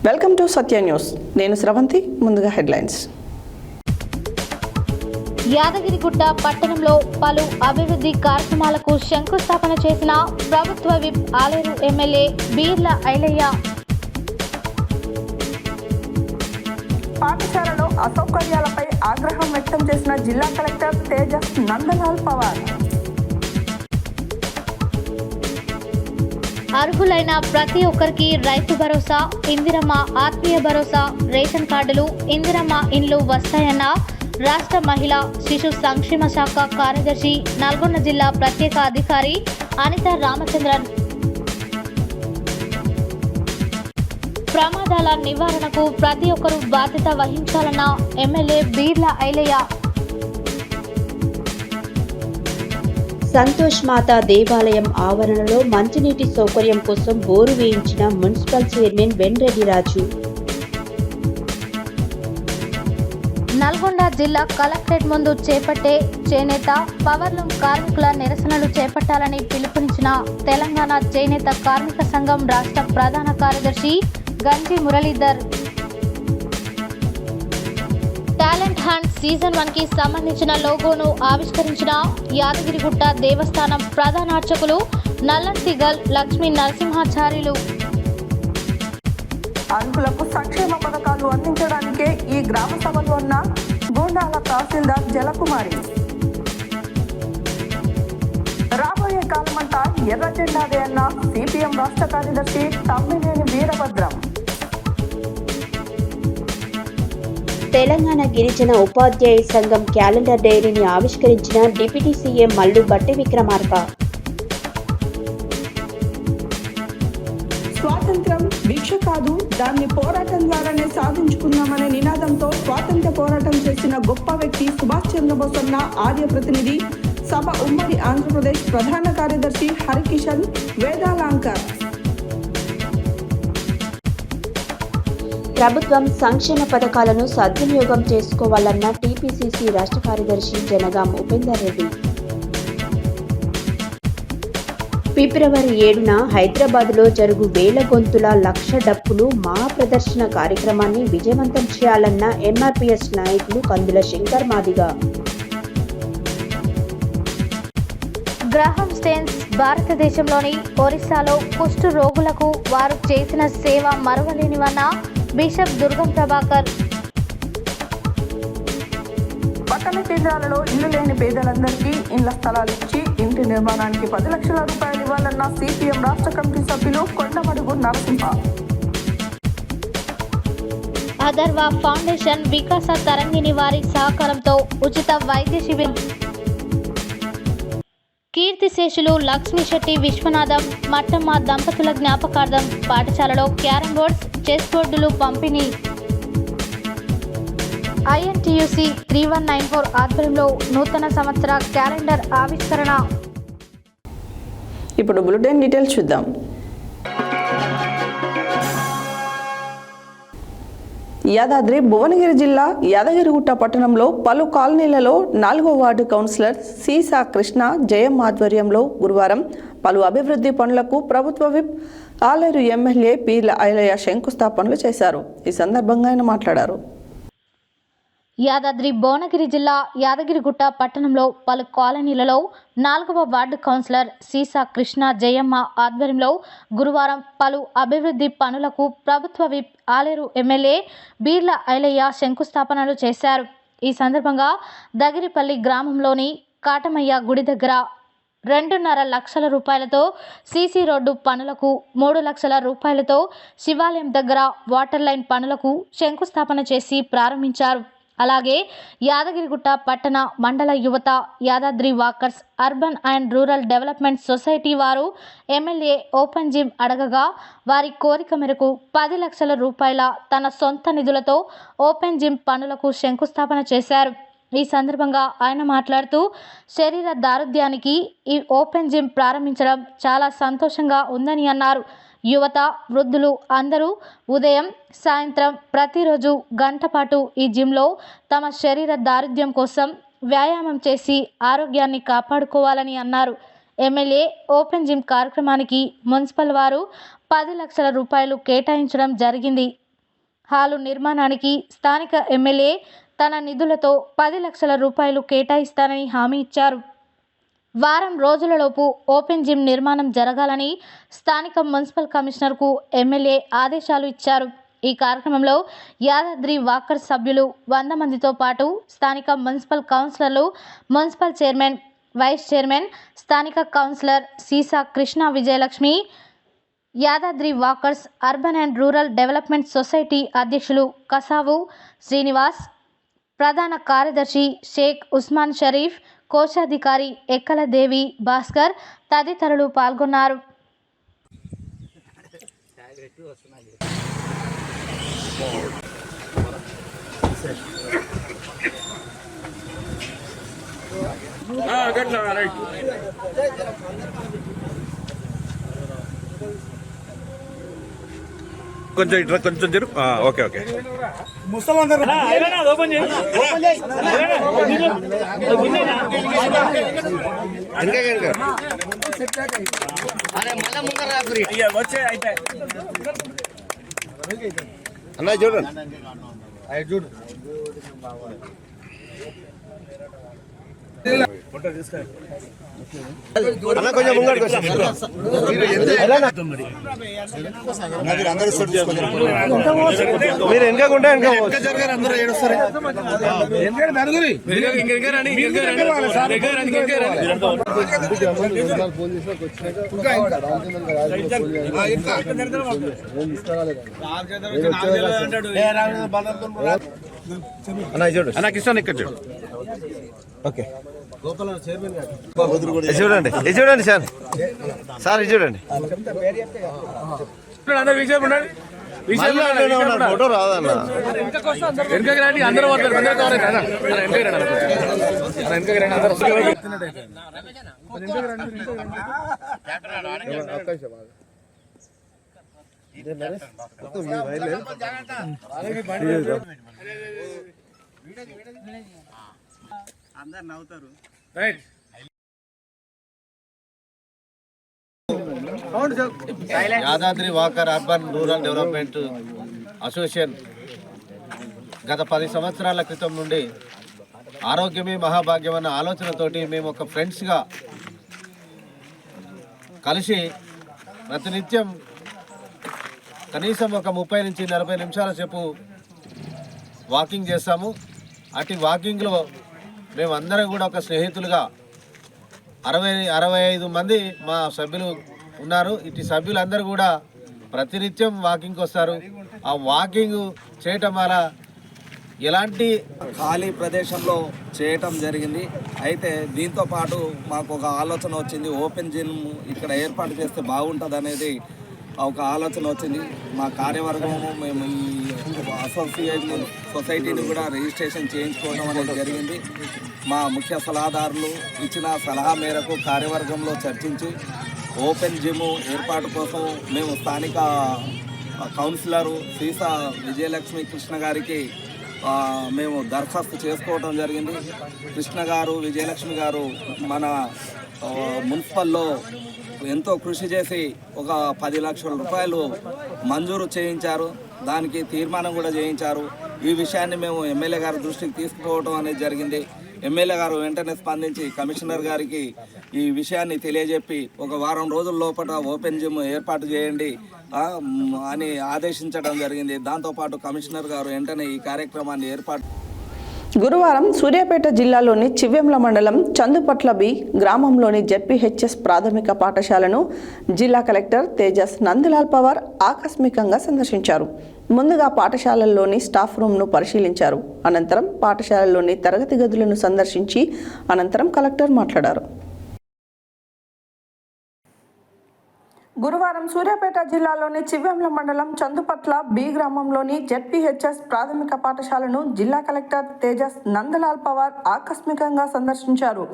Welcome to Satya news. నేను శ్రవంతి. ముందుగా headlines. Yadagirigutta పట్టణంలో పలు అభివృద్ధి కార్యక్రమాలకు శంకుస్థాపన చేసిన ప్రభుత్వ విప్ ఆలేరు ఎమ్మెల్యే బీర్ల ఐలయ్య. పాఠశాలలో అసౌకర్యాలపై ఆగ్రహం వ్యక్తం చేసిన జిల్లా కలెక్టర్ తేజస్ నందలాల్ పవార్. అర్హులైన ప్రతి ఒక్కరికి రైతు భరోసా, ఇందిరమ్మ ఆత్మీయ భరోసా, రేషన్ కార్డులు, ఇందిరమ్మ ఇండ్లు వస్తాయన్న రాష్ట్ర మహిళా శిశు సంక్షేమ శాఖ కార్యదర్శి నల్గొండ జిల్లా ప్రత్యేక అధికారి అనిత రామచంద్రన్. ప్రమాదాల నివారణకు ప్రతి ఒక్కరూ బాధ్యత వహించాలన్న ఎమ్మెల్యే బీర్ల ఐలయ్య. సంతోష్ మాత దేవాలయం ఆవరణలో మంచినీటి సౌకర్యం కోసం బోరు వేయించిన మున్సిపల్ చైర్మన్ వెన్రెడ్డి రాజు. నల్గొండ జిల్లా కలెక్టరేట్ ముందు చేపట్టే చేనేత పవర్లూమ్ కార్మికుల నిరసనలు చేపట్టాలని పిలుపునిచ్చిన తెలంగాణ చేనేత కార్మిక సంఘం రాష్ట్ర ప్రధాన కార్యదర్శి గంజి మురళీధర్. టాలెంట్ హంట్ సీజన్ 1 కి సంబంధించిన లోగోను ఆవిష్కరించిన యాదగిరిగుట్ట దేవస్థానం ప్రధాన అర్చకులు నల్లంతిగల్ లక్ష్మీ నరసింహాచార్యులు. అర్హులకు సంక్షేమ పథకాలు అందించడానికే ఈ గ్రామ సభలు అన్న గోండాల తహసీల్దార్ జలకుమారి. రాబోయే కాలమంతా ఎర్ర జెండాదే అన్న సిపిఎం రాష్ట్ర కార్యదర్శి తమ్మినేని వీరభద్రం. తెలంగాణ గిరిజన ఉపాధ్యాయ సంఘం క్యాలెండర్ డైరీని ఆవిష్కరించిన డిప్యూటీ సీఎం మల్లు బట్టి విక్రమార్క. స్వాతంత్రం భిక్ష కాదు, దాన్ని పోరాటం ద్వారానే సాధించుకున్నామనే నినాదంతో స్వాతంత్ర పోరాటం చేసిన గొప్ప వ్యక్తి సుభాష్ చంద్రబోస్ అన్న ఆర్య ప్రతినిధి సభ ఉమ్మడి ఆంధ్రప్రదేశ్ ప్రధాన కార్యదర్శి హరికిషన్ వేదాలాంకర్. ప్రభుత్వం సంక్షేమ పథకాలను సద్వినియోగం చేసుకోవాలన్న టీపీసీసీ రాష్ట్ర కార్యదర్శి జనగాం ఉపేందర్ రెడ్డి. ఫిబ్రవరి 7న హైదరాబాద్లో జరుగు వేల గొంతుల లక్ష డప్పులు మహా ప్రదర్శన కార్యక్రమాన్ని విజయవంతం చేయాలన్న ఎంఆర్పీఎస్ నాయకులు కందుల శంకర్ మాదిగ. గ్రాహం స్టెయిన్స్ భారతదేశంలోని ఒరిస్సాలో కుష్టు రోగులకు వారు చేసిన సేవ మరువలేనివన్న బిషప్ దుర్గం ప్రభాకర్. పట్టణ కేంద్రాలలో ఇల్లు లేని పేదలందరికీ ఇండ్ల స్థలాలు ఇచ్చి ఇంటి నిర్మాణానికి 10 లక్షల రూపాయలు ఇవ్వాలన్న సిపిఎం రాష్ట్ర కమిటీ సభ్యులు కొండమడుగు నరసింహ. అథర్వ ఫౌండేషన్ వికాస తరంగిణి వారి సహకారంతో ఉచిత వైద్య శిబిరం. కీర్తిశేషులు లక్ష్మీశెట్టి విశ్వనాథం మట్టమ్మ దంపతుల జ్ఞాపకార్థం పాఠశాలలో క్యారమ్ బోర్డ్స్, చెస్ బోర్డులు పంపిణీ. ఐఎన్టీయూసీ 3194 ఆధ్వర్యంలో నూతన సంవత్సర క్యాలెండర్ ఆవిష్కరణ. ఇప్పుడు బులెటిన్ డీటెయిల్స్ చూద్దాం. యాదాద్రి భువనగిరి జిల్లా యాదగిరిగుట్ట పట్టణంలో పలు కాలనీలలో 4వ వార్డు కౌన్సిలర్ సీసా కృష్ణ జయం ఆధ్వర్యంలో గురువారం పలు అభివృద్ధి పనులకు ప్రభుత్వ విప్ ఆలేరు ఎమ్మెల్యే బీర్ల ఐలయ్య శంకుస్థాపనలు చేశారు. ఈ సందర్భంగా ఆయన మాట్లాడారు. యాదాద్రి భువనగిరి జిల్లా యాదగిరిగుట్ట పట్టణంలో పలు కాలనీలలో 4వ వార్డు కౌన్సిలర్ సీసా కృష్ణ జయమ్మ ఆధ్వర్యంలో గురువారం పలు అభివృద్ధి పనులకు ప్రభుత్వ విప్ ఆలేరు ఎమ్మెల్యే బీర్ల ఐలయ్య శంకుస్థాపనలు చేశారు. ఈ సందర్భంగా దగిరిపల్లి గ్రామంలోని కాటమయ్య గుడి దగ్గర 2.5 లక్షల రూపాయలతో సీసీ రోడ్డు పనులకు, 3 లక్షల రూపాయలతో శివాలయం దగ్గర వాటర్ లైన్ పనులకు శంకుస్థాపన చేసి ప్రారంభించారు. అలాగే యాదగిరిగుట్ట పట్టణ మండల యువత Yadadri walkers urban and rural development society వారు ఎమ్మెల్యే ఓపెన్ జిమ్ అడగగా వారి కోరిక మేరకు 10 లక్షల రూపాయల తన సొంత నిధులతో ఓపెన్ జిమ్ పనులకు శంకుస్థాపన చేశారు. ఈ సందర్భంగా ఆయన మాట్లాడుతూ శరీర దారుఢ్యానికి ఈ ఓపెన్ జిమ్ ప్రారంభించడం చాలా సంతోషంగా ఉందని అన్నారు. యువత, వృద్ధులు అందరూ ఉదయం, సాయంత్రం ప్రతిరోజు గంట పాటు ఈ జిమ్లో తమ శరీర దారుఢ్యం కోసం వ్యాయామం చేసి ఆరోగ్యాన్ని కాపాడుకోవాలని అన్నారు. ఎమ్మెల్యే ఓపెన్ జిమ్ కార్యక్రమానికి మున్సిపల్ వారు 10 లక్షల రూపాయలు కేటాయించడం జరిగింది. హాలు నిర్మాణానికి స్థానిక ఎమ్మెల్యే తన నిధులతో 10 లక్షల రూపాయలు కేటాయిస్తానని హామీ ఇచ్చారు. వారం రోజులలోపు ఓపెన్ జిమ్ నిర్మాణం జరగాలని స్థానిక మున్సిపల్ కమిషనర్కు ఎమ్మెల్యే ఆదేశాలు ఇచ్చారు. ఈ కార్యక్రమంలో యాదాద్రి వాకర్ సభ్యులు 100 మందితో పాటు స్థానిక మున్సిపల్ కౌన్సిలర్లు, మున్సిపల్ చైర్మన్, వైస్ చైర్మన్, స్థానిక కౌన్సిలర్ సీసా Krishna Vijayalakshmi, Yadadri walkers urban and rural development society అధ్యక్షులు కసావు శ్రీనివాస్, ప్రధాన కార్యదర్శి షేక్ ఉస్మాన్ షరీఫ్, కోశాధికారి ఎక్కల దేవి భాస్కర్ తదితరులు పాల్గొన్నారు. కొంచెం ఇట్లా కొంచెం జరు ఓకే ఓకే అన్న చూడండి చూడు అన్న కొంచెం ముంగడికి మీరు వెనకకుంటే అన్న చూడు అన్న కిషన్ ఇక్కడ చూడు ఓకే చూడండి ఇది చూడండి సార్ సార్ ఇది చూడండి ఫోటో రాదన్న అందరు నవ్వుతారు. Yadadri walker urban rural development association గత 10 సంవత్సరాల క్రితం నుండి ఆరోగ్యమే మహాభాగ్యం అన్న ఆలోచనతోటి మేము ఒక ఫ్రెండ్స్గా కలిసి ప్రతినిత్యం కనీసం ఒక 30 నుంచి 40 నిమిషాల సేపు వాకింగ్ చేస్తాము. అటు వాకింగ్లో మేమందరం కూడా ఒక స్నేహితులుగా 65 మంది మా సభ్యులు ఉన్నారు. ఇటు సభ్యులందరూ కూడా ప్రతినిత్యం వాకింగ్కి వస్తారు. ఆ వాకింగ్ చేయటం వల్ల ఎలాంటి ఖాళీ ప్రదేశంలో చేయటం జరిగింది. అయితే దీంతో పాటు మాకు ఒక ఆలోచన వచ్చింది, ఓపెన్ జిమ్ ఇక్కడ ఏర్పాటు చేస్తే బాగుంటుంది అనేది ఒక ఆలోచన వచ్చింది. మా కార్యవర్గము మేము ఈ అసోసియేషన్ సొసైటీని కూడా రిజిస్ట్రేషన్ చేయించుకోవడం అనేది జరిగింది. మా ముఖ్య సలహాదారులు ఇచ్చిన సలహా మేరకు కార్యవర్గంలో చర్చించి ఓపెన్ జిమ్ ఏర్పాటు కోసం మేము స్థానిక కౌన్సిలరు సీసా విజయలక్ష్మి కృష్ణ గారికి మేము దరఖాస్తు చేసుకోవడం జరిగింది. కృష్ణ గారు, విజయలక్ష్మి గారు మన మున్సిపల్లో ఎంతో కృషి చేసి ఒక 10 లక్షల రూపాయలు మంజూరు చేయించారు. దానికి తీర్మానం కూడా చేయించారు. ఈ విషయాన్ని మేము ఎమ్మెల్యే గారి దృష్టికి తీసుకుపోవడం అనేది జరిగింది. ఎమ్మెల్యే గారు వెంటనే స్పందించి కమిషనర్ గారికి ఈ విషయాన్ని తెలియజెప్పి ఒక వారం రోజుల లోపల ఓపెన్ జిమ్ ఏర్పాటు చేయండి అని ఆదేశించడం జరిగింది. దాంతోపాటు కమిషనర్ గారు వెంటనే ఈ కార్యక్రమాన్ని ఏర్పాటు. గురువారం సూర్యాపేట జిల్లాలోని చివ్వెంల మండలం చందుపట్ల బి గ్రామంలోని జెడ్పీహెచ్ఎస్ ప్రాథమిక పాఠశాలను జిల్లా కలెక్టర్ తేజస్ నందలాల్ పవార్ ఆకస్మికంగా సందర్శించారు. ముందుగా పాఠశాలల్లోని స్టాఫ్ రూమ్ను పరిశీలించారు. అనంతరం పాఠశాలలోని తరగతి గదులను సందర్శించి అనంతరం కలెక్టర్ మాట్లాడారు. గురువారం సూర్యాపేట జిల్లాలోని చివ్వెంల మండలం చందుపట్ల బి గ్రామంలోని జెడ్పీహెచ్ఎస్ ప్రాథమిక పాఠశాలను జిల్లా కలెక్టర్ తేజస్ నందలాల్ పవార్ ఆకస్మికంగా సందర్శించారు.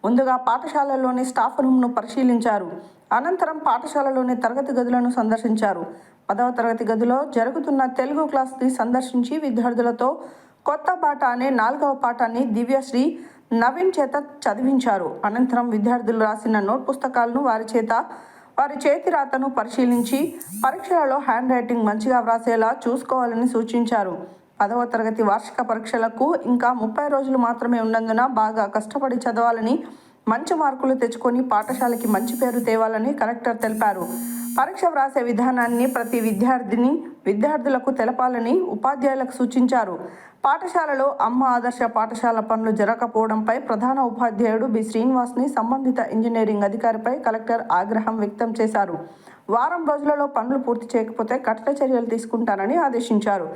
ముందుగా పాఠశాలలోని స్టాఫ్ రూమ్ను పరిశీలించారు. అనంతరం పాఠశాలలోని తరగతి గదులను సందర్శించారు. 10వ తరగతి గదిలో జరుగుతున్న తెలుగు క్లాస్ని సందర్శించి విద్యార్థులతో కొత్త పాట అనే 4వ పాఠాన్ని దివ్యశ్రీ నవీన్ చేత చదివించారు. అనంతరం విద్యార్థులు రాసిన నోట్ పుస్తకాలను వారి చేత వారి చేతి రాతను పరిశీలించి పరీక్షలలో హ్యాండ్ రైటింగ్ మంచిగా వ్రాసేలా చూసుకోవాలని సూచించారు. 10వ తరగతి వార్షిక పరీక్షలకు ఇంకా 30 రోజులు మాత్రమే ఉన్నందున బాగా కష్టపడి చదవాలని, మంచి మార్కులు తెచ్చుకొని పాఠశాలకి మంచి పేరు తేవాలని కలెక్టర్ తెలిపారు. పరీక్ష వ్రాసే విధానాన్ని ప్రతి విద్యార్థులకు తెలపాలని ఉపాధ్యాయులకు సూచించారు. పాఠశాలలో అమ్మ ఆదర్శ పాఠశాల పనులు జరగకపోవడంపై ప్రధాన ఉపాధ్యాయుడు బి శ్రీనివాస్ని సంబంధిత ఇంజనీరింగ్ అధికారిపై కలెక్టర్ ఆగ్రహం వ్యక్తం చేశారు. వారం రోజులలో పనులు పూర్తి చేయకపోతే కఠిన చర్యలు తీసుకుంటానని ఆదేశించారు.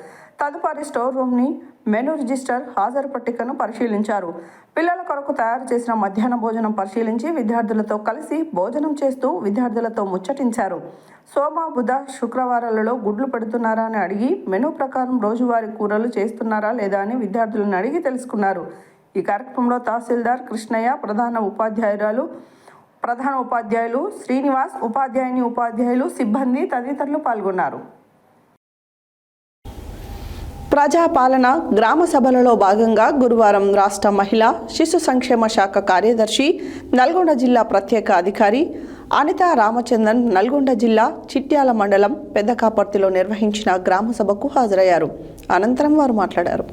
తదుపరి స్టోర్ రూమ్ని, మెనూ రిజిస్టర్, హాజరు పట్టికను పరిశీలించారు. పిల్లల కొరకు తయారు చేసిన మధ్యాహ్న భోజనం పరిశీలించి విద్యార్థులతో కలిసి భోజనం చేస్తూ విద్యార్థులతో ముచ్చటించారు. సోమ, బుధ, శుక్రవారాలలో గుడ్లు పెడుతున్నారా అని అడిగి మెనూ ప్రకారం రోజువారీ కూరలు చేస్తున్నారా లేదా అని విద్యార్థులను అడిగి తెలుసుకున్నారు. ఈ కార్యక్రమంలో తహసీల్దార్ కృష్ణయ్య, ప్రధాన ఉపాధ్యాయులు శ్రీనివాస్, ఉపాధ్యాయులు, సిబ్బంది తదితరులు పాల్గొన్నారు. ప్రజాపాలన గ్రామ సభలలో భాగంగా గురువారం రాష్ట్ర మహిళా శిశు సంక్షేమ శాఖ కార్యదర్శి, నల్గొండ జిల్లా ప్రత్యేక అధికారి అనితా రామచంద్రన్ నల్గొండ జిల్లా చిట్యాల మండలం పెద్దకాపర్తిలో నిర్వహించిన గ్రామ సభకు హాజరయ్యారు. అనంతరం వారు మాట్లాడారు.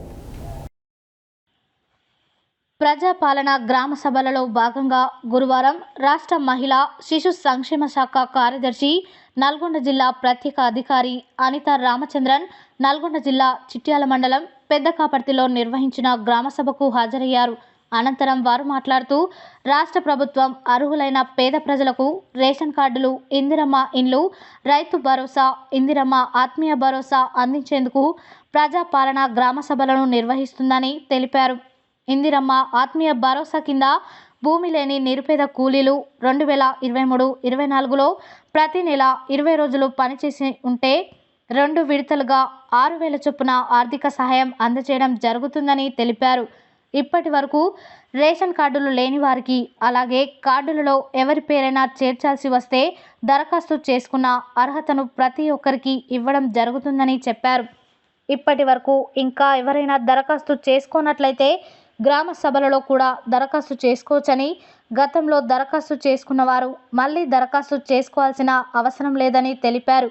ప్రజాపాలన గ్రామ సభలలో భాగంగా గురువారం రాష్ట్ర మహిళా శిశు సంక్షేమ శాఖ కార్యదర్శి, నల్గొండ జిల్లా ప్రత్యేక అధికారి అనితా రామచంద్రన్ నల్గొండ జిల్లా చిట్యాల మండలం పెద్దకాపర్తిలో నిర్వహించిన గ్రామ సభకు హాజరయ్యారు. అనంతరం వారు మాట్లాడుతూ రాష్ట్ర ప్రభుత్వం అర్హులైన పేద ప్రజలకు రేషన్ కార్డులు, ఇందిరమ్మ ఇండ్లు, రైతు భరోసా, ఇందిరమ్మ ఆత్మీయ భరోసా అందించేందుకు ప్రజాపాలన గ్రామ సభలను నిర్వహిస్తుందని తెలిపారు. ఇందిరమ్మ ఆత్మీయ భరోసా కింద భూమి లేని నిరుపేద కూలీలు 2023-24లో ప్రతి నెల 20 రోజులు పనిచేసి ఉంటే 2 విడతలుగా 6,000 చొప్పున ఆర్థిక సహాయం అందజేయడం జరుగుతుందని తెలిపారు. ఇప్పటి వరకు రేషన్ కార్డులు లేని వారికి, అలాగే కార్డులలో ఎవరి పేరైనా చేర్చాల్సి వస్తే దరఖాస్తు చేసుకున్న అర్హతను ప్రతి ఒక్కరికి ఇవ్వడం జరుగుతుందని చెప్పారు. ఇప్పటి వరకు ఇంకా ఎవరైనా దరఖాస్తు చేసుకోనట్లయితే గ్రామ సభలలో కూడా దరఖాస్తు చేసుకోవచ్చని, గతంలో దరఖాస్తు చేసుకున్న వారు మళ్ళీ దరఖాస్తు చేసుకోవాల్సిన అవసరం లేదని తెలిపారు.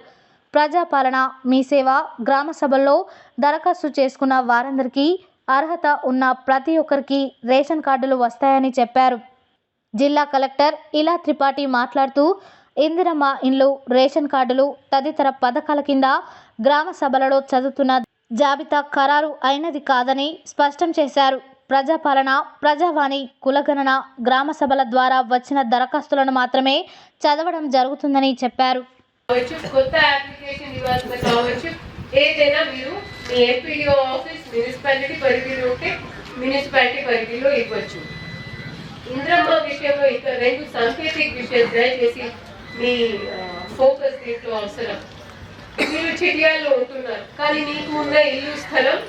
ప్రజాపాలన మీ సేవ గ్రామ సభల్లో దరఖాస్తు చేసుకున్న వారందరికీ అర్హత ఉన్న ప్రతి ఒక్కరికి రేషన్ కార్డులు వస్తాయని చెప్పారు. జిల్లా కలెక్టర్ ఇలా త్రిపాఠి మాట్లాడుతూ ఇందిరమ్మ ఇండ్లు, రేషన్ కార్డులు తదితర పథకాల కింద గ్రామ సభలలో చదువుతున్న జాబితా ఖరారు అయినది కాదని స్పష్టం చేశారు. ప్రజాపాలన, ప్రజావాణి, కులగణన, గ్రామ సభల ద్వారా వచ్చిన దరఖాస్తులను మాత్రమే చదవడం జరుగుతుందని చెప్పారు. కొత్త అప్లికేషన్ ఇవ్వాల్సిన కావచ్చు, ఏదైనా మీరు మీ ఎంపీడీఓ ఆఫీస్ మున్సిపాలిటీ పరిధిలో ఉంటే మున్సిపాలిటీ పరిధిలో ఇవ్వచ్చు. ఇంద్రమ్మ విషయంలో ఇంకా 2 సాంకేతిక విషయాలు దయచేసి మీ ఫోకస్ దీంట్లో అవసరం. మీరు చిట్యాల్లో ఉంటున్నారు కానీ మీకు ఉన్న ఇల్లు స్థలం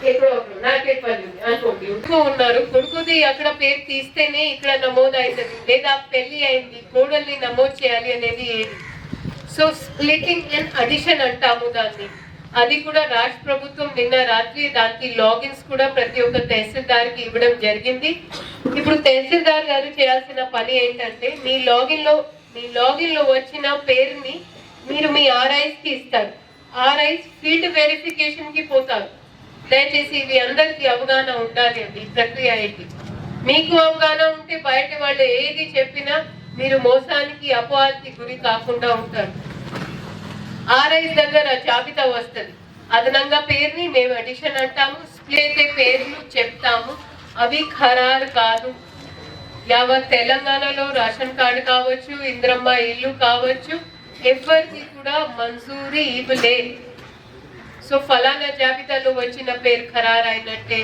ఎక్కడో నాకేపల్లి అనుకోండి ఉన్నారు. కొడుకుది అక్కడ పేరు తీస్తేనే ఇక్కడ నమోదు అవుతుంది, లేదా పెళ్లి అయింది కోడల్ని నమోదు చేయాలి అనేది ఏది. సో స్ప్లిటింగ్ అండ్ అడిషన్ అంటాము దాన్ని. అది కూడా రాష్ట్ర ప్రభుత్వం నిన్న రాత్రి దానికి లాగిన్స్ కూడా ప్రతి ఒక్క తహసీల్దార్కి ఇవ్వడం జరిగింది. ఇప్పుడు తహసీల్దార్ గారు చేయాల్సిన పని ఏంటంటే మీ లాగిన్ లో వచ్చిన పేరుని మీరు మీ ఆర్ఐస్కి ఇస్తారు. ఆర్ఐస్ ఫీల్డ్ వెరిఫికేషన్ కి పోతారు. దయచేసి ఇవి అందరికీ అవగాహన ఉండాలి. అండి ఈ ప్రక్రియ ఏంటి మీకు అవగాహన ఉంటే బయట వాళ్ళు ఏది చెప్పినా మీరు మోసానికి, అపవాదికి గురి కాకుండా ఉంటారు. ఆర్ఐస్ దగ్గర జాబితా వస్తుంది. అదనంగా పేరుని మేము అడిషన్ అంటాము, స్ప్లిట్ పేర్లు చెప్తాము. అవి ఖరారు కాదు. యావత్ తెలంగాణలో రేషన్ కార్డు కావచ్చు, ఇంద్రమ్మ ఇల్లు కావచ్చు, ఎవరికి కూడా మంజూరీ ఇవ్వలేదు. సో ఫలానా జాబితాలో వచ్చిన పేరు ఖరారు అయినట్టే,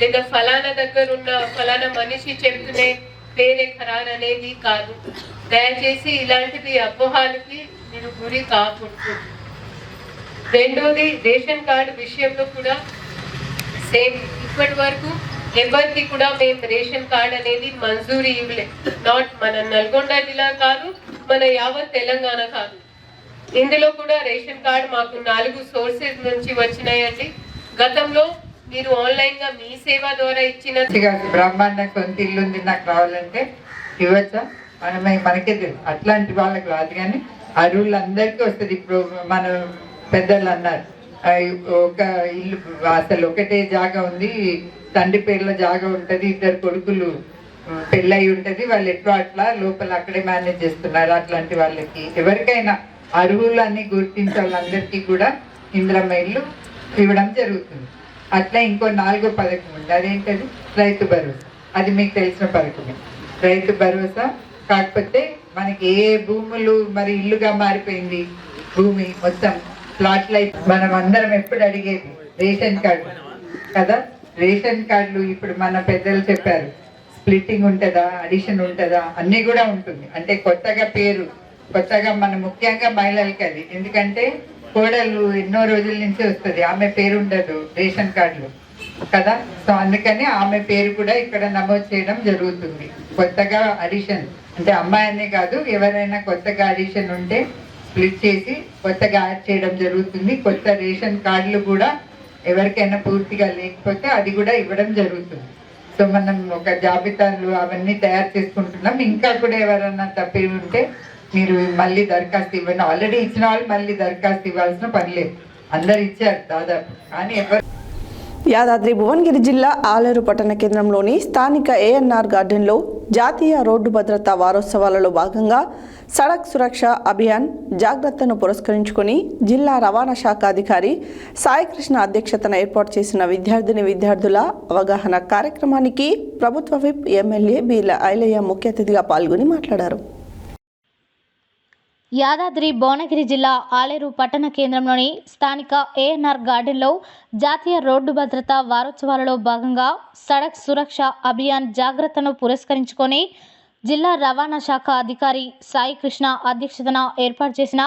లేదా ఫలానా దగ్గర ఉన్న ఫలానా మనిషి చెప్తునే పేరే ఖరారు అనేది కాదు. దయచేసి ఇలాంటివి అపోహాలకి మీరు గురి కాకూడదు. రెండోది రేషన్ కార్డు విషయంలో కూడా సేమ్. ఇప్పటి వరకు ఎవరికి కూడా మేము రేషన్ కార్డు అనేది మంజూరీ ఇవ్వలేదు. నాట్ మన నల్గొండ జిల్లా కాదు, మన యావత్ తెలంగాణ కాదు. ఇందులో కూడా రేషన్ కార్డు మాకు 4 సోర్సెస్ నుంచి వచ్చినాయండి. గతంలో మీరు ఆన్లైన్ గా మీ సేవ ద్వారా ఇచ్చిన బ్రహ్మాండం కొంత ఇల్లు ఉంది నాకు కావాలంటే ఇవ్వచ్చా? మనకే తెలుసు. అట్లాంటి వాళ్ళకి రాదు, కానీ అర్హులందరికీ వస్తుంది. ఇప్పుడు మన పెద్దలు అన్నారు, ఒక ఇల్లు అసలు ఒకటే జాగా ఉంది, తండ్రి పేర్ల జాగా ఉంటుంది, 2 కొడుకులు పెళ్ళయి ఉంటుంది, వాళ్ళు ఎట్లా అట్లా లోపల అక్కడే మేనేజ్ చేస్తున్నారు. అట్లాంటి వాళ్ళకి ఎవరికైనా అర్హులని గుర్తించే వాళ్ళందరికీ కూడా ఇందిరమ్మ ఇల్లు ఇవ్వడం జరుగుతుంది. అట్లా ఇంకో 4వ పథకం ఉంది, అదేంటది రైతు భరోసా. అది మీకు తెలిసిన పథకమే రైతు భరోసా. కాకపోతే మనకి ఏ భూములు మరి ఇల్లుగా మారిపోయింది, భూమి మొత్తం ప్లాట్ లైఫ్. మనం అందరం ఎప్పుడు అడిగేది రేషన్ కార్డు కదా. రేషన్ కార్డులు ఇప్పుడు మన పెద్దలు చెప్పారు, స్ప్లిట్టింగ్ ఉంటుందా, అడిషన్ ఉంటుందా, అన్నీ కూడా ఉంటుంది. అంటే కొత్తగా పేరు, కొత్తగా మన ముఖ్యంగా మహిళలకి అది, ఎందుకంటే కోడళ్ళు ఎన్నో రోజుల నుంచి వస్తుంది, ఆమె పేరు ఉండదు రేషన్ కార్డులు కదా. సో అందుకని ఆమె పేరు కూడా ఇక్కడ నమోదు చేయడం జరుగుతుంది. కొత్తగా అడిషన్ అంటే అమ్మాయి అనే కాదు, ఎవరైనా కొత్తగా అడిషన్ ఉంటే స్ప్లిట్ చేసి కొత్తగా యాడ్ చేయడం జరుగుతుంది. కొత్త రేషన్ కార్డులు కూడా ఎవరికైనా పూర్తిగా లేకపోతే అది కూడా ఇవ్వడం జరుగుతుంది. సో మనం ఒక జాబితాలు అవన్నీ తయారు చేసుకుంటున్నాం. ఇంకా కూడా ఎవరైనా తప్పి ఉంటే మీరు మళ్ళీ దరఖాస్తు ఇవ్వండి. ఆల్రెడీ ఇచ్చిన వాళ్ళు మళ్ళీ దరఖాస్తు ఇవ్వాల్సిన పని లేదు, అందరు ఇచ్చారు దాదాపు. కానీ ఎవరు యాదాద్రి భువనగిరి జిల్లా ఆలేరు పట్టణ కేంద్రంలోని స్థానిక ఏఎన్ఆర్ గార్డెన్లో జాతీయ రోడ్డు భద్రతా వారోత్సవాలలో భాగంగా సడక్ సురక్ష అభియాన్ జాగ్రత్తను పురస్కరించుకొని జిల్లా రవాణా శాఖ అధికారి సాయికృష్ణ అధ్యక్షతన ఏర్పాటు చేసిన విద్యార్థుల అవగాహన కార్యక్రమానికి ప్రభుత్వ విప్ ఎమ్మెల్యే బీర్ల ఐలయ్య ముఖ్య అతిథిగా పాల్గొని మాట్లాడారు. యాదాద్రి భువనగిరి జిల్లా ఆలేరు పట్టణ కేంద్రంలోని స్థానిక ఏఎన్ఆర్ గార్డెన్లో జాతీయ రోడ్డు భద్రతా వారోత్సవాలలో భాగంగా సడక్ సురక్ష అభియాన్ జాగ్రత్తను పురస్కరించుకొని జిల్లా రవాణా శాఖ అధికారి సాయికృష్ణ అధ్యక్షతన ఏర్పాటు చేసిన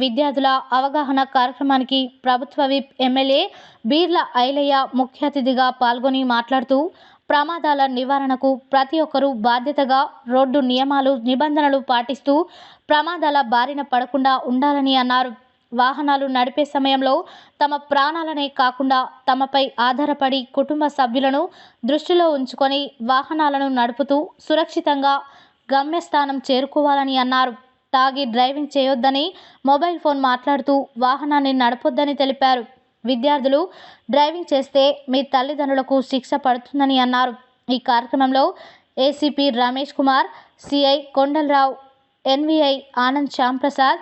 విద్యార్థుల అవగాహన కార్యక్రమానికి ప్రభుత్వ విప్ ఎమ్మెల్యే బీర్ల ఐలయ్య ముఖ్య అతిథిగా పాల్గొని మాట్లాడుతూ ప్రమాదాల నివారణకు ప్రతి ఒక్కరూ బాధ్యతగా రోడ్డు నియమాలు నిబంధనలు పాటిస్తూ ప్రమాదాల బారిన పడకుండా ఉండాలని అన్నారు. వాహనాలు నడిపే సమయంలో తమ ప్రాణాలనే కాకుండా తమపై ఆధారపడి కుటుంబ సభ్యులను దృష్టిలో ఉంచుకొని వాహనాలను నడుపుతూ సురక్షితంగా గమ్యస్థానం చేరుకోవాలని అన్నారు. తాగి డ్రైవింగ్ చేయొద్దని, మొబైల్ ఫోన్ మాట్లాడుతూ వాహనాన్ని నడపొద్దని తెలిపారు. విద్యార్థులు డ్రైవింగ్ చేస్తే మీ తల్లిదండ్రులకు శిక్ష పడుతుందని అన్నారు. ఈ కార్యక్రమంలో ACP Ramesh Kumar, CI Kondalarao, MVI Anand Shyamprasad,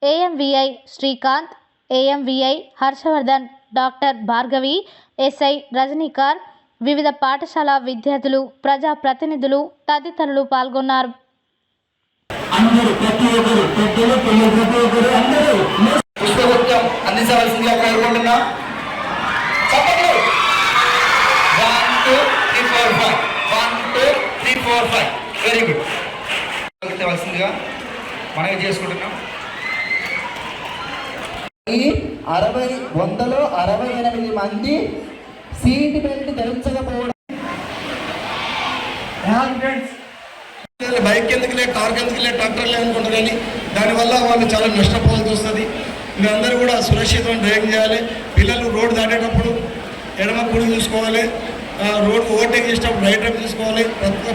AMVI Srikanth, AMVI Harshavardhan, doctor Bhargavi, SI Rajanikar, వివిధ పాఠశాల విద్యార్థులు, ప్రజా ప్రతినిధులు తదితరులు పాల్గొన్నారు. పుష్పగుప్తం అందించవలసిందిగా కోరుకుంటున్నా. 1 2 3 4 5 1 2 3 4 5 వెరీ గుడ్. అందించవలసిందిగా మనవి చేసుకుంటున్నాం. 168 మంది సీట్ బెల్ట్ ధరించకపోవడం, బైక్ ఎందుకు లేదు, కార్ ఎందుకు లేదు, ట్రాక్టర్ లేదు అనుకుంటారు, కానీ దానివల్ల వాళ్ళు చాలా నష్టపోవాల్సి వస్తుంది. మీరందరూ కూడా సురక్షితంగా డ్రైవింగ్ చేయాలి. పిల్లలు రోడ్డు దాటేటప్పుడు ఎడమ కుడి చూసుకోవాలి, రోడ్ ఓవర్టేక్ చేసేటప్పుడు రైట్ వైపు చూసుకోవాలి,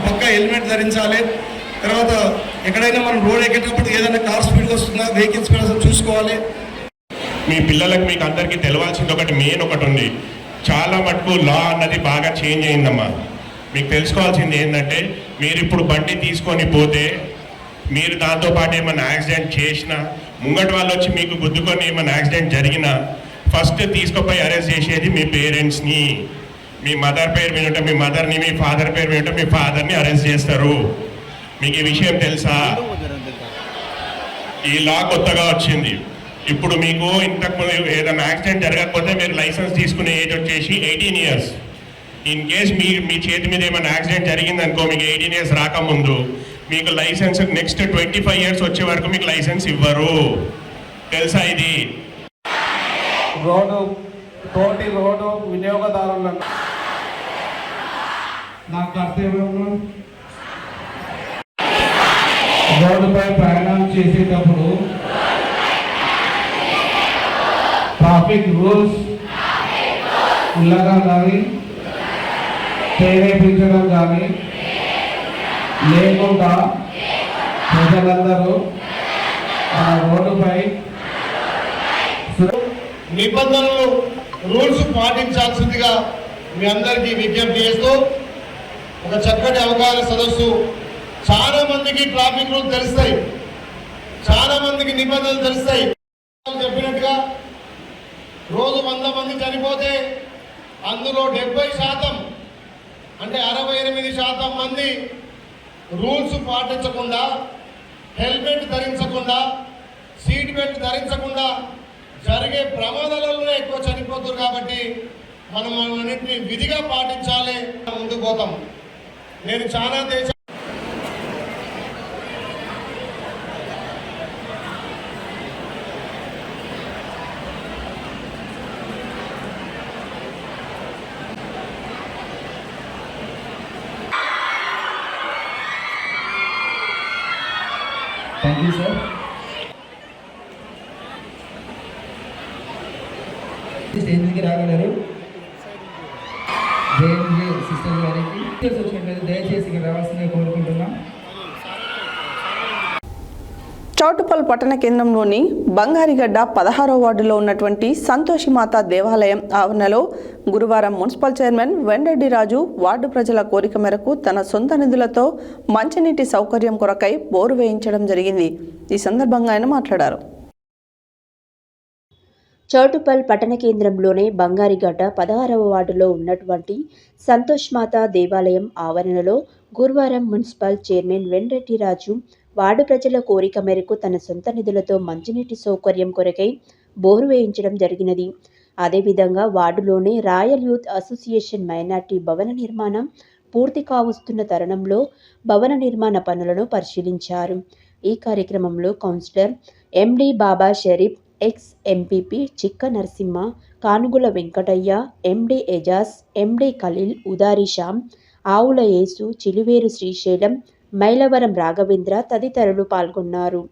పక్క హెల్మెట్ ధరించాలి. తర్వాత ఎక్కడైనా మనం రోడ్ ఎక్కేటప్పుడు ఏదైనా కార్ స్పీడ్గా వస్తుందా, వెహికల్ స్పీడ్ వస్తుందా చూసుకోవాలి. మీ పిల్లలకు మీకు అందరికీ తెలవాల్సింది ఒకటి మెయిన్ ఒకటి ఉంది. చాలా మటుకు లా అన్నది బాగా చేంజ్ అయిందమ్మా. మీకు తెలుసుకోవాల్సింది ఏంటంటే, మీరు ఇప్పుడు బండి తీసుకొని పోతే మీరు దాంతోపాటు ఏమైనా యాక్సిడెంట్ చేసినా, ముంగటి వాళ్ళు వచ్చి మీకు గుద్దుకొని ఏమైనా యాక్సిడెంట్ జరిగినా ఫస్ట్ తీసుకుపోయి అరెస్ట్ చేసేది మీ పేరెంట్స్ని. మీ మదర్ పేరు మీద ఉంటే మీ మదర్ని, మీ ఫాదర్ పేరు మీద ఉంటే మీ ఫాదర్ని అరెస్ట్ చేస్తారు. మీకు ఈ విషయం తెలుసా? ఈ లా కొత్తగా వచ్చింది. ఇప్పుడు మీకు ఇంతకుముందు ఏదైనా యాక్సిడెంట్ జరగకపోతే మీరు లైసెన్స్ తీసుకునే ఏజ్ వచ్చేసి 18 years. ఇన్ కేస్ మీ చేతి మీద ఏమైనా యాక్సిడెంట్ జరిగిందనుకో, మీకు 18 years రాకముందు మీకు లైసెన్స్ నెక్స్ట్ 25 years వచ్చే వరకు మీకు లైసెన్స్ ఇవ్వరు. తెలుసా ఇది? తోటి రోడ్డు వినియోగదారులను నా కర్తవ్యంలో రోడ్డుపై ప్రయాణం చేసేటప్పుడు ట్రాఫిక్ రూల్స్ ఉల్లంఘన కానీ ప్రేరేపించడం కానీ లేకుండా ప్రజలందరూ ఆ రోడ్డుపై నిబంధనలు రూల్స్ పాటించాల్సిందిగా మీ అందరికీ విజ్ఞప్తి చేస్తూ ఒక చక్కటి అవగాహన సదస్సు. చాలా మందికి ట్రాఫిక్ రూల్స్ తెలుస్తాయి, చాలా మందికి నిబంధనలు తెలుస్తాయి. చెప్పినట్టుగా రోజు 100 మంది చనిపోతే అందులో 70% అంటే 68% మంది రూల్స్ పాటించకుండా, హెల్మెట్ ధరించకుండా, సీట్ బెల్ట్ ధరించకుండా జరిగే ప్రమాదాలలో ఎక్కువ చనిపోతున్నారు. కాబట్టి మనం అన్నింటినీ విధిగా పాటించాలి, ముందుకు పోతాం. నేను చాలా దేశ థ్యాంక్ యూ సార్. స్టేజ్ మీదకి రాగలరు. జేఎంజే సిస్టర్ గారికి వచ్చినట్లయితే దయచేసి ఇక్కడ రావాల్సిందిగా కోరుకుంటున్నాం. చౌటుప్పల్ పట్టణ కేంద్రంలోని బంగారిగడ్డ 16వ వార్డులో ఉన్నటువంటి సంతోషిమాత దేవాలయం ఆవరణలో గురువారం మున్సిపల్ చైర్మన్ వెంరెడ్డి రాజు వార్డు ప్రజల కోరిక మేరకు తన సొంత నిధులతో మంచినీటి సౌకర్యం కొరకై బోరు వేయించడం జరిగింది. ఈ సందర్భంగా ఆయన మాట్లాడారు. చౌటుప్పల్ పట్టణ కేంద్రంలోని బంగారిగడ్డ 16వ వార్డులో ఉన్నటువంటి సంతోష్ మాత దేవాలయం ఆవరణలో గురువారం మున్సిపల్ చైర్మన్ వెంరెడ్డి రాజు వార్డు ప్రజల కోరిక మేరకు తన సొంత నిధులతో మంచినీటి సౌకర్యం కొరకై బోరు వేయించడం జరిగినది. అదేవిధంగా వార్డులోని రాయల్ యూత్ అసోసియేషన్ మైనార్టీ భవన నిర్మాణం పూర్తి కావస్తున్న తరుణంలో భవన నిర్మాణ పనులను పరిశీలించారు. ఈ కార్యక్రమంలో కౌన్సిలర్ ఎండి బాబా షరీఫ్, ఎక్స్ ఎంపీపీ చిక్క నరసింహ, కానుగుల వెంకటయ్య, ఎండి ఎజాజ్, ఎండి ఖలీల్, ఉదారి శ్యామ్, ఆవుల యేసు, చిలువేరు శ్రీశైలం, మైలవరం రాఘవేంద్ర తదితరులు పాల్గొన్నారు.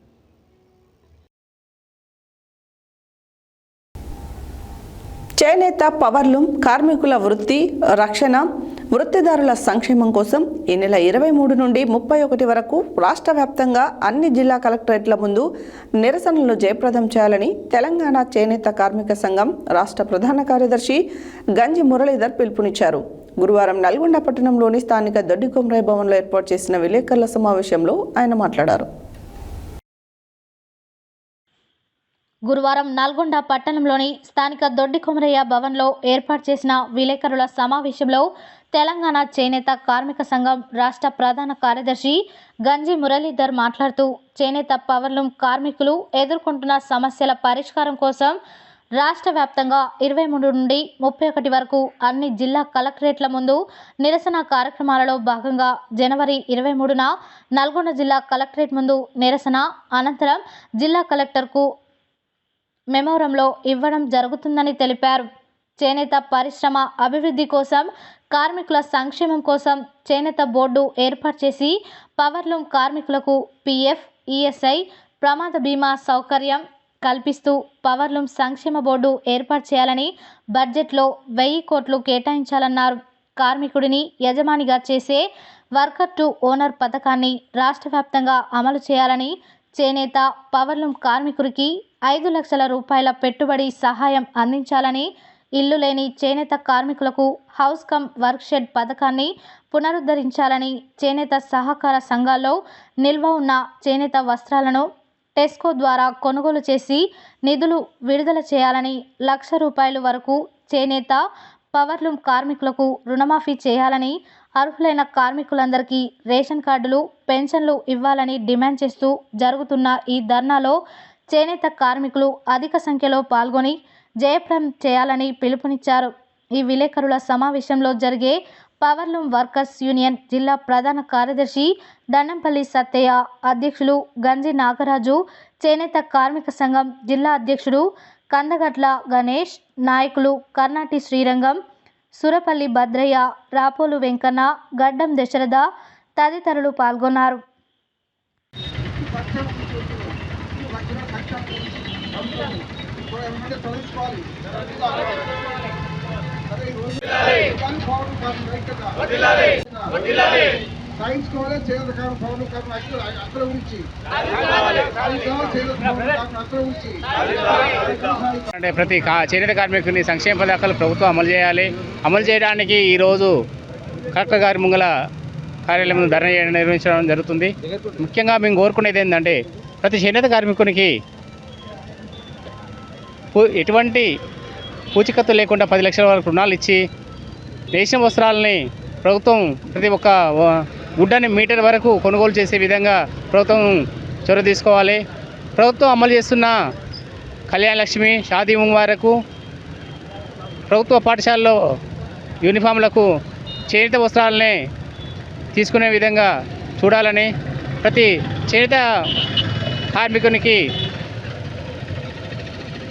చేనేత పవర్లూమ్ కార్మికుల వృత్తి రక్షణ, వృత్తిదారుల సంక్షేమం కోసం ఈ నెల 23 నుండి 31 వరకు రాష్ట్ర వ్యాప్తంగా అన్ని జిల్లా కలెక్టరేట్ల ముందు నిరసనలు జయప్రదం చేయాలని తెలంగాణ చేనేత కార్మిక సంఘం రాష్ట్ర ప్రధాన కార్యదర్శి గంజి మురళీధర్ పిలుపునిచ్చారు. గురువారం నల్గొండ పట్టణంలోని స్థానిక దొడ్డికొమరయ్య భవన్లో ఏర్పాటు చేసిన విలేకరుల సమావేశంలో ఆయన మాట్లాడారు. గురువారం నల్గొండ పట్టణంలోని స్థానిక దొడ్డికొమరయ్య భవన్లో ఏర్పాటు చేసిన విలేకరుల సమావేశంలో తెలంగాణ చేనేత కార్మిక సంఘం రాష్ట్ర ప్రధాన కార్యదర్శి గంజి మురళీధర్ మాట్లాడుతూ చేనేత పవర్లూమ్ కార్మికులు ఎదుర్కొంటున్న సమస్యల పరిష్కారం కోసం రాష్ట్ర వ్యాప్తంగా 23 నుండి 31 వరకు అన్ని జిల్లా కలెక్టరేట్ల ముందు నిరసన కార్యక్రమాలలో భాగంగా జనవరి 23న నల్గొండ జిల్లా కలెక్టరేట్ ముందు నిరసన అనంతరం జిల్లా కలెక్టర్కు మెమోరంలో ఇవ్వడం జరుగుతుందని తెలిపారు. చేనేత పరిశ్రమ అభివృద్ధి కోసం, కార్మికుల సంక్షేమం కోసం చేనేత బోర్డు ఏర్పాటు చేసి పవర్లూమ్ కార్మికులకు పీఎఫ్, ఈఎస్ఐ, ప్రమాద బీమా సౌకర్యం కల్పిస్తూ పవర్లూమ్ సంక్షేమ బోర్డు ఏర్పాటు చేయాలని బడ్జెట్లో 1000 కోట్లు కేటాయించాలన్నారు. కార్మికుడిని యజమానిగా చేసే వర్కర్ టు ఓనర్ పథకాన్ని రాష్ట్ర వ్యాప్తంగా అమలు చేయాలని, చేనేత పవర్లూమ్ కార్మికుడికి 5 లక్షల రూపాయల పెట్టుబడి సహాయం అందించాలని, ఇల్లు లేని చేనేత కార్మికులకు హౌస్ కమ్ వర్క్ షెడ్ పథకాన్ని పునరుద్ధరించాలని, చేనేత సహకార సంఘాల్లో నిల్వ ఉన్న చేనేత వస్త్రాలను టెస్కో ద్వారా కొనుగోలు చేసి నిధులు విడుదల చేయాలని, 1 లక్ష రూపాయల వరకు చేనేత పవర్లూమ్ కార్మికులకు రుణమాఫీ చేయాలని, అర్హులైన కార్మికులందరికీ రేషన్ కార్డులు, పెన్షన్లు ఇవ్వాలని డిమాండ్ చేస్తూ జరుగుతున్న ఈ ధర్నాలో చేనేత కార్మికులు అధిక సంఖ్యలో పాల్గొని జయప్రదం చేయాలని పిలుపునిచ్చారు. ఈ విలేకరుల సమావేశంలో జరిగే పవర్లూమ్ వర్కర్స్ యూనియన్ జిల్లా ప్రధాన కార్యదర్శి దండంపల్లి సత్తయ్య, అధ్యక్షులు గంజి నాగరాజు, చేనేత కార్మిక సంఘం జిల్లా అధ్యక్షుడు కందగట్ల గణేష్, నాయకులు కర్నాటి శ్రీరంగం, సురపల్లి భద్రయ్య, రాపోలు వెంకన్న, గడ్డం దశరథ తదితరులు పాల్గొన్నారు. సాధించుకోవాలి. చేనేత కార్మిక పౌరులు అక్కడ గురించి అంటే ప్రతి చేనేత కార్మికుని సంక్షేమ పథకాలు ప్రభుత్వం అమలు చేయాలి. అమలు చేయడానికి ఈరోజు కలెక్టర్ గారి ముంగల కార్యాలయం ముందు ధర్నా నిర్వహించడం జరుగుతుంది. ముఖ్యంగా మేము కోరుకునేది ఏంటంటే ప్రతి చేనేత కార్మికునికి ఎటువంటి పూచికత్తు లేకుండా 10 లక్షల వరకు రుణాలు ఇచ్చి రేషన్ వస్త్రాలని ప్రభుత్వం ప్రతి ఒక్క గుడ్డని మీటర్ వరకు కొనుగోలు చేసే విధంగా ప్రభుత్వం చొరవ తీసుకోవాలి. ప్రభుత్వం అమలు చేస్తున్న కళ్యాణ లక్ష్మి, షాదీ ముబారకు, ప్రభుత్వ పాఠశాలలో యూనిఫామ్లకు చేనేత వస్త్రాలనే తీసుకునే విధంగా చూడాలని, ప్రతి చేనేత కార్మికునికి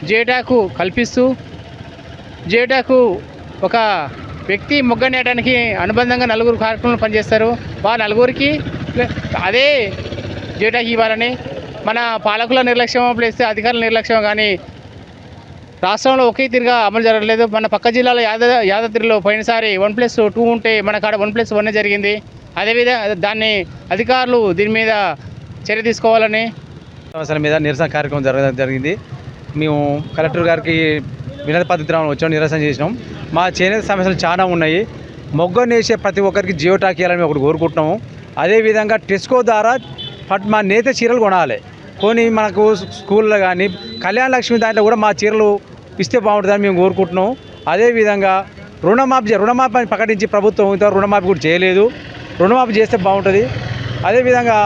జేటాకు కల్పిస్తూ జేటాకు ఒక వ్యక్తి మొగ్గ నేయడానికి అనుబంధంగా 4 కార్మికులు పనిచేస్తారు. ఆ 4కి అదే జేటాకి ఇవ్వాలని, మన పాలకుల నిర్లక్ష్యం ప్లస్ అధికారుల నిర్లక్ష్యం కానీ రాష్ట్రంలో ఒకే తీరుగా అమలు జరగలేదు. మన పక్క జిల్లాలో యాదాద్రిలో పోయినసారి 1+2 ఉంటే మన కాడ 1+1 జరిగింది. అదేవిధంగా దాన్ని అధికారులు దీని మీద చర్య తీసుకోవాలని సమస్యల మీద నిరసన కార్యక్రమం జరగడం జరిగింది. మేము కలెక్టర్ గారికి వినతి పత్రం వచ్చాం, నిరసన చేసినాం. మా చేనేత సమస్యలు చాలా ఉన్నాయి. మొగ్గ నేసే ప్రతి ఒక్కరికి జియో టాక్ ఇవ్వాలని ఒకటి కోరుకుంటున్నాము. అదేవిధంగా టెస్కో ద్వారా మా నేత చీరలు కొనాలి. కొని మనకు స్కూల్లో కానీ కళ్యాణ లక్ష్మి దాంట్లో కూడా మా చీరలు ఇస్తే బాగుంటుందని మేము కోరుకుంటున్నాం. అదేవిధంగా రుణమాఫీ ప్రకటించి ప్రభుత్వం ఇంతవరకు రుణమాఫీ కూడా చేయలేదు. రుణమాఫీ చేస్తే బాగుంటుంది. అదేవిధంగా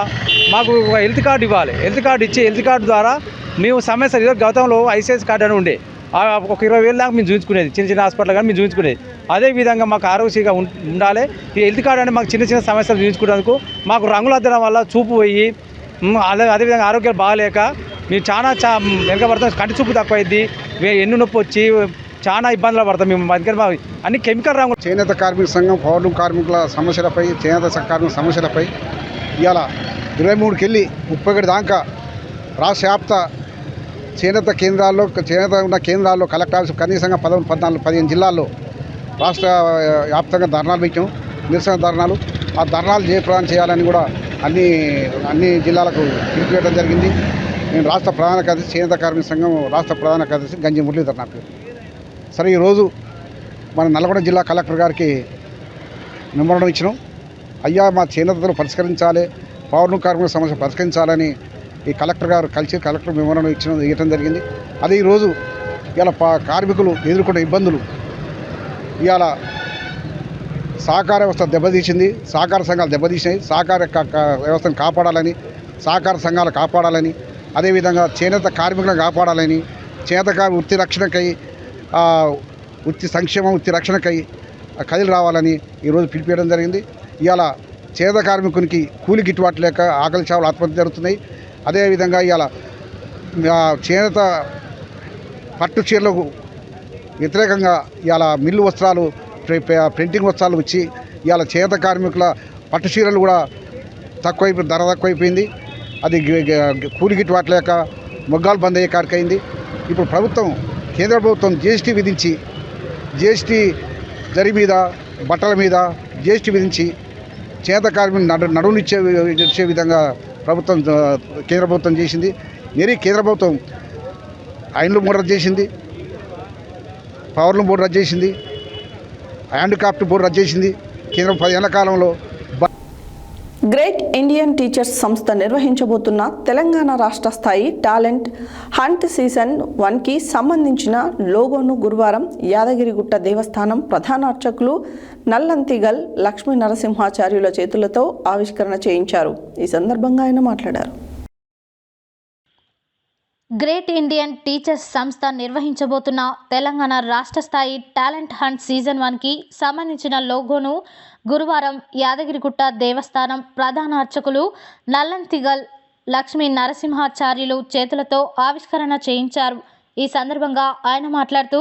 మాకు ఒక హెల్త్ కార్డు ఇవ్వాలి. హెల్త్ కార్డు ఇచ్చి హెల్త్ కార్డు ద్వారా మేము సమస్య గతంలో ఐసిఐసి కార్డు అని ఉండే ఒక 20,000 దాకా మేము చూపించుకునేది, చిన్న హాస్పిటల్ కానీ మేము చూపించుకునేది. అదేవిధంగా మాకు ఆరోగ్యంగా ఉండాలి. ఈ హెల్త్ కార్డు అంటే మాకు చిన్న సమస్యలు చూపించుకునేందుకు మాకు రంగులు అద్దడం వల్ల చూపు పోయి అదేవిధంగా ఆరోగ్యాలు బాగాలేక మేము చాలా వెనకబడతాం. కంటి చూపు తక్కువైద్ది, ఎన్ను నొప్పి వచ్చి చాలా ఇబ్బందులు పడతాం. మేము దగ్గర అన్ని కెమికల్ రంగులు. చేనేత కార్మిక సంఘం పౌరులు కార్మికుల సమస్యలపై, చేనేత కార్మిక సమస్యలపై ఇవాళ 23కి వెళ్ళి 31 దాకా రాష్ట్ర వ్యాప్త చేనేత ఉన్న కేంద్రాల్లో కలెక్టర్ ఆఫీస్ కనీసంగా 14-15 జిల్లాల్లో రాష్ట్ర వ్యాప్తంగా ధర్నాలు పెట్టాం, నిరసన ధర్నాలు. ఆ ధర్నాలు జయప్రదానం చేయాలని కూడా అన్ని జిల్లాలకు పిలుపువేయడం జరిగింది. నేను రాష్ట్ర ప్రధాన కార్యదర్శి, చేనేత కార్మిక సంఘం రాష్ట్ర ప్రధాన కార్యదర్శి గంజి మురళీధర్ నా పేరు. సరే, ఈరోజు మన నల్గొండ జిల్లా కలెక్టర్ గారికి మెమోరాండం ఇచ్చినాం. అయ్యా, మా చేనేతలు పరిష్కరించాలి, పౌరులు కార్మికుల సమస్య పరిష్కరించాలని ఈ కలెక్టర్ గారు కలిసి కలెక్టర్ మెమోరాండం ఇవ్వడం జరిగింది. అదే ఈరోజు ఇవాళ కార్మికులు ఎదుర్కొన్న ఇబ్బందులు, ఇవాళ సహకార వ్యవస్థ దెబ్బతీసింది, సహకార సంఘాలు దెబ్బతీసినాయి. సహకార వ్యవస్థను కాపాడాలని, సహకార సంఘాలు కాపాడాలని, అదేవిధంగా చేనేత కార్మికులను కాపాడాలని, చేనేత వృత్తి రక్షణకై, వృత్తి సంక్షేమం, వృత్తి రక్షణకై కదిలి రావాలని ఈరోజు పిలిపించడం జరిగింది. ఇవాళ చేనేత కార్మికునికి కూలి గిట్టుబాటు లేక ఆకలి చావులు ఆత్మహత్య జరుగుతున్నాయి. అదేవిధంగా ఇవాళ చేనేత పట్టు చీరలకు వ్యతిరేకంగా ఇవాళ మిల్లు వస్త్రాలు, ప్రింటింగ్ వస్త్రాలు వచ్చి ఇవాళ చేనేత కార్మికుల పట్టు చీరలు కూడా ధర తక్కువైపోయింది. అది కూలి గిట్టుబాటు లేక మొగ్గాలు బంద్ అయ్యే కాడికైంది. ఇప్పుడు కేంద్ర ప్రభుత్వం జీఎస్టీ విధించి, జీఎస్టీ జరి మీద, బట్టల మీద జీఎస్టీ విధించి చేనేత కార్మికులు నడువునిచ్చే విధంగా కేంద్ర ప్రభుత్వం చేసింది. కేంద్ర ప్రభుత్వం ఐన్లు బోర్డు రద్దు చేసింది, పవర్లు బోర్డు రద్దు చేసింది, హ్యాండిక్రాఫ్ట్ బోర్డు రద్దు చేసింది. కేంద్రం 10 ఏళ్ల కాలంలో గ్రేట్ ఇండియన్ టీచర్స్ సంస్థ నిర్వహించబోతున్న తెలంగాణ రాష్ట్ర స్థాయి టాలెంట్ హంట్ సీజన్ 1కి సంబంధించిన లోగోను గురువారం యాదగిరిగుట్ట దేవస్థానం ప్రధాన అర్చకులు నల్లంతిగల్ లక్ష్మీ నరసింహాచార్యుల చేతులతో ఆవిష్కరణ చేయించారు. ఈ సందర్భంగా ఆయన మాట్లాడారు. గ్రేట్ ఇండియన్ టీచర్స్ సంస్థ నిర్వహించబోతున్న తెలంగాణ రాష్ట్ర స్థాయి టాలెంట్ హంట్ సీజన్ 1కి సంబంధించిన లోగోను గురువారం యాదగిరిగుట్ట దేవస్థానం ప్రధాన అర్చకులు నల్లంతిగల్ లక్ష్మీ నరసింహాచార్యులు చేతులతో ఆవిష్కరణ చేయించారు. ఈ సందర్భంగా ఆయన మాట్లాడుతూ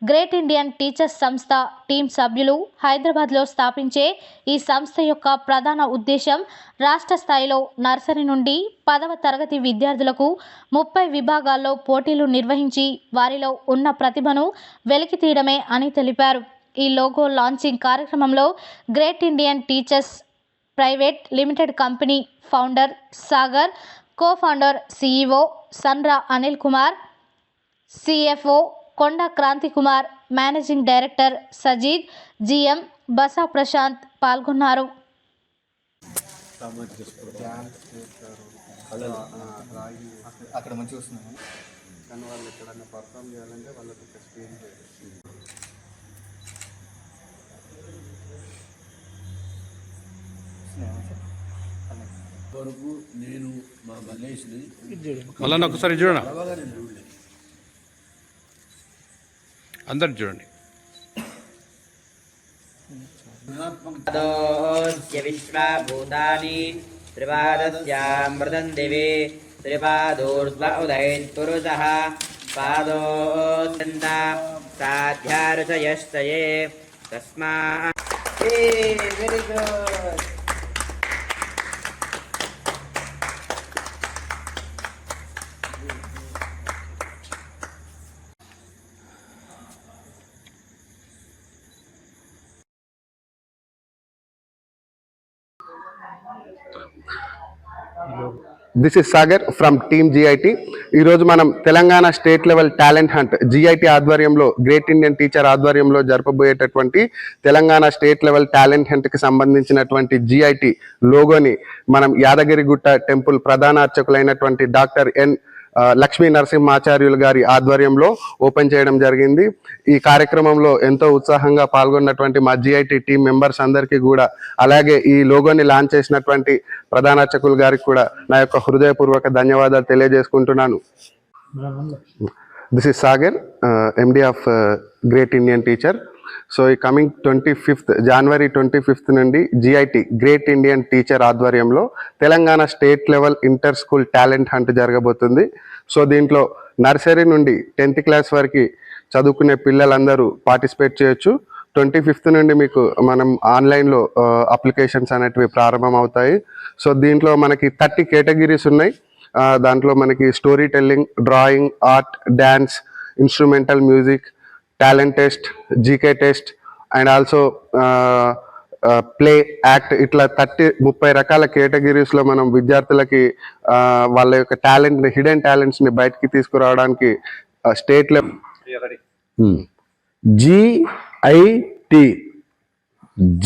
గ్రేట్ ఇండియన్ టీచర్స్ సంస్థ టీం సభ్యులు హైదరాబాద్లో స్థాపించే ఈ సంస్థ యొక్క ప్రధాన ఉద్దేశం రాష్ట్ర స్థాయిలో నర్సరీ నుండి 10వ తరగతి విద్యార్థులకు 30 విభాగాల్లో పోటీలు నిర్వహించి వారిలో ఉన్న ప్రతిభను వెలికి తీయడమే అని తెలిపారు. ఈ లోగో లాంచింగ్ కార్యక్రమంలో Great Indian Teachers private limited company founder Sagar, co-founder CEO Sanra Anil Kumar, CFO Konda Kranti Kumar, managing director Sajid, GM Basa Prashant పాల్గొన్నారు. అక్కడ మంచిగా వస్తున్నాను కానీ వాళ్ళు ఎక్కడన్నా పర్ఫామ్ చేయాలంటే వాళ్ళకి ఎక్స్పీరియన్స్ వరకు నేను మా గణేష్ని మళ్ళీ ఒకసారి చూడండి, అందరు చూడండి. విశ్వభూతాని త్రిపాదస్యామృతం దివి త్రిపాదోర్ధ్వ ఉదయన్ పురుషః పాదోస్తంద సాధ్యారుచయశ్చయే తస్మా. Very good. This is Sagar from team GIT. ఈరోజు మనం Telangana state level talent hunt GIT ఆధ్వర్యంలో గ్రేట్ ఇండియన్ టీచర్ ఆధ్వర్యంలో జరపబోయేటటువంటి తెలంగాణ స్టేట్ లెవెల్ టాలెంట్ హంట్కి సంబంధించినటువంటి GIT లోగోని మనం యాదగిరిగుట్ట టెంపుల్ ప్రధాన అర్చకులైనటువంటి డాక్టర్ N. లక్ష్మీ నరసింహాచార్యులు గారి ఆధ్వర్యంలో ఓపెన్ చేయడం జరిగింది. ఈ కార్యక్రమంలో ఎంతో ఉత్సాహంగా పాల్గొన్నటువంటి మా GIT టీం మెంబర్స్ అందరికీ కూడా, అలాగే ఈ లోగోని లాంచ్ చేసినటువంటి ప్రధాన అర్చకులు గారికి కూడా నా యొక్క హృదయపూర్వక ధన్యవాదాలు తెలియజేసుకుంటున్నాను. This is Sagar, MD of great Indian teacher. So ఈ కమింగ్ January 25th నుండి GIT గ్రేట్ ఇండియన్ టీచర్ ఆధ్వర్యంలో Telangana state level inter school talent hunt జరగబోతుంది. సో దీంట్లో నర్సరీ నుండి 10th క్లాస్ వరకు చదువుకునే పిల్లలందరూ పార్టిసిపేట్ చేయొచ్చు. 25th నుండి మీకు మనం ఆన్లైన్లో అప్లికేషన్స్ అనేటివి ప్రారంభం అవుతాయి. సో దీంట్లో మనకి 30 కేటగిరీస్ ఉన్నాయి. దాంట్లో మనకి story telling, drawing, art, dance, instrumental music, talent test, GK test and also play, act, ఇట్లా 30 రకాల కేటగిరీస్లో మనం విద్యార్థులకి వాళ్ళ యొక్క టాలెంట్, హిడెన్ టాలెంట్స్ని బయటికి తీసుకురావడానికి state level GIT,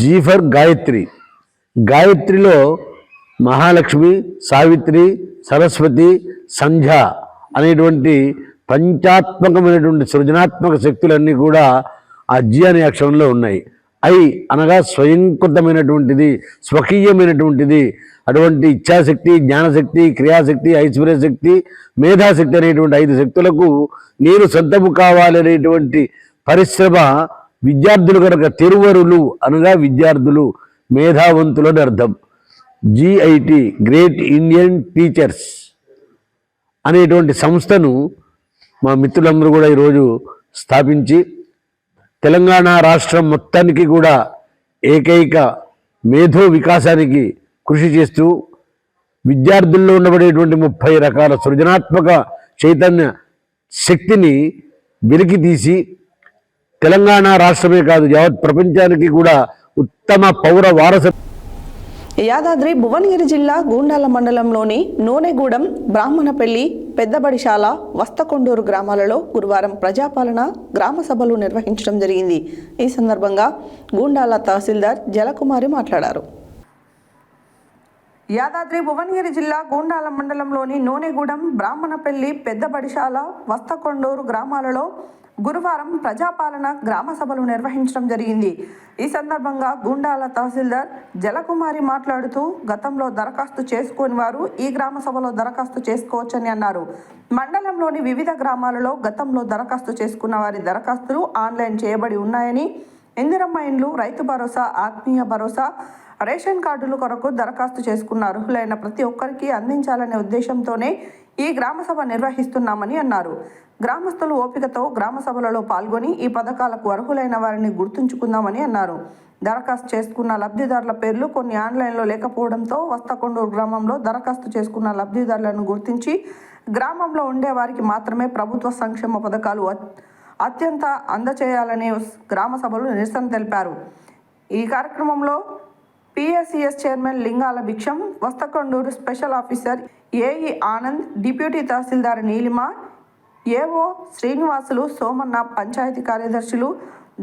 G for Gayatri. గాయత్రిలో మహాలక్ష్మి, సావిత్రి, సరస్వతి, సంధ్య అనేటువంటి పంచాత్మకమైనటువంటి సృజనాత్మక శక్తులన్నీ కూడా ఆ G అనే అక్షరంలో ఉన్నాయి. I అనగా స్వయంకృతమైనటువంటిది, స్వకీయమైనటువంటిది. అటువంటి ఇచ్ఛాశక్తి, జ్ఞానశక్తి, క్రియాశక్తి, ఐశ్వర్యశక్తి, మేధాశక్తి అనేటువంటి 5 శక్తులకు నేను సొంతము కావాలనేటువంటి పరిశ్రమ విద్యార్థులు కనుక తెరువరులు అనగా విద్యార్థులు, మేధావంతులని అర్థం. GIT గ్రేట్ ఇండియన్ టీచర్స్ అనేటువంటి సంస్థను మా మిత్రులందరూ కూడా ఈరోజు స్థాపించి తెలంగాణ రాష్ట్రం మొత్తానికి కూడా ఏకైక మేధో వికాసానికి కృషి చేస్తూ విద్యార్థుల్లో ఉండబడేటువంటి 30 రకాల సృజనాత్మక చైతన్య శక్తిని వెలికి తీసి తెలంగాణ రాష్ట్రమే కాదు యావత్ ప్రపంచానికి కూడా ఉత్తమ పౌర వారసత్వం. యాదాద్రి భువనగిరి జిల్లా గూండాల మండలంలోని నూనెగూడెం, బ్రాహ్మణపల్లి, పెద్దబడిశాల, వస్తకొండూరు గ్రామాలలో గురువారం ప్రజాపాలన గ్రామ సభలు నిర్వహించడం జరిగింది. ఈ సందర్భంగా గూండాల తహసీల్దార్ జలకుమారి మాట్లాడారు. యాదాద్రి భువనగిరి జిల్లా గూండాల మండలంలోని నూనెగూడెం, బ్రాహ్మణపల్లి, పెద్దబడిశాల, వస్తకొండూరు గ్రామాలలో గురువారం ప్రజాపాలన గ్రామ సభలు నిర్వహించడం జరిగింది. ఈ సందర్భంగా గూండాల తహసీల్దార్ జలకుమారి మాట్లాడుతూ గతంలో దరఖాస్తు చేసుకోని వారు ఈ గ్రామ సభలో దరఖాస్తు చేసుకోవచ్చని అన్నారు. మండలంలోని వివిధ గ్రామాలలో గతంలో దరఖాస్తు చేసుకున్న వారి దరఖాస్తులు ఆన్లైన్ చేయబడి ఉన్నాయని, ఇందిరమ్మ ఇండ్లు, రైతు భరోసా, ఆత్మీయ భరోసా, రేషన్ కార్డుల కొరకు దరఖాస్తు చేసుకున్న అర్హులైన ప్రతి ఒక్కరికి అందించాలనే ఉద్దేశంతోనే ఈ గ్రామ సభ నిర్వహిస్తున్నామని అన్నారు. గ్రామస్తులు ఓపికతో గ్రామ సభలలో పాల్గొని ఈ పథకాలకు అర్హులైన వారిని గుర్తుంచుకుందామని అన్నారు. దరఖాస్తు చేసుకున్న లబ్ధిదారుల పేర్లు కొన్ని ఆన్లైన్లో లేకపోవడంతో వస్తకొండూరు గ్రామంలో దరఖాస్తు చేసుకున్న లబ్ధిదారులను గుర్తించి గ్రామంలో ఉండే వారికి మాత్రమే ప్రభుత్వ సంక్షేమ పథకాలు అత్యంత అందచేయాలనే గ్రామ సభలు నిరసన తెలిపారు. ఈ కార్యక్రమంలో PSCS chairman Lingala Bhiksham, Vastakonduru special officer AE Anand, deputy tahsildar Neelima, AO Srinivasulu, Somanna, panchayat కార్యదర్శులు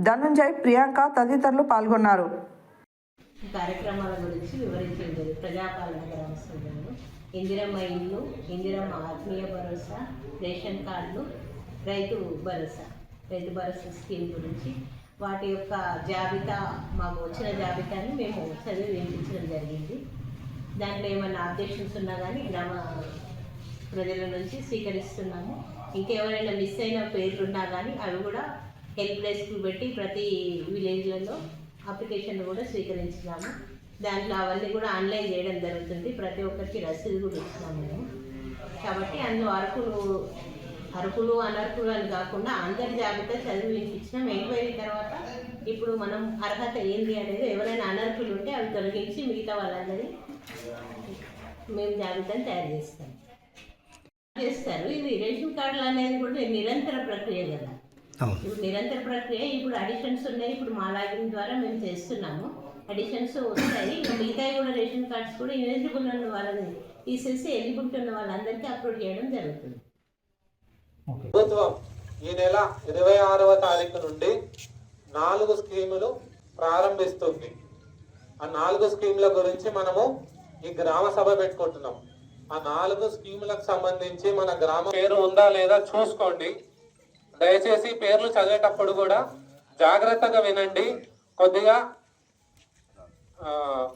ధనుంజయ్, ప్రియాంక తదితరులు పాల్గొన్నారు. కార్యక్రమాల గురించి వివరించింది. ప్రజాపాలన గ్రామ సభలో ఇందిరమ్మ ఇల్లు, ఇందిరమ్మ ఆత్మీయ భరోసా, రేషన్ కార్డులు, రైతు భరోసా స్కీమ్ గురించి వాటి యొక్క జాబితా, మాకు వచ్చిన జాబితాని మేము చదివి వినిపించడం జరిగింది. దాంట్లో ఏమైనా అబ్జెక్షన్స్ ఉన్నా కానీ గ్రామ ప్రజల నుంచి స్వీకరిస్తున్నాము. ఇంకెవరైనా మిస్ అయిన పేర్లు ఉన్నా కానీ అవి కూడా హెల్ప్ డెస్క్ పెట్టి ప్రతి విలేజ్లలో అప్లికేషన్లు కూడా స్వీకరించినాము. దాంట్లో అవన్నీ కూడా ఆన్లైన్ చేయడం జరుగుతుంది. ప్రతి ఒక్కరికి రసీదు కూడా ఇచ్చినాము మేము. కాబట్టి అందులో అర్హులు అనర్హులు అని కాకుండా అందరి జాబితా చదివి వినిపించినాం. ఎంక్వైరీ తర్వాత ఇప్పుడు మనం అర్హత ఏంటి అనేది, ఎవరైనా అనర్హులు ఉంటే అవి తొలగించి మిగతా వాళ్ళందరినీ మేము జాబితాను తయారు చేస్తారు. ఇది రేషన్ కార్డులు అనేది కూడా నిరంతర ప్రక్రియ కదా. ఇప్పుడు నిరంతర ప్రక్రియ. ఇప్పుడు అడిషన్స్ ఉన్నాయి. ఇప్పుడు మా లాగిన్ ద్వారా మేము చేస్తున్నాము. అడిషన్స్ వస్తాయి. మిగతాయి కూడా రేషన్ కార్డ్స్ కూడా ఎలిజిబుల్ ఉన్న వాళ్ళని తీసేసి ఎలిజిబిలిటీ ఉన్న వాళ్ళందరికీ అప్లోడ్ చేయడం జరుగుతుంది. ప్రభుత్వం ఈ నెల 26వ తారీఖు నుండి 4 స్కీములు ప్రారంభిస్తుంది. ఆ 4 స్కీముల గురించి మనము ఈ గ్రామ సభ పెట్టుకుంటున్నాం. ఆ 4 స్కీములకు సంబంధించి మన గ్రామ పేరు ఉందా లేదా చూసుకోండి. దయచేసి పేర్లు చదివేటప్పుడు కూడా జాగ్రత్తగా వినండి. కొద్దిగా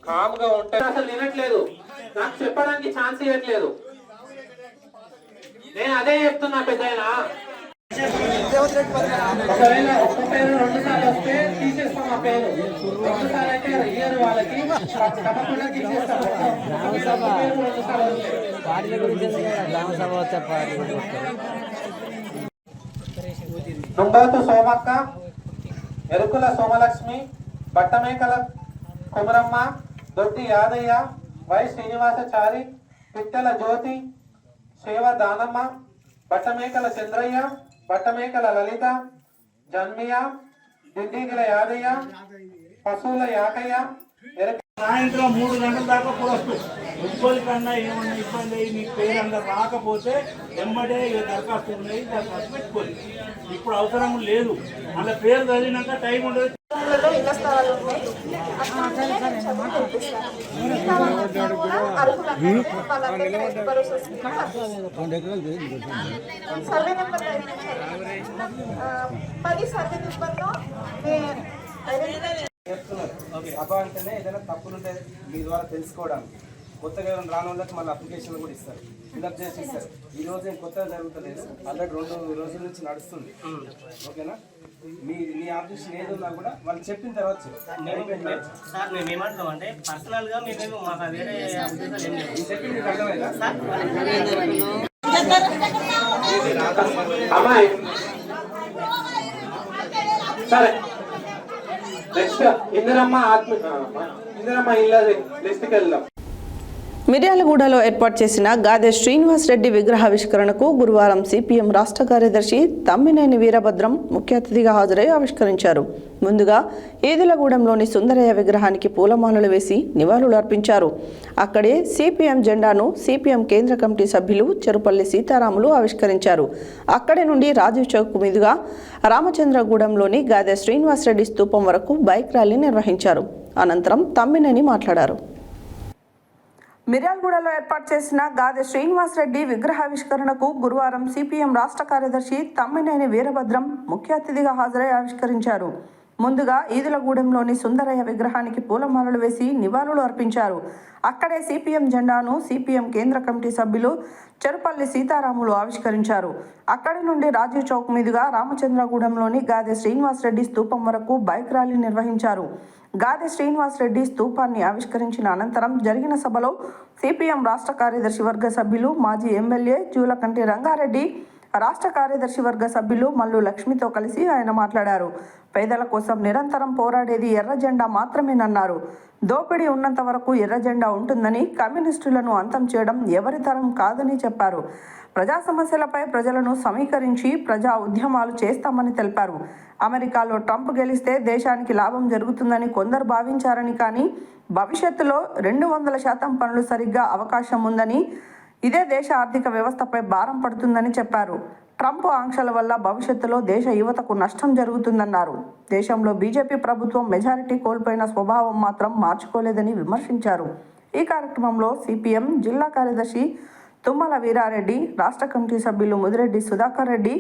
కామ్గా ఉంటే అసలు వినట్లేదు, నాకు చెప్పడానికి ఛాన్స్ ఇవ్వట్లేదు. నేను అదే చెప్తున్నా పెద్దయినా. ఒకవేళ ఒక్క పేరు 2 సార్లు వస్తే తీసేస్తాం. ఆ పేరు 2 సార్లు అయితే ఇయర్ వాళ్ళకి తప్పకుండా తీసేస్తాం. తుంబాతు సోమక్క, ఎరుకుల సోమలక్ష్మి, బట్టమేకల కుమరమ్మ, దొడ్డి యాదయ్య, వై శ్రీనివాసచారి, పిట్టెల జ్యోతి, శేవ దానమ్మ, బట్టమేకల చంద్రయ్య, బట్టమేకల లలిత, జన్మియ, దిండిగిల యాదయ్య, పశువుల యాకయ్య, సాయంత్రం 3 గంటల దాకా పోస్ట్. ఉద్యోగి కన్నా ఏమన్నా ఇబ్బంది అయ్యి మీకు పేరు అందరూ రాకపోతే ఎమ్మడే దరఖాస్తు ఉన్నాయి, దరఖాస్తు పెట్టుకోండి. ఇప్పుడు అవసరం లేదు. అలా పేరు చదివినాక టైం ఉండదు. ఇళ్ల స్థలాలు ఉన్నాయి. సర్వే నెంబర్ 10 సర్వే నెంబర్లో సభ అంటేనే ఏదైనా తప్పులుంటే మీ ద్వారా తెలుసుకోవడానికి. కొత్తగా రాని వాళ్ళకి మళ్ళీ అప్లికేషన్లు కూడా ఇస్తారు, ఫిల్అప్ చేసి ఇస్తారు. ఈ రోజు ఏం కొత్తగా జరుగుతలేదు, ఆల్రెడీ 2 రోజుల నుంచి నడుస్తుంది. ఓకేనా? మీ ఆబ్జెక్షన్ ఏది ఉన్నా కూడా వాళ్ళు చెప్పిన తర్వాత సార్ మేము ఏమంటున్నాం అంటే పర్సనల్ గా మేము మాకు వేరే చెప్పింది అర్థమైందా? అమ్మాయి సరే నెక్స్ట్ ఇందిరమ్మ ఇళ్ళ లిస్ట్కి వెళ్దాం. మిర్యాలగూడలో ఏర్పాటు చేసిన గాదె శ్రీనివాస్ రెడ్డి విగ్రహావిష్కరణకు గురువారం సిపిఎం రాష్ట్ర కార్యదర్శి తమ్మినేని వీరభద్రం ముఖ్య అతిథిగా హాజరై ఆవిష్కరించారు. ముందుగా ఈదులగూడెంలోని సుందరయ్య విగ్రహానికి పూలమాలలు వేసి నివాళులు అర్పించారు. అక్కడే సిపిఎం జెండాను సిపిఎం కేంద్ర కమిటీ సభ్యులు చెరుపల్లి సీతారాములు ఆవిష్కరించారు. అక్కడి నుండి రాజీవ్ చౌక్ మీదుగా రామచంద్రగూడెంలోని గాదె శ్రీనివాస్ రెడ్డి స్తూపం వరకు బైక్ ర్యాలీ నిర్వహించారు. అనంతరం తమ్మినేని మాట్లాడారు. మిర్యాలగూడలో ఏర్పాటు చేసిన గాదె శ్రీనివాస్ రెడ్డి విగ్రహావిష్కరణకు గురువారం సిపిఎం రాష్ట్ర కార్యదర్శి తమ్మినేని వీరభద్రం ముఖ్య అతిథిగా హాజరై ఆవిష్కరించారు. ముందుగా ఈదులగూడెంలోని సుందరయ్య విగ్రహానికి పూలమాలలు వేసి నివాళులు అర్పించారు. అక్కడే సిపిఎం జెండాను సిపిఎం కేంద్ర కమిటీ సభ్యులు చెరుపల్లి సీతారాములు ఆవిష్కరించారు. అక్కడి నుండి రాజీవ్ చౌక్ మీదుగా రామచంద్రగూడెంలోని గాదె శ్రీనివాస్ రెడ్డి స్తూపం వరకు బైక్ ర్యాలీ నిర్వహించారు. గాదె శ్రీనివాస్ రెడ్డి స్తూపాన్ని ఆవిష్కరించిన అనంతరం జరిగిన సభలో సిపిఎం రాష్ట్ర కార్యదర్శి వర్గ సభ్యులు మాజీ ఎమ్మెల్యే జూలకంటి రంగారెడ్డి, రాష్ట్ర కార్యదర్శి వర్గ సభ్యులు మల్లు లక్ష్మితో కలిసి ఆయన మాట్లాడారు. పేదల కోసం నిరంతరం పోరాడేది ఎర్ర జెండా మాత్రమేనన్నారు. దోపిడీ ఉన్నంత వరకు ఎర్ర జెండా ఉంటుందని, కమ్యూనిస్టులను అంతం చేయడం ఎవరి తరం కాదని చెప్పారు. ప్రజా సమస్యలపై ప్రజలను సమీకరించి ప్రజా ఉద్యమాలు చేస్తామని తెలిపారు. అమెరికాలో ట్రంప్ గెలిస్తే దేశానికి లాభం జరుగుతుందని కొందరు భావించారని, కానీ భవిష్యత్తులో 200% పనులు సరిగ్గా అవకాశం ఉందని, ఇదే దేశ ఆర్థిక వ్యవస్థపై భారం పడుతుందని చెప్పారు. ట్రంప్ ఆంక్షల వల్ల భవిష్యత్తులో దేశ యువతకు నష్టం జరుగుతుందన్నారు. దేశంలో బీజేపీ ప్రభుత్వం మెజారిటీ కోల్పోయిన స్వభావం మాత్రం మార్చుకోలేదని విమర్శించారు. ఈ కార్యక్రమంలో సిపిఎం జిల్లా కార్యదర్శి తుమ్మల వీరారెడ్డి, రాష్ట్ర కమిటీ సభ్యులు ముదిరెడ్డి సుధాకర్ రెడ్డి,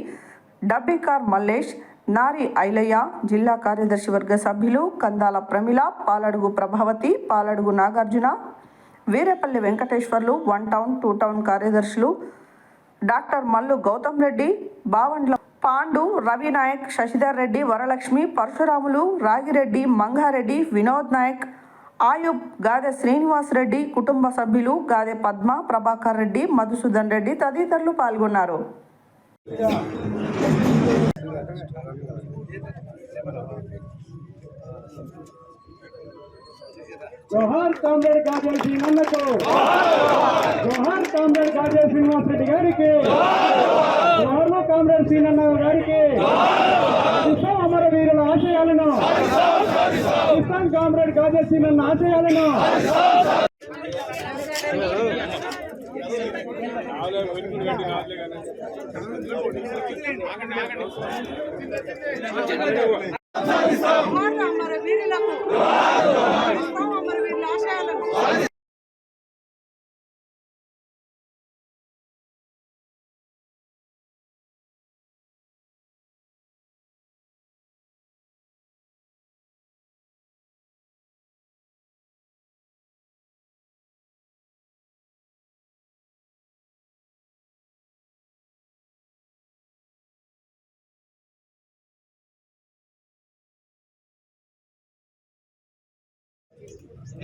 డబ్బికార్ మల్లేష్, నారి ఐలయ్య, జిల్లా కార్యదర్శి వర్గ సభ్యులు కందాల ప్రమిళ, పాలడుగు ప్రభావతి, పాలడుగు నాగార్జున, వీరేపల్లి వెంకటేశ్వర్లు, 1 టౌన్ 2 టౌన్ కార్యదర్శులు డాక్టర్ మల్లు గౌతమ్ రెడ్డి, బావండ్ల పాండు, రవి నాయక్, శశిధర్ రెడ్డి, వరలక్ష్మి, పరశురాములు, రాగిరెడ్డి, మంగారెడ్డి, వినోద్ నాయక్, ఆయుబ్, గాదె శ్రీనివాస్ రెడ్డి, కుటుంబ సభ్యులు గాదె పద్మ, ప్రభాకర్ రెడ్డి, మధుసూదన్ రెడ్డి తదితరులు పాల్గొన్నారు. జోహార్ కామ్రేడ్ గాజే సింగన్నకు, జోహార్ కామ్రేడ్ గాజే శ్రీనివాస్ రెడ్డి గారికి, జోహార్లో కామ్రేడ్ శ్రీనన్న గారికి, ఇస్తాం అమరవీరుల ఆశయాలను, ఇస్తాం కామ్రేడ్ గాజే శ్రీనన్న ఆశయాలను.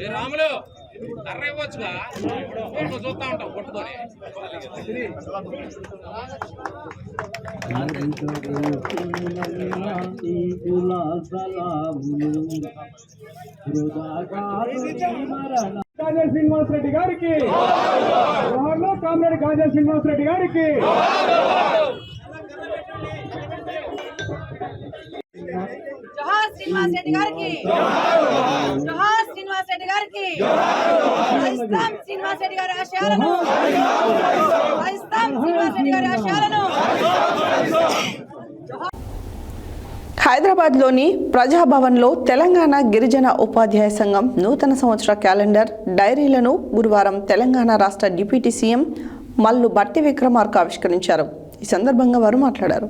ఏ రాములు అర్రేవచ్చుగా చూస్తా ఉంటాం కొట్టుకొని గాజే శ్రీనివాస్ రెడ్డి గారికి, జోహార్లో కామ్రేడ్ గాజే శ్రీనివాస్ రెడ్డి గారికి. జోహార్ శ్రీనివాస్ రెడ్డి గారికి, జోహార్ శ్రీనివాస్ రెడ్డి గారికి, ఇస్తాం శ్రీనివాస్ రెడ్డి గారి ఆశయాలను, ఇస్తాం శ్రీనివాస్ రెడ్డి గారి ఆశయాలను. హైదరాబాద్లోని ప్రజాభవన్లో తెలంగాణ గిరిజన ఉపాధ్యాయ సంఘం నూతన సంవత్సర క్యాలెండర్ డైరీలను గురువారం తెలంగాణ రాష్ట్ర డిప్యూటీ సీఎం మల్లు భట్టి విక్రమార్క ఆవిష్కరించారు. ఈ సందర్భంగా వారు మాట్లాడారు.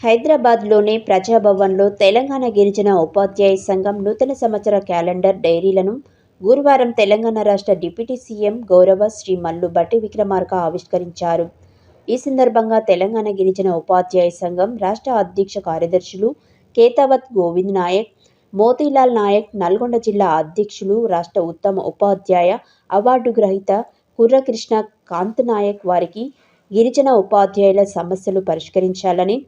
హైదరాబాద్లోని ప్రజాభవన్లో తెలంగాణ గిరిజన ఉపాధ్యాయ సంఘం నూతన సంవత్సర క్యాలెండర్ డైరీలను గురువారం తెలంగాణ రాష్ట్ర డిప్యూటీ సీఎం గౌరవ శ్రీ మల్లు భట్టి విక్రమార్క ఆవిష్కరించారు. ఈ సందర్భంగా తెలంగాణ గిరిజన ఉపాధ్యాయ సంఘం రాష్ట్ర అధ్యక్ష కార్యదర్శులు కేతావత్ గోవింద్ నాయక్, మోతీలాల్ నాయక్, నల్గొండ జిల్లా అధ్యక్షులు, రాష్ట్ర ఉత్తమ ఉపాధ్యాయ అవార్డు గ్రహీత కుర్రకృష్ణ కాంత్ నాయక్ వారికి గిరిజన ఉపాధ్యాయుల సమస్యలు పరిష్కరించాలని,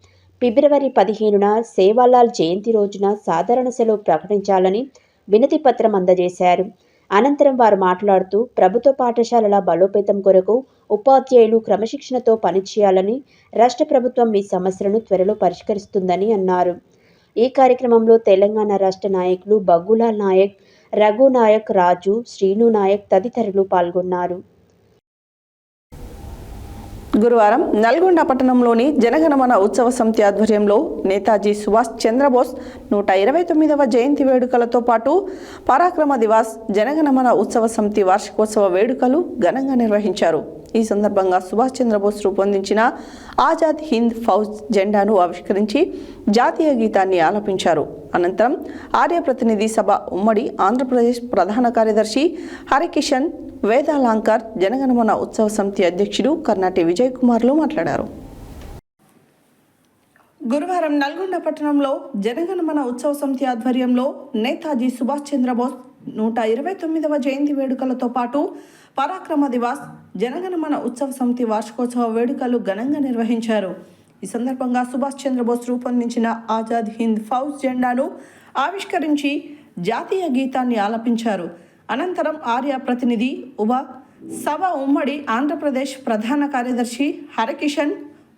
ఫిబ్రవరి 15న సేవాలాల్ జయంతి రోజున సాధారణ సెలవు ప్రకటించాలని వినతి పత్రం అందజేశారు. అనంతరం వారు మాట్లాడుతూ ప్రభుత్వ పాఠశాలల బలోపేతం కొరకు ఉపాధ్యాయులు క్రమశిక్షణతో పనిచేయాలని, రాష్ట్ర ప్రభుత్వం మీ సమస్యలను త్వరలో పరిష్కరిస్తుందని అన్నారు. ఈ కార్యక్రమంలో తెలంగాణ రాష్ట్ర నాయకులు బగ్గులాల్ నాయక్, రఘు నాయక్, రాజు, శ్రీను నాయక్ తదితరులు పాల్గొన్నారు. గురువారం నల్గొండ పట్టణంలోని జనగణమన ఉత్సవ సమితి ఆధ్వర్యంలో నేతాజీ సుభాష్ చంద్రబోస్ 129వ జయంతి వేడుకలతో పాటు పరాక్రమ దివాస్ జనగణమన ఉత్సవ సమితి వార్షికోత్సవ వేడుకలు ఘనంగా నిర్వహించారు. ఈ సందర్భంగా సుభాష్ చంద్రబోస్ రూపొందించిన ఆజాద్ హింద్ ఫౌజ్ జెండాను ఆవిష్కరించి జాతీయ గీతాన్ని ఆలపించారు. అనంతరం ఆర్య ప్రతినిధి సభ ఉమ్మడి ఆంధ్రప్రదేశ్ ప్రధాన కార్యదర్శి హరికిషన్ వేదాలాంకర్, జనగణమన ఉత్సవ సమితి అధ్యక్షుడు కర్నాటి విజయ్ కుమార్లు మాట్లాడారు. గురువారం నల్గొండ పట్టణంలో జనగణమన ఉత్సవ సమితి ఆధ్వర్యంలో నేతాజీ సుభాష్ చంద్రబోస్ 129వ జయంతి వేడుకలతో పాటు పరాక్రమ దివాస్ జనగణమన ఉత్సవ సమితి వార్షికోత్సవ వేడుకలు ఘనంగా నిర్వహించారు. ఈ సందర్భంగా సుభాష్ చంద్రబోస్ రూపొందించిన ఆజాద్ హింద్ ఫౌజ్ జెండాను ఆవిష్కరించి జాతీయ గీతాన్ని ఆలపించారు. అనంతరం ఆర్య ప్రతినిధి సభ ఉమ్మడి ఆంధ్రప్రదేశ్ ప్రధాన కార్యదర్శి హరికిషన్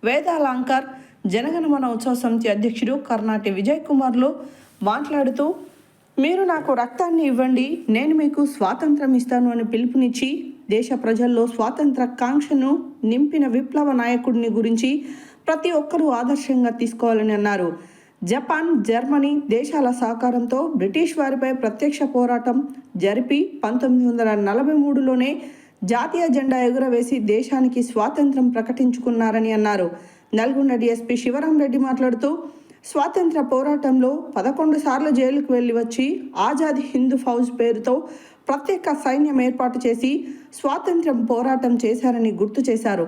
వేదాలాంకర్, జనగణమన ఉత్సవ సమితి అధ్యక్షుడు కర్నాటి విజయ్ కుమార్లు మాట్లాడుతూ, మీరు నాకు రక్తాన్ని ఇవ్వండి, నేను మీకు స్వాతంత్రం ఇస్తాను అని పిలుపునిచ్చి దేశ ప్రజల్లో స్వాతంత్ర కాంక్షను నింపిన విప్లవ నాయకుడిని గురించి ప్రతి ఒక్కరూ ఆదర్శంగా తీసుకోవాలని అన్నారు. జపాన్, జర్మనీ దేశాల సహకారంతో బ్రిటిష్ వారిపై ప్రత్యక్ష పోరాటం జరిపి 1943లోనే జాతీయ జెండా ఎగురవేసి దేశానికి స్వాతంత్రం ప్రకటించుకున్నారని అన్నారు. నల్గొండ డీఎస్పీ శివరాంరెడ్డి మాట్లాడుతూ, స్వాతంత్ర పోరాటంలో 11 సార్లు జైలుకు వెళ్లి వచ్చి ఆజాద్ హిందూ ఫౌజ్ పేరుతో ప్రత్యేక సైన్యం ఏర్పాటు చేసి స్వాతంత్రం పోరాటం చేశారని గుర్తు చేశారు.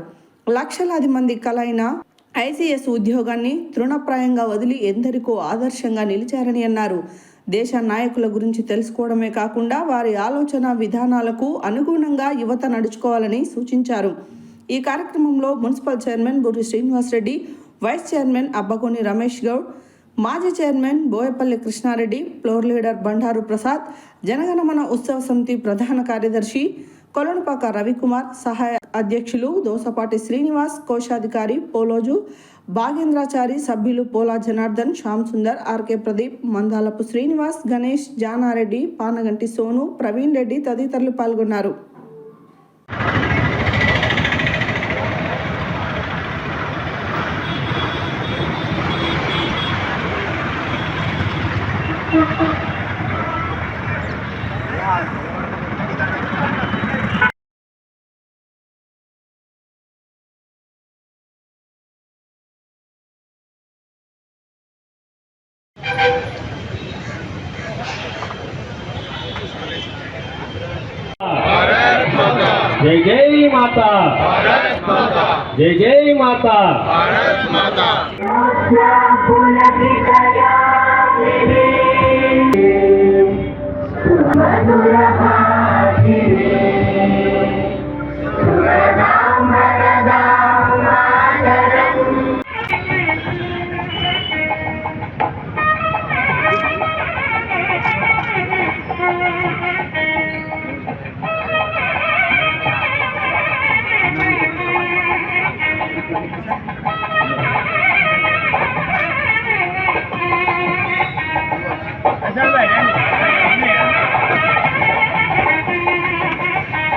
లక్షలాది మంది కలైన ఐసీఎస్ ఉద్యోగాన్ని తృణప్రాయంగా వదిలి ఎందరికో ఆదర్శంగా నిలిచారని అన్నారు. దేశ నాయకుల గురించి తెలుసుకోవడమే కాకుండా వారి ఆలోచన విధానాలకు అనుగుణంగా యువత నడుచుకోవాలని సూచించారు. ఈ కార్యక్రమంలో municipal chairman Burri Srinivasa Reddy, vice chairman Abbagoni Ramesh Goud, మాజీ chairman Boyapalli Krishna Reddy, floor leader Bandaru Prasad, Janaganamana ఉత్సవ సమితి ప్రధాన కార్యదర్శి కొలనుపాక రవికుమార్, సహాయ అధ్యక్షులు దోసపాటి శ్రీనివాస్, కోశాధికారి పోలోజు భాగేంద్రాచారి, సభ్యులు పోలా జనార్దన్, శ్యామ్ సుందర్, ఆర్కే ప్రదీప్, మందాలపు శ్రీనివాస్, గణేష్, జానారెడ్డి, పానగంటి సోను, ప్రవీణ్ రెడ్డి తదితరులు పాల్గొన్నారు. जय जय माता, जय जय माता,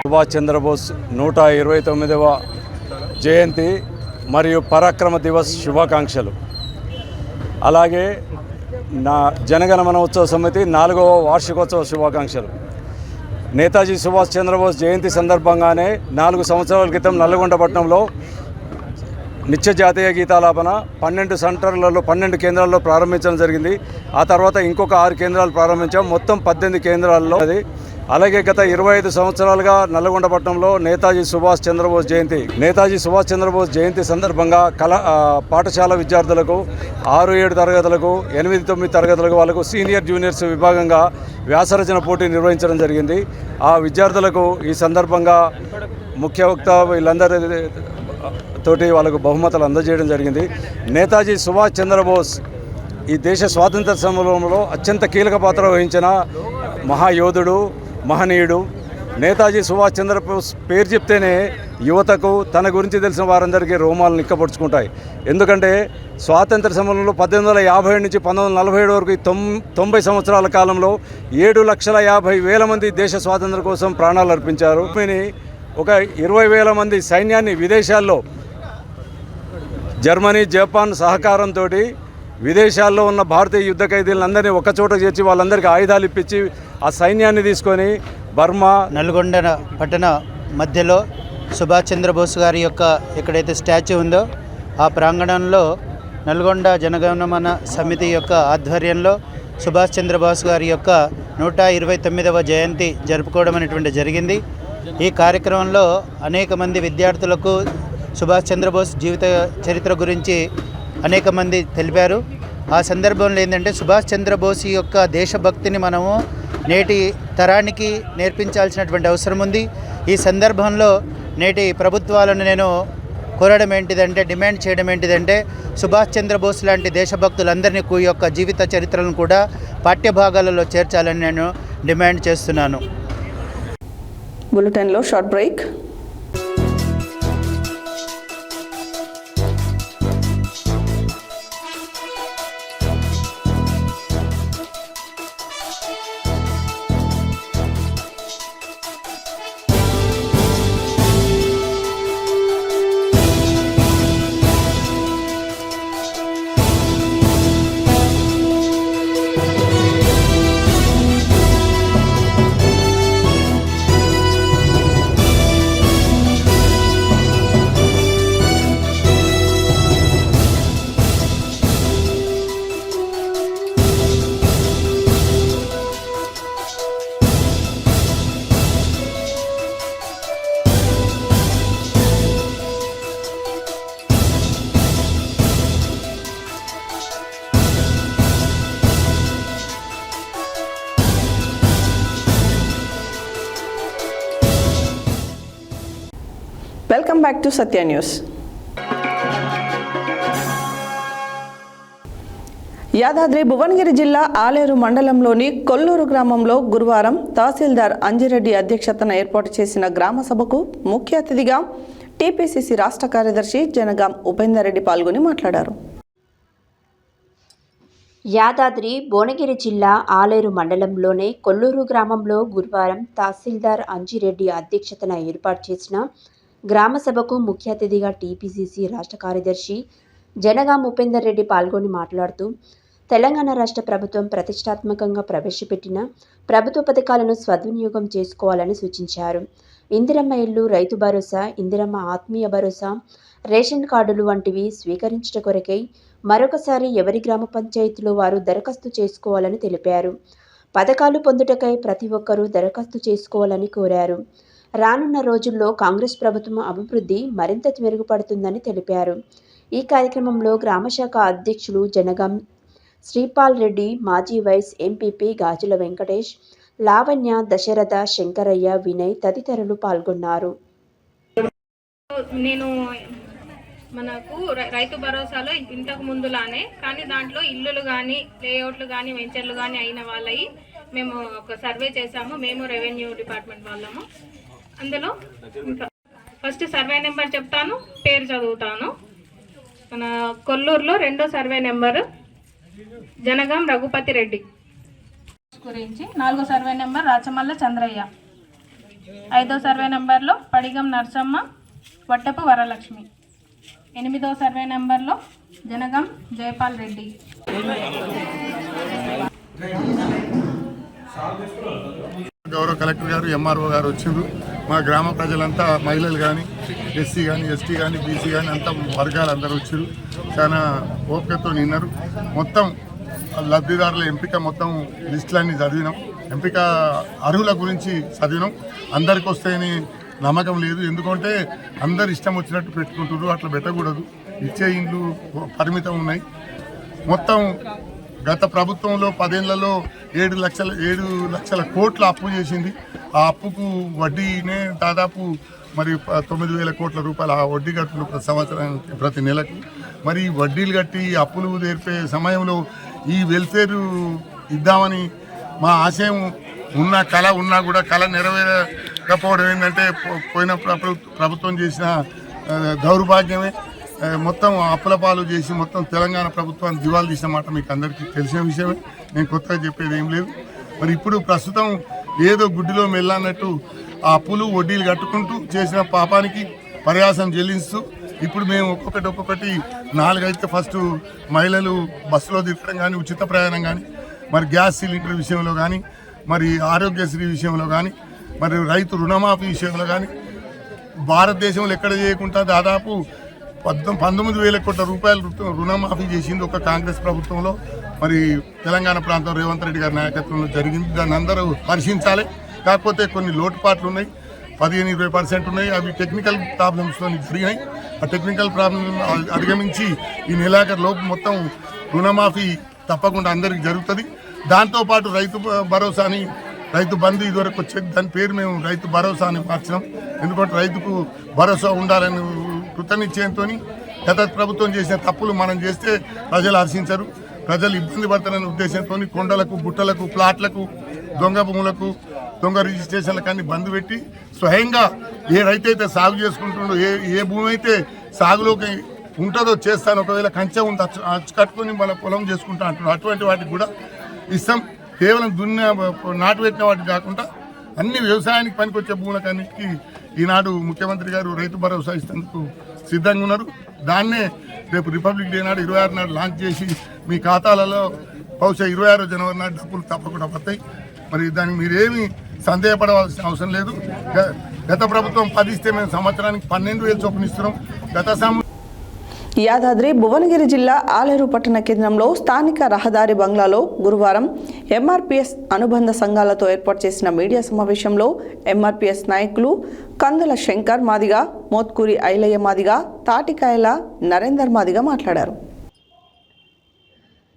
సుభాష్ చంద్రబోస్ 129వ జయంతి మరియు పరాక్రమ దివస్ శుభాకాంక్షలు. అలాగే నా జనగణమన ఉత్సవ సమితి 4వ వార్షికోత్సవ శుభాకాంక్షలు. నేతాజీ సుభాష్ చంద్రబోస్ జయంతి సందర్భంగానే 4 సంవత్సరాల క్రితం నల్లగొండ పట్టణంలో నిత్య జాతీయ గీతాలాపన 12 సెంటర్లలో 12 కేంద్రాల్లో ప్రారంభించడం జరిగింది. ఆ తర్వాత ఇంకొక 6 కేంద్రాలు ప్రారంభించాం. మొత్తం 18 కేంద్రాల్లో అది. అలాగే గత 25 సంవత్సరాలుగా నల్లగొండ పట్టణంలో నేతాజీ సుభాష్ చంద్రబోస్ జయంతి సందర్భంగా పాఠశాల విద్యార్థులకు 6-7 తరగతులకు 8-9 తరగతులకు వాళ్ళకు సీనియర్ జూనియర్స్ విభాగంగా వ్యాసరచన పోటీ నిర్వహించడం జరిగింది. ఆ విద్యార్థులకు ఈ సందర్భంగా ముఖ్య వక్త వీళ్ళందరి తోటి వాళ్ళకు బహుమతులు అందజేయడం జరిగింది. నేతాజీ సుభాష్ చంద్రబోస్ ఈ దేశ స్వాతంత్ర సమరంలో అత్యంత కీలక పాత్ర వహించిన మహాయోధుడు, మహనీయుడు. నేతాజీ సుభాష్ చంద్రబోస్ పేరు చెప్తేనే యువతకు తన గురించి తెలిసిన వారందరికీ రోమాలు నిక్కపొడుచుకుంటాయి. ఎందుకంటే స్వాతంత్ర సమరంలో 1857 నుంచి 1947 వరకు 90 సంవత్సరాల కాలంలో 7,50,000 మంది దేశ స్వాతంత్రం కోసం ప్రాణాలు అర్పించారు. ఒక 20,000 మంది సైన్యాన్ని విదేశాల్లో జర్మనీ, జపాన్ సహకారంతో విదేశాల్లో ఉన్న భారతీయ యుద్ధ ఖైదీలందరినీ ఒకచోట చేర్చి వాళ్ళందరికీ ఆయుధాలు ఇప్పించి ఆ సైన్యాన్ని తీసుకొని బర్మా నల్గొండ పట్టణ మధ్యలో సుభాష్ చంద్రబోస్ గారి యొక్క ఎక్కడైతే స్టాచ్యూ ఉందో ఆ ప్రాంగణంలో నల్గొండ జనగణమన సమితి యొక్క ఆధ్వర్యంలో సుభాష్ చంద్రబోస్ గారి యొక్క 129వ జయంతి జరుపుకోవడం అనేటువంటి జరిగింది. ఈ కార్యక్రమంలో అనేక మంది విద్యార్థులకు సుభాష్ చంద్రబోస్ జీవిత చరిత్ర గురించి అనేక మంది తెలిపారు. ఆ సందర్భంలో ఏంటంటే సుభాష్ చంద్రబోస్ యొక్క దేశభక్తిని మనము నేటి తరానికి నేర్పించాల్సినటువంటి అవసరం ఉంది. ఈ సందర్భంలో నేటి ప్రభుత్వాలను నేను కోరడం ఏంటిదంటే, డిమాండ్ చేయడం ఏంటిదంటే, సుభాష్ చంద్రబోస్ లాంటి దేశభక్తులందరినీ యొక్క జీవిత చరిత్రలను కూడా పాఠ్యభాగాలలో చేర్చాలని నేను డిమాండ్ చేస్తున్నాను. బులెటిన్లో short break. Welcome back to Satya news. Yadadri Bhuvanagiri జిల్లా ఆలేరు మండలంలోని కొల్లూరు గ్రామంలో గురువారం తహసీల్దార్ అంజిరెడ్డి అధ్యక్షతన ఏర్పాటు చేసిన గ్రామ సభకు ముఖ్య అతిథిగా టీపీసీసీ రాష్ట్ర కార్యదర్శి జనగాం ఉపేందర్ రెడ్డి పాల్గొని మాట్లాడారు. యాదాద్రి భువనగిరి జిల్లా ఆలేరు మండలంలోని కొల్లూరు గ్రామంలో గురువారం తహసీల్దార్ అంజిరెడ్డి అధ్యక్షతన ఏర్పాటు చేసిన గ్రామ సభకు ముఖ్య అతిథిగా టీపీసీసీ రాష్ట్ర కార్యదర్శి జనగాం ఉపేందర్ రెడ్డి పాల్గొని మాట్లాడుతూ తెలంగాణ రాష్ట్ర ప్రభుత్వం ప్రతిష్టాత్మకంగా ప్రవేశపెట్టిన ప్రభుత్వ పథకాలను సద్వినియోగం చేసుకోవాలని సూచించారు. ఇందిరమ్మ ఇల్లు, రైతు భరోసా, ఇందిరమ్మ ఆత్మీయ భరోసా, రేషన్ కార్డులు వంటివి స్వీకరించట కొరకై మరొకసారి ఎవరి గ్రామ పంచాయతీలో వారు దరఖాస్తు చేసుకోవాలని తెలిపారు. పథకాలు పొందుటకై ప్రతి ఒక్కరూ దరఖాస్తు చేసుకోవాలని కోరారు. రానున్న రోజుల్లో కాంగ్రెస్ ప్రభుత్వం అభివృద్ధి మరింత మెరుగుపడుతుందని తెలిపారు. ఈ కార్యక్రమంలో గ్రామశాఖ అధ్యక్షులు జనగాం శ్రీపాల్ రెడ్డి, మాజీ వైస్ ఎంపీపీ గాజుల వెంకటేష్, లావణ్య, దశరథ, శంకరయ్య, వినయ్ తదితరులు పాల్గొన్నారు. నేను మనకు రైతు భరోసాలో ఇంతకు ముందులానే కానీ దాంట్లో ఇల్లులు కానీ లేఅవుట్లు కానీ వెంచర్లు కానీ అయిన వాళ్ళవి మేము ఒక సర్వే చేసాము. మేము రెవెన్యూ డిపార్ట్మెంట్ వాళ్ళము. అందులో ఫస్ట్ సర్వే నెంబర్ చెప్తాను, పేరు చదువుతాను. మన కొల్లూరులో 2వ సర్వే నెంబరు జనగాం రఘుపతి రెడ్డి గురించి, 4వ సర్వే నెంబర్ రాచమల్ల చంద్రయ్య, 5వ సర్వే నెంబర్లో పడిగం నర్సమ్మ, వట్టపు వరలక్ష్మి, 8వ సర్వే నెంబర్లో జనగాం జయపాల్ రెడ్డి. గౌరవ కలెక్టర్ గారు, ఎంఆర్ఓ గారు వచ్చిండ్రు. మా గ్రామ ప్రజలంతా మహిళలు కానీ, ఎస్సీ కానీ, ఎస్టీ కానీ, బీసీ కానీ అంతా వర్గాలు అందరూ వచ్చారు. చాలా ఓపికతో నిన్నారు. మొత్తం లబ్ధిదారుల ఎంపిక మొత్తం లిస్టులన్నీ చదివినాం. ఎంపిక అర్హుల గురించి చదివినాం. అందరికి వస్తాయని నమ్మకం లేదు. ఎందుకంటే అందరు ఇష్టం వచ్చినట్టు పెట్టుకుంటారు. అట్లా పెట్టకూడదు. ఇచ్చే ఇండ్లు పరిమితం ఉన్నాయి. మొత్తం గత ప్రభుత్వంలో 10 ఏళ్లలో 7 లక్షల కోట్ల అప్పు చేసింది. ఆ అప్పుకు వడ్డీనే దాదాపు మరి 9,000 కోట్ల రూపాయలు ఆ వడ్డీ కట్టులు ప్రతి సంవత్సరానికి, ప్రతి నెలకు. మరి వడ్డీలు కట్టి అప్పులు నేర్పే సమయంలో ఈ వెల్ఫేర్ ఇద్దామని మా ఆశయం ఉన్న కళ ఉన్నా కూడా కళ నెరవేరకపోవడం ఏంటంటే పోయిన ప్రభుత్వం చేసిన దౌర్భాగ్యమే. మొత్తం అప్పుల పాలు చేసి మొత్తం తెలంగాణ ప్రభుత్వాన్ని దివాలు తీసిన మాట మీకు అందరికీ తెలిసిన విషయమే. నేను కొత్తగా చెప్పేది ఏం లేదు. మరి ఇప్పుడు ప్రస్తుతం ఏదో గుడ్డిలో మెల్లన్నట్టు ఆ అప్పులు వడ్డీలు కట్టుకుంటూ చేసిన పాపానికి పరిహాసం చెల్లిస్తూ ఇప్పుడు మేము ఒక్కొక్కటి 4 అయితే ఫస్ట్ మహిళలు బస్సులో తిరగడం కానీ, ఉచిత ప్రయాణం కానీ, మరి గ్యాస్ సిలిండర్ విషయంలో కానీ, మరి ఆరోగ్యశ్రీ విషయంలో కానీ, మరి రైతు రుణమాఫీ విషయంలో కానీ భారతదేశంలో ఎక్కడ చేయకుండా దాదాపు 19,000 కోట్ల రూపాయలు రుణమాఫీ చేసింది ఒక కాంగ్రెస్ ప్రభుత్వంలో. మరి తెలంగాణ ప్రాంతం రేవంత్ రెడ్డి గారి నాయకత్వంలో జరిగింది. దాన్ని అందరూ పరిశీలించాలి. కాకపోతే కొన్ని లోటుపాట్లు ఉన్నాయి. 15-20% ఉన్నాయి. అవి టెక్నికల్ ప్రాబ్లమ్స్తో జరిగినాయి. ఆ టెక్నికల్ ప్రాబ్లమ్ అధిగమించి ఈ నెలాఖరు లోపు మొత్తం రుణమాఫీ తప్పకుండా అందరికీ జరుగుతుంది. దాంతోపాటు రైతు భరోసాని, రైతు బంధు ఇదివరకు వచ్చేది, దాని పేరు మేము రైతు భరోసా అని మార్చినాం. ఎందుకంటే రైతుకు భరోసా ఉండాలని కృతనిశ్చయంతో గత ప్రభుత్వం చేసిన తప్పులు మనం చేస్తే ప్రజలు హర్షించరు, ప్రజలు ఇబ్బంది పడతారనే ఉద్దేశంతో కొండలకు, గుట్టలకు, ప్లాట్లకు, దొంగ భూములకు, దొంగ రిజిస్ట్రేషన్లకు అన్ని బంద్ పెట్టి స్వయంగా ఏ రైతు అయితే సాగు చేసుకుంటుండో, ఏ భూమి అయితే సాగులోకి ఉంటుందో చేస్తాను, ఒకవేళ కంచె ఉంది అచ్చు కట్టుకొని మన పొలం చేసుకుంటా అంటున్నారు. అటువంటి వాటికి కూడా ఇస్తాం. కేవలం నాటు పెట్టిన వాటికి కాకుండా అన్ని వ్యవసాయానికి పనికొచ్చే భూములకన్నిటికీ ఈనాడు ముఖ్యమంత్రి గారు రైతు భరోసా ఇస్తేందుకు సిద్ధంగా ఉన్నారు. దాన్నే రేపు రిపబ్లిక్ డే నాడు 26 నాడు లాంచ్ చేసి మీ ఖాతాలలో బహుశా 26 జనవరి నాడు డబ్బులు తప్పకుండా పడతాయి. మరి దానికి మీరేమీ సందేహపడవలసిన అవసరం లేదు. గత ప్రభుత్వం 10 ఇస్తే మేము సంవత్సరానికి 12,000 చొప్పున ఇస్తున్నాం. యాదాద్రి భువనగిరి జిల్లా ఆలేరు పట్టణ కేంద్రంలో స్థానిక రహదారి బంగ్లాలో గురువారం ఎంఆర్పీఎస్ అనుబంధ సంఘాలతో ఏర్పాటు చేసిన మీడియా సమావేశంలో ఎంఆర్పీఎస్ నాయకులు కందుల శంకర్ మాదిగ, మోత్కూరి ఐలయ్య మాదిగ, తాటికాయల నరేందర్ మాదిగ మాట్లాడారు.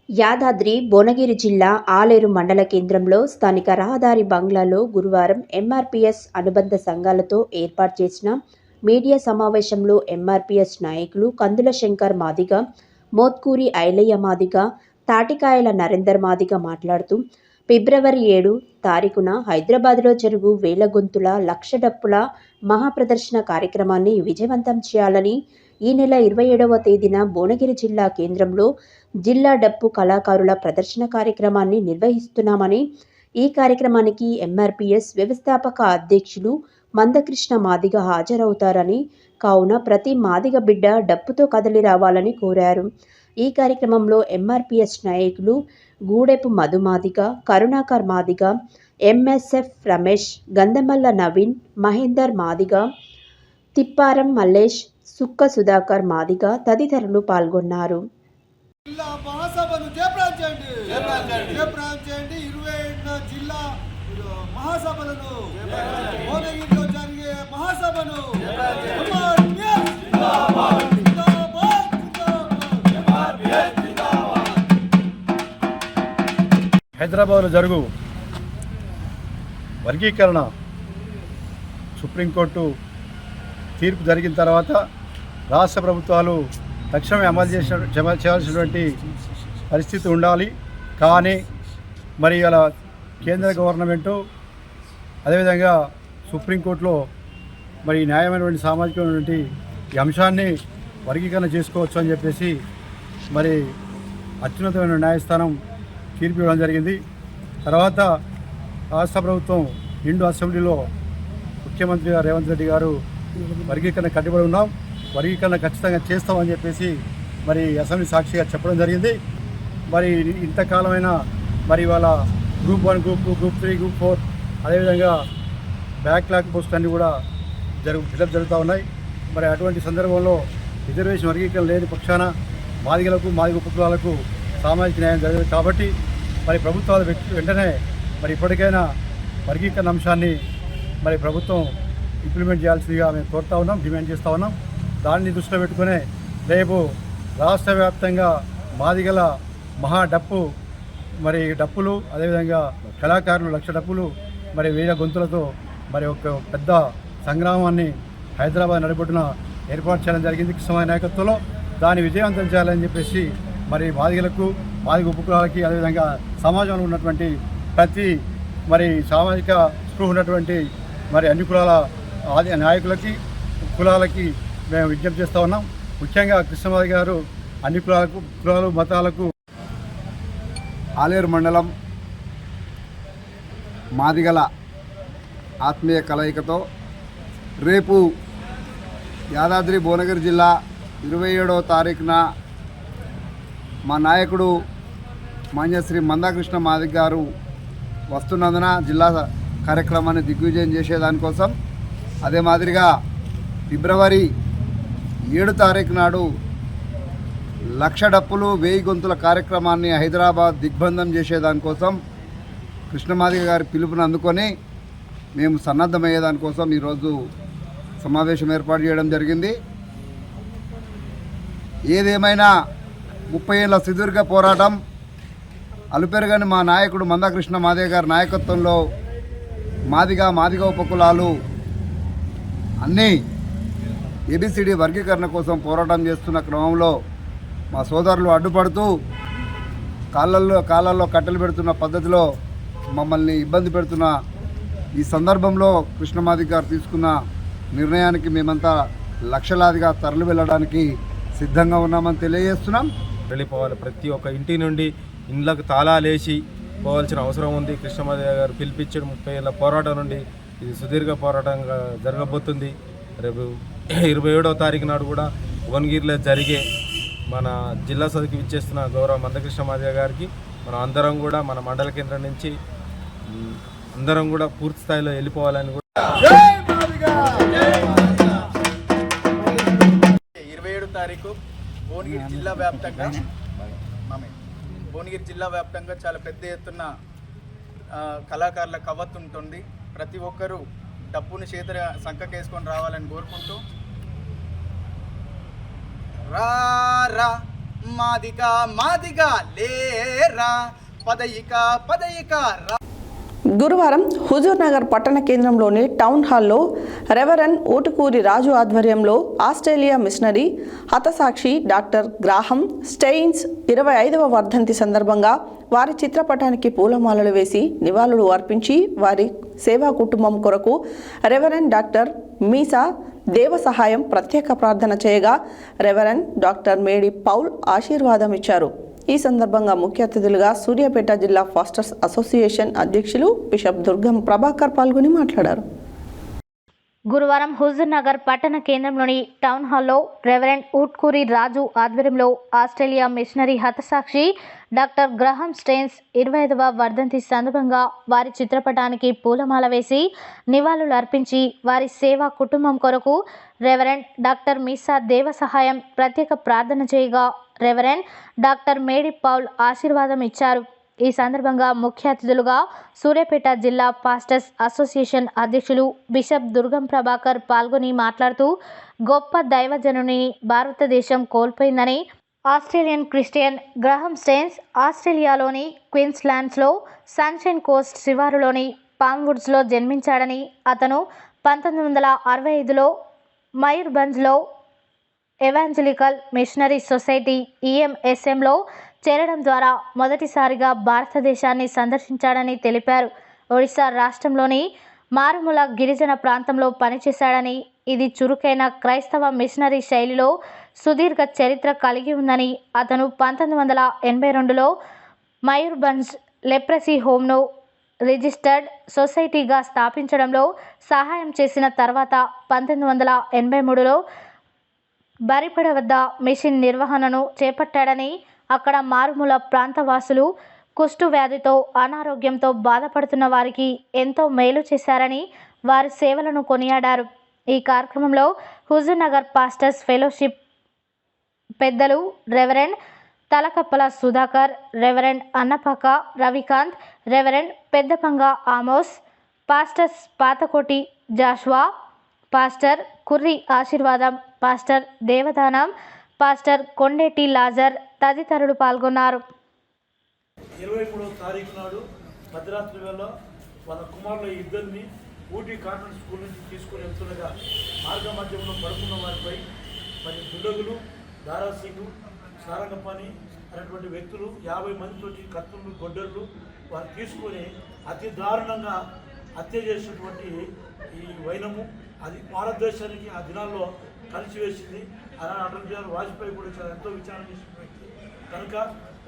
యాదాద్రి భువనగిరి జిల్లా ఆలేరు మండల కేంద్రంలో స్థానిక రహదారి బంగ్లాలో గురువారం ఎంఆర్పీఎస్ అనుబంధ సంఘాలతో ఏర్పాటు చేసిన మీడియా సమావేశంలో ఎంఆర్పిఎస్ నాయకులు కందుల శంకర్ మాదిగ, మోత్కూరి ఐలయ్య మాదిగ, తాటికాయల నరేందర్ మాదిగ మాట్లాడుతూ ఫిబ్రవరి 7 తారీఖున హైదరాబాద్లో జరుగు వేల గొంతుల లక్ష డప్పుల మహాప్రదర్శన కార్యక్రమాన్ని విజయవంతం చేయాలని ఈ నెల 27వ తేదీన భువనగిరి జిల్లా కేంద్రంలో జిల్లా డప్పు కళాకారుల ప్రదర్శన కార్యక్రమాన్ని నిర్వహిస్తున్నామని, ఈ కార్యక్రమానికి ఎంఆర్పిఎస్ వ్యవస్థాపక అధ్యక్షులు మందకృష్ణ మాదిగ హాజరవుతారని, కావున ప్రతి మాదిగ బిడ్డ డప్పుతో కదలి రావాలని కోరారు. ఈ కార్యక్రమంలో ఎంఆర్పిఎస్ నాయకులు గూడెపు మధు మాదిగ, కరుణాకర్ మాదిగ, ఎంఎస్ఎఫ్ రమేష్, గంధమల్ల నవీన్, మహేందర్ మాదిగ, తిప్పారం మల్లేష్, సుక్క సుధాకర్ మాదిగ తదితరులు పాల్గొన్నారు. జిల్లా మహాసభను జయప్రదం చేయండి. 27న జిల్లా మహాసభలను భువనగిరిలో జరిగే మహాసభను హైదరాబాద్లో జరుగు వర్గీకరణ సుప్రీంకోర్టు తీర్పు జరిగిన తర్వాత రాష్ట్ర ప్రభుత్వాలు తక్షణమే అమలు చేయాల్సినటువంటి పరిస్థితి ఉండాలి. కానీ మరి అలా కేంద్ర గవర్నమెంటు అదేవిధంగా సుప్రీంకోర్టులో మరి న్యాయమైనటువంటి సామాజికమైనటువంటి ఈ అంశాన్ని వర్గీకరణ చేసుకోవచ్చు అని చెప్పేసి మరి అత్యున్నతమైన న్యాయస్థానం తీర్పు ఇవ్వడం జరిగింది. తర్వాత రాష్ట్ర ప్రభుత్వం నిండు అసెంబ్లీలో ముఖ్యమంత్రి రేవంత్ రెడ్డి గారు వర్గీకరణ కట్టుబడి ఉన్నాం, వర్గీకరణ ఖచ్చితంగా చేస్తామని చెప్పేసి మరి అసెంబ్లీ సాక్షిగా చెప్పడం జరిగింది. మరి ఇంతకాలమైన మరి ఇవాళ గ్రూప్ 1, గ్రూప్ 2, గ్రూప్ 3, గ్రూప్ 4 అదేవిధంగా బ్యాక్లాగ్ పోస్ట్ అన్నీ కూడా ఫిలప్ జరుగుతూ ఉన్నాయి. మరి అటువంటి సందర్భంలో రిజర్వేషన్ వర్గీకరణ లేని పక్షాన మాదిగలకు, మాదిగ ఉపకులాలకు సామాజిక న్యాయం జరగదు. కాబట్టి మరి ప్రభుత్వాలు వెంటనే మరి ఇప్పటికైనా వర్గీకరణ అంశాన్ని మరి ప్రభుత్వం ఇంప్లిమెంట్ చేయాల్సిందిగా మేము కోరుతా ఉన్నాం, డిమాండ్ చేస్తూ ఉన్నాం. దాన్ని దృష్టిలో పెట్టుకునే రేపు రాష్ట్ర వ్యాప్తంగా మాదిగల మహా డప్పు మరి డప్పులు అదేవిధంగా కళాకారులు 1,00,000 డప్పులు మరి 1000 గొంతులతో మరి ఒక పెద్ద సంగ్రామాన్ని హైదరాబాద్ నడిబొడ్డున ఏర్పాటు చేయడం జరిగింది కృష్ణమాది నాయకత్వంలో. దాన్ని విజయవంతం చేయాలని చెప్పేసి మరి మాదిగలకు, మాదిగ ఉపకులాలకి అదేవిధంగా సమాజంలో ఉన్నటువంటి ప్రతి మరి సామాజిక స్పృహ ఉన్నటువంటి మరి అన్ని కులాల నాయకులకి, కులాలకి మేము విజ్ఞప్తి చేస్తూ ఉన్నాం. ముఖ్యంగా కృష్ణమాది గారు అన్ని కులాలు మతాలకు ఆలేరు మండలం మాదిగల ఆత్మీయ కలయికతో రేపు యాదాద్రి భువనగిరి జిల్లా 27వ తారీఖున మా నాయకుడు మాన్యశ్రీ మందకృష్ణ మాదిగ గారు వస్తున్నందున జిల్లా కార్యక్రమాన్ని దిగ్విజయం చేసేదానికోసం, అదే మాదిరిగా ఫిబ్రవరి 7 తారీఖు నాడు 1,00,000 డప్పులు 1000 గొంతుల కార్యక్రమాన్ని హైదరాబాద్ దిగ్బంధం చేసేదానికోసం కృష్ణమాదిగ గారి పిలుపుని అందుకొని మేము సన్నద్ధమయ్యేదానికోసం ఈరోజు సమావేశం ఏర్పాటు చేయడం జరిగింది. ఏదేమైనా 30 ఏళ్ల సుదీర్ఘ పోరాటం అలుపెరగని మా నాయకుడు మందకృష్ణ మాదిగ గారి నాయకత్వంలో మాదిగ ఉపకులాలు అన్నీ ఏబిసిడి వర్గీకరణ కోసం పోరాటం చేస్తున్న క్రమంలో మా సోదరులు అడ్డుపడుతూ కాళ్ళల్లో కట్టెలు పెడుతున్న పద్ధతిలో మమ్మల్ని ఇబ్బంది పెడుతున్న ఈ సందర్భంలో కృష్ణమాదిగ గారు తీసుకున్న నిర్ణయానికి మేమంతా లక్షలాదిగా తరలి వెళ్ళడానికి సిద్ధంగా ఉన్నామని తెలియజేస్తున్నాం. వెళ్ళిపోవాలి. ప్రతి ఒక్క ఇంటి నుండి ఇండ్లకు తాళాలేసి పోవాల్సిన అవసరం ఉంది. కృష్ణమాదిగ గారు పిలిపించిన 30 ఏళ్ళ పోరాటం నుండి ఇది సుదీర్ఘ పోరాటంగా జరగబోతుంది. రేపు 27వ తారీఖు నాడు కూడా భువనగిరిలో జరిగే మన జిల్లా సభకి విచ్చేస్తున్న గౌరవ మందకృష్ణ మాదిగ గారికి మనం అందరం కూడా మన మండల కేంద్రం నుంచి అందరం కూడా పూర్తి స్థాయిలో వెళ్ళిపోవాలని కూడా 27 తారీఖు భువనగిరి జిల్లా వ్యాప్తంగా చాలా పెద్ద ఎత్తున కళాకారుల కవ్వత్తు ఉంటుంది. ప్రతి ఒక్కరూ డప్పుని చేతుల సంకకేసుకొని రావాలని కోరుకుంటూ రా మాదిగా లేరా పదయిక రా. గురువారం హుజూర్ నగర్ పట్టణ కేంద్రంలోని టౌన్ హాల్లో రెవరెండ్ ఊటుకూరి రాజు ఆధ్వర్యంలో ఆస్ట్రేలియా మిషనరీ హతసాక్షి డాక్టర్ గ్రాహం స్టెయిన్స్ 25వ వర్ధంతి సందర్భంగా వారి చిత్రపటానికి పూలమాలలు వేసి నివాళులు అర్పించి వారి సేవా కుటుంబం కొరకు రెవరెండ్ డాక్టర్ మీసా దేవ సహాయం ప్రత్యేక ప్రార్థన చేయగా రెవరెండ్ డాక్టర్ మేడి పౌల్ ఆశీర్వాదం ఇచ్చారు. ఈ సందర్భంగా ముఖ్య అతిథులుగా సూర్యాపేట జిల్లా ఫాస్టర్స్ అసోసియేషన్ అధ్యక్షులు బిషప్ దుర్గం ప్రభాకర్ పాల్గొని మాట్లాడారు. గురువారం హుజూర్ నగర్ పట్టణ కేంద్రంలోని టౌన్ హాల్లో రెవరెండ్ ఊట్కూరి రాజు ఆధ్వర్యంలో ఆస్ట్రేలియా మిషనరీ హతసాక్షి డాక్టర్ గ్రహం స్టెయిన్స్ 25వ వర్ధంతి సందర్భంగా వారి చిత్రపటానికి పూలమాల వేసి నివాళులు అర్పించి వారి సేవా కుటుంబం కొరకు రెవరెండ్ డాక్టర్ మీసా దేవ సహాయం ప్రత్యేక ప్రార్థన చేయగా రెవరెండ్ డాక్టర్ మేడి పౌల్ ఆశీర్వాదం ఇచ్చారు. ఈ సందర్భంగా ముఖ్య అతిథులుగా సూర్యాపేట జిల్లా పాస్టర్స్ అసోసియేషన్ అధ్యక్షులు బిషప్ దుర్గం ప్రభాకర్ పాల్గొని మాట్లాడుతూ గొప్ప దైవజనుని భారతదేశం కోల్పోయిందని, ఆస్ట్రేలియన్ క్రిస్టియన్ గ్రహం స్టెయిన్స్ ఆస్ట్రేలియాలోని క్వీన్స్లాండ్స్లో సన్షైన్ కోస్ట్ శివారులోని పామ్వుడ్స్లో జన్మించాడని, అతను 1965లో మయూర్భంజ్లో ఎవాంజలికల్ మిషనరీ సొసైటీ EMSMలో చేరడం ద్వారా మొదటిసారిగా భారతదేశాన్ని సందర్శించాడని తెలిపారు. ఒడిశా రాష్ట్రంలోని మారుమూల గిరిజన ప్రాంతంలో పనిచేశాడని, ఇది చురుకైన క్రైస్తవ మిషనరీ శైలిలో సుదీర్ఘ చరిత్ర కలిగి ఉందని, అతను 1982లో మయూర్భంజ్ లెప్రసీ హోమ్ను రిజిస్టర్డ్ సొసైటీగా స్థాపించడంలో సహాయం చేసిన తర్వాత 1983లో బరిపడ వద్ద మిషన్ నిర్వహణను చేపట్టాడని, అక్కడ మారుమూల ప్రాంతవాసులు కుష్టు వ్యాధితో అనారోగ్యంతో బాధపడుతున్న వారికి ఎంతో మేలు చేశారని వారి సేవలను కొనియాడారు. ఈ కార్యక్రమంలో హుజూర్ నగర్ పాస్టర్స్ ఫెలోషిప్ పెద్దలు reverend Talakappala Sudhakar, reverend Annapaka Ravikanth, reverend Peddapanga Amos, pastors Pathakoti Joshua, pastor Kurri Ashirvadam, pastor Devadanam, pastor Kondeti Lazar తదితరులు పాల్గొన్నారు. 23వ తారీఖు నాడు మధ్యరాత్రి వేళ వాళ్ళ కుమారుల ఇద్దరిని ఊటీ కాన్వెంట్ స్కూల్ నుంచి తీసుకుని వెళ్తుండగా మార్గ మధ్యంలో పడుకున్న వారిపై మరి దుండగులు, దారాసింగు, సారంగపాణి అనేటువంటి వ్యక్తులు 50 మందితోటి కత్తులు, గొడ్డళ్ళు వారు తీసుకొని అతి దారుణంగా హత్య చేసినటువంటి ఈ వైనము అది భారతదేశానికి ఆ దినాల్లో కలిసివేసింది. అలానే అటల్ బిహారీ వాజ్పేయి కూడా చాలా ఎంతో విచారణ చేసిన వ్యక్తి కనుక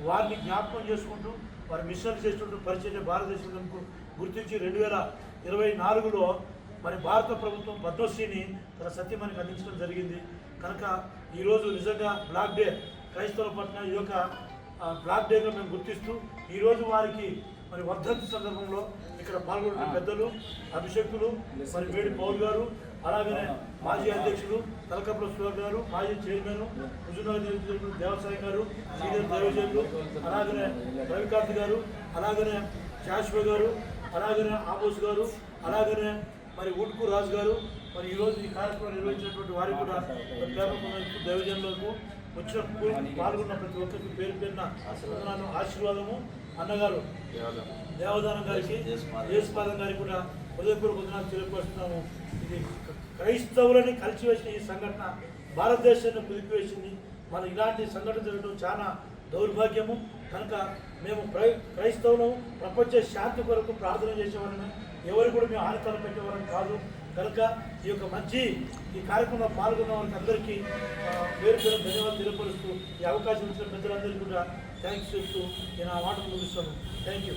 వారిని జ్ఞాపకం చేసుకుంటూ వారి మిషనరీ చేసినట్టు పరిచయం భారతదేశంలో గుర్తించి 2024లో మరి భారత ప్రభుత్వం పద్మశ్రీని తన సత్యమానికి అందించడం జరిగింది. కనుక ఈరోజు నిజంగా బ్లాక్ డే క్రైస్తవుల పట్ల ఈ యొక్క బ్లాక్ డేగా మేము గుర్తిస్తూ ఈరోజు వారికి మరి వర్ధంతి సందర్భంలో ఇక్కడ పాల్గొన్న పెద్దలు, అభిషేకులు, మరి మేడి పౌల్ గారు, అలాగనే మాజీ అధ్యక్షులు తలకప్పల సుధాకర్ గారు, మాజీ చైర్మన్ హుజూర్నగర్ దేవసాయి గారు, సీనియర్ దైవజనులు, అలాగనే రవికాంత్ గారు, అలాగనే శాశ్వ గారు, అలాగనే ఆమోస్ గారు, అలాగనే మరి ఊట్కూరు రాజు గారు, మరి ఈరోజు ఈ కార్యక్రమం నిర్వహించినటువంటి వారికి కూడా దైవజనులకు వచ్చిన పాల్గొన్న ప్రతి ఒక్కరికి పేరు పేరున ఆశీర్వాదము. అన్నగారు దేవదానం గారికి, దేశపాదం గారికి కూడా హృదయపూర్వక వందనాలు తెలియపరుస్తున్నాము. ఇది క్రైస్తవులని కలిసివేసిన ఈ సంఘటన భారతదేశాన్ని కుదిపివేసింది. మన ఇలాంటి సంఘటన జరగడం చాలా దౌర్భాగ్యము. కనుక మేము క్రైస్తవులు ప్రపంచ శాంతి కొరకు ప్రార్థన చేసేవాళ్ళని, ఎవరు కూడా మేము హానికరం పెట్టేవాళ్ళని కాదు. కనుక ఈ యొక్క మంచి ఈ కార్యక్రమంలో పాల్గొన్న వారికి అందరికీ పేరు పేరు ధన్యవాదాలు తెలియపరుస్తూ ఈ అవకాశం ఇచ్చిన పెద్దలందరికీ కూడా థ్యాంక్స్ చెప్తూ నేను ఆ మాటలు ముగిస్తాను. Thank you.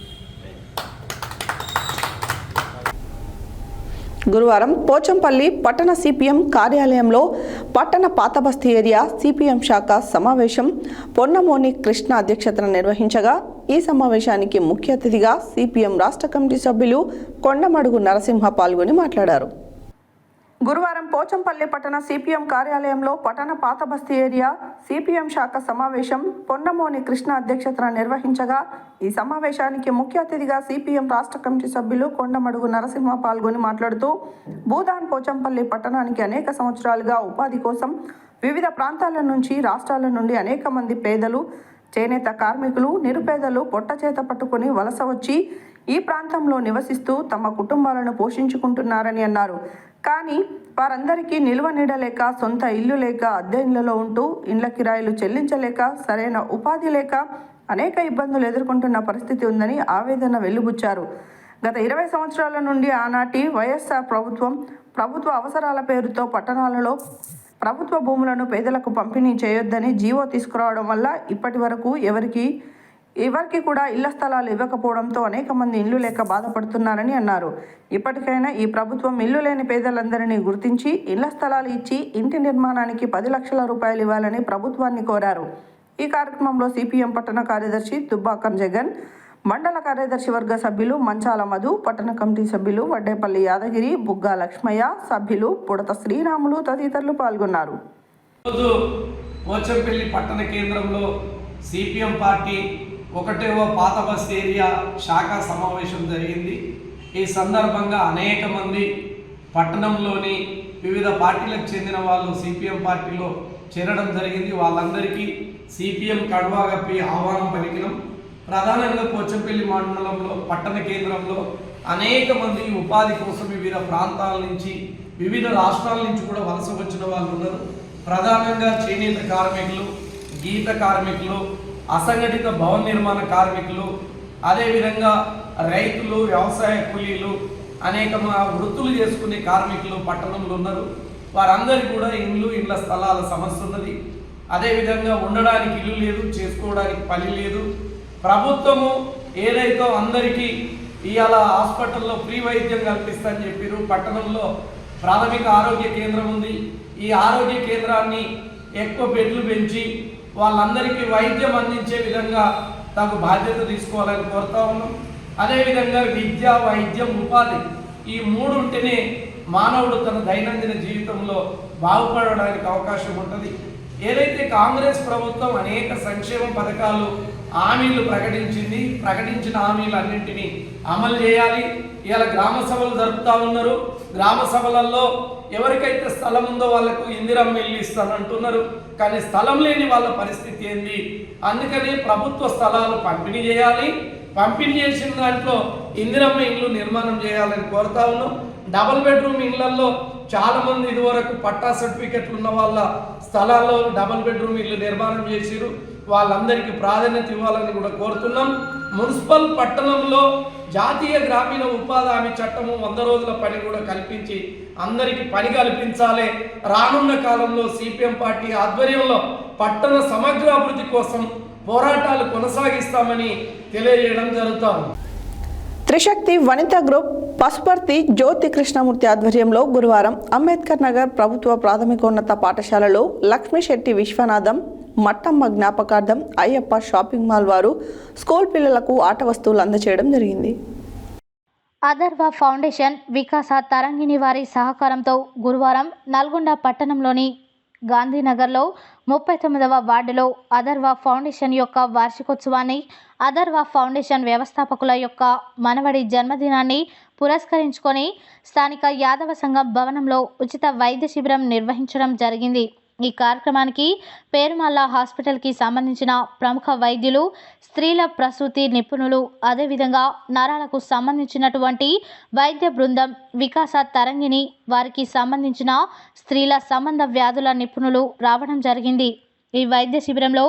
గురువారం పోచంపల్లి పట్టణ సిపిఎం కార్యాలయంలో పట్టణ పాతబస్తీ ఏరియా సిపిఎం శాఖ సమావేశం పొన్నమోని కృష్ణ అధ్యక్షతన నిర్వహించగా ఈ సమావేశానికి ముఖ్య అతిథిగా సిపిఎం రాష్ట్ర కమిటీ సభ్యులు కొండమడుగు నరసింహ పాల్గొని మాట్లాడారు. గురువారం పోచంపల్లి పట్టణ సిపిఎం కార్యాలయంలో పట్టణ పాతబస్తీ ఏరియా సిపిఎం శాఖ సమావేశం పొన్నమోని కృష్ణ అధ్యక్షతన నిర్వహించగా ఈ సమావేశానికి ముఖ్య అతిథిగా సిపిఎం రాష్ట్ర కమిటీ సభ్యులు కొండమడుగు నరసింహ పాల్గొని మాట్లాడుతూ భూదాన్ పోచంపల్లి పట్టణానికి అనేక సంవత్సరాలుగా ఉపాధి కోసం వివిధ ప్రాంతాల నుంచి, రాష్ట్రాల నుండి అనేక మంది పేదలు, చేనేత కార్మికులు, నిరుపేదలు పొట్టచేత పట్టుకుని వలస వచ్చి ఈ ప్రాంతంలో నివసిస్తూ తమ కుటుంబాలను పోషించుకుంటున్నారని అన్నారు. కానీ వారందరికీ నిల్వ నీడలేక, సొంత ఇల్లు లేక, అద్దె ఇళ్లలో ఉంటూ ఇండ్ల కిరాయిలు చెల్లించలేక, సరైన ఉపాధి లేక అనేక ఇబ్బందులు ఎదుర్కొంటున్న పరిస్థితి ఉందని ఆవేదన వెలిబుచ్చారు. గత 20 సంవత్సరాల నుండి ఆనాటి వైఎస్ఆర్ ప్రభుత్వ అవసరాల పేరుతో పట్టణాలలో ప్రభుత్వ భూములను పేదలకు పంపిణీ చేయొద్దని జీవో తీసుకురావడం వల్ల ఇప్పటి వరకు ఎవరికి కూడా ఇళ్ల స్థలాలు ఇవ్వకపోవడంతో అనేక మంది ఇల్లు లేక బాధపడుతున్నారని అన్నారు. ఇప్పటికైనా ఈ ప్రభుత్వం ఇల్లు లేని పేదలందరినీ గుర్తించి ఇళ్ల స్థలాలు ఇచ్చి ఇంటి నిర్మాణానికి 10 లక్షల రూపాయలు ఇవ్వాలని ప్రభుత్వాన్ని కోరారు. ఈ కార్యక్రమంలో సిపిఎం పట్టణ కార్యదర్శి దుబ్బాకం జగన్, మండల కార్యదర్శి వర్గ సభ్యులు మంచాల మధు, పట్టణ కమిటీ సభ్యులు వడ్డేపల్లి యాదగిరి, బుగ్గా లక్ష్మయ్య, సభ్యులు పుడత శ్రీరాములు తదితరులు పాల్గొన్నారు. పోచంపల్లి పట్టణ కేంద్రంలో సిపిఎం పార్టీ 1వ పాత బస్ ఏరియా శాఖ సమావేశం జరిగింది. ఈ సందర్భంగా అనేక మంది పట్టణంలోని వివిధ పార్టీలకు చెందిన వాళ్ళు సిపిఎం పార్టీలో చేరడం జరిగింది. వాళ్ళందరికీ సిపిఎం కడువా కప్పి ఆహ్వానం పలికినాం. ప్రధానంగా పోచంపల్లి మండలంలో పట్టణ కేంద్రంలో అనేక మంది ఉపాధి కోసం వివిధ ప్రాంతాల నుంచి, వివిధ రాష్ట్రాల నుంచి కూడా వలస వచ్చిన వాళ్ళు ఉన్నారు. ప్రధానంగా చేనేత కార్మికులు, గీత కార్మికులు, అసంఘటిత భవన నిర్మాణ కార్మికులు, అదేవిధంగా రైతులు, వ్యవసాయ కూలీలు, అనేక వృత్తులు చేసుకునే కార్మికులు పట్టణంలో ఉన్నారు. వారందరికీ కూడా ఇండ్ల స్థలాల సమస్య ఉన్నది. అదేవిధంగా ఉండడానికి ఇల్లు లేదు, చేసుకోవడానికి పని లేదు. ప్రభుత్వము ఏదైతే అందరికీ ఇవాళ హాస్పిటల్లో ఫ్రీ వైద్యం కల్పిస్తారని చెప్పారు. పట్టణంలో ప్రాథమిక ఆరోగ్య కేంద్రం ఉంది. ఈ ఆరోగ్య కేంద్రాన్ని ఎక్కువ బెడ్లు పెంచి వాళ్ళందరికీ వైద్యం అందించే విధంగా తగు బాధ్యత తీసుకోవాలని కోరుతా ఉన్నాం. అదేవిధంగా విద్య, వైద్యం, ఉపాధి ఈ 3 ఉంటేనే మానవుడు తన దైనందిన జీవితంలో బాగుపడడానికి అవకాశం ఉంటుంది. ఏదైతే కాంగ్రెస్ ప్రభుత్వం అనేక సంక్షేమ పథకాలు, హామీలు ప్రకటించిన హామీలన్నింటినీ అమలు చేయాలి. ఇలా గ్రామ సభలు జరుపుతూ ఉన్నారు. గ్రామ సభలలో ఎవరికైతే స్థలం ఉందో వాళ్ళకు ఇందిరమ్మ ఇల్లు ఇస్తానంటున్నారు. కానీ స్థలం లేని వాళ్ళ పరిస్థితి ఏంది? అందుకని ప్రభుత్వ స్థలాలు పంపిణీ చేయాలి. పంపిణీ చేసిన దాంట్లో ఇందిరమ్మ ఇల్లు నిర్మాణం చేయాలని కోరుతా ఉన్నాం. డబుల్ బెడ్రూమ్ ఇళ్లలో చాలా మంది ఇదివరకు పట్టా సర్టిఫికెట్లు ఉన్న వాళ్ళ స్థలాల్లో డబుల్ బెడ్రూమ్ ఇల్లు నిర్మాణం చేసిరు. వాళ్ళందరికీ ప్రాధాన్యత ఇవ్వాలని కూడా కోరుతున్నాం. మున్సిపల్ పట్టణంలో జాతీయ గ్రామీణ ఉపాధి హామీ చట్టము 100 రోజుల పని కూడా కల్పించి అందరికీ పని కల్పించాలి. రానున్న కాలంలో సిపిఎం పార్టీ ఆధ్వర్యంలో పట్టణ సమగ్రాభివృద్ధి కోసం పోరాటాలు కొనసాగిస్తామని తెలియజేయడం జరుగుతుంది. త్రిశక్తి వనితా గ్రూప్ పసుపర్తి జ్యోతి కృష్ణమూర్తి ఆధ్వర్యంలో గురువారం అంబేద్కర్ నగర్ ప్రభుత్వ ప్రాథమికోన్నత పాఠశాలలో లక్ష్మీశెట్టి విశ్వనాథం మట్టమ్మ జ్ఞాపకార్థం అయ్యప్ప షాపింగ్ మాల్ వారు స్కూల్ పిల్లలకు ఆట వస్తువులు అందజేయడం జరిగింది. అథర్వ ఫౌండేషన్ వికాస తరంగిణి వారి సహకారంతో గురువారం నల్గొండ పట్టణంలోని గాంధీనగర్లో 39వ వార్డులో అథర్వ ఫౌండేషన్ యొక్క వార్షికోత్సవాన్ని, అథర్వ ఫౌండేషన్ వ్యవస్థాపకుల యొక్క మనవడి జన్మదినాన్ని పురస్కరించుకొని స్థానిక యాదవ సంఘం భవనంలో ఉచిత వైద్య శిబిరం నిర్వహించడం జరిగింది. ఈ కార్యక్రమానికి పేరుమల్ల హాస్పిటల్కి సంబంధించిన ప్రముఖ వైద్యులు, స్త్రీల ప్రసూతి నిపుణులు, అదేవిధంగా నరాలకు సంబంధించినటువంటి వైద్య బృందం, వికాస తరంగిణి వారికి సంబంధించిన స్త్రీల సంబంధ వ్యాధుల నిపుణులు రావడం జరిగింది. ఈ వైద్య శిబిరంలో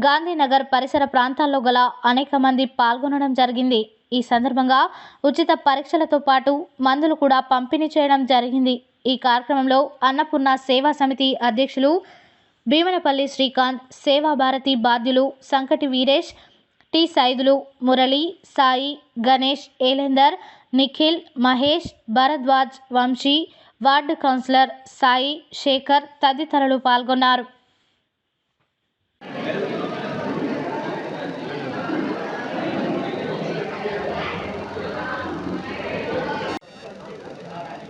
గాంధీనగర్ పరిసర ప్రాంతాల్లో గల అనేక మంది పాల్గొనడం జరిగింది. ఈ సందర్భంగా ఉచిత పరీక్షలతో పాటు మందులు కూడా పంపిణీ చేయడం జరిగింది. ఈ కార్యక్రమంలో అన్నపూర్ణ సేవా సమితి అధ్యక్షులు భీమనపల్లి శ్రీకాంత్, సేవా భారతి బాధ్యులు Sankati Veeresh, T Saidulu, Murali, Sai, Ganesh, Elender, Nikhil, Mahesh, Bharadwaj, Vamsi, ward councillor Sai, Shekar తదితరులు పాల్గొన్నారు.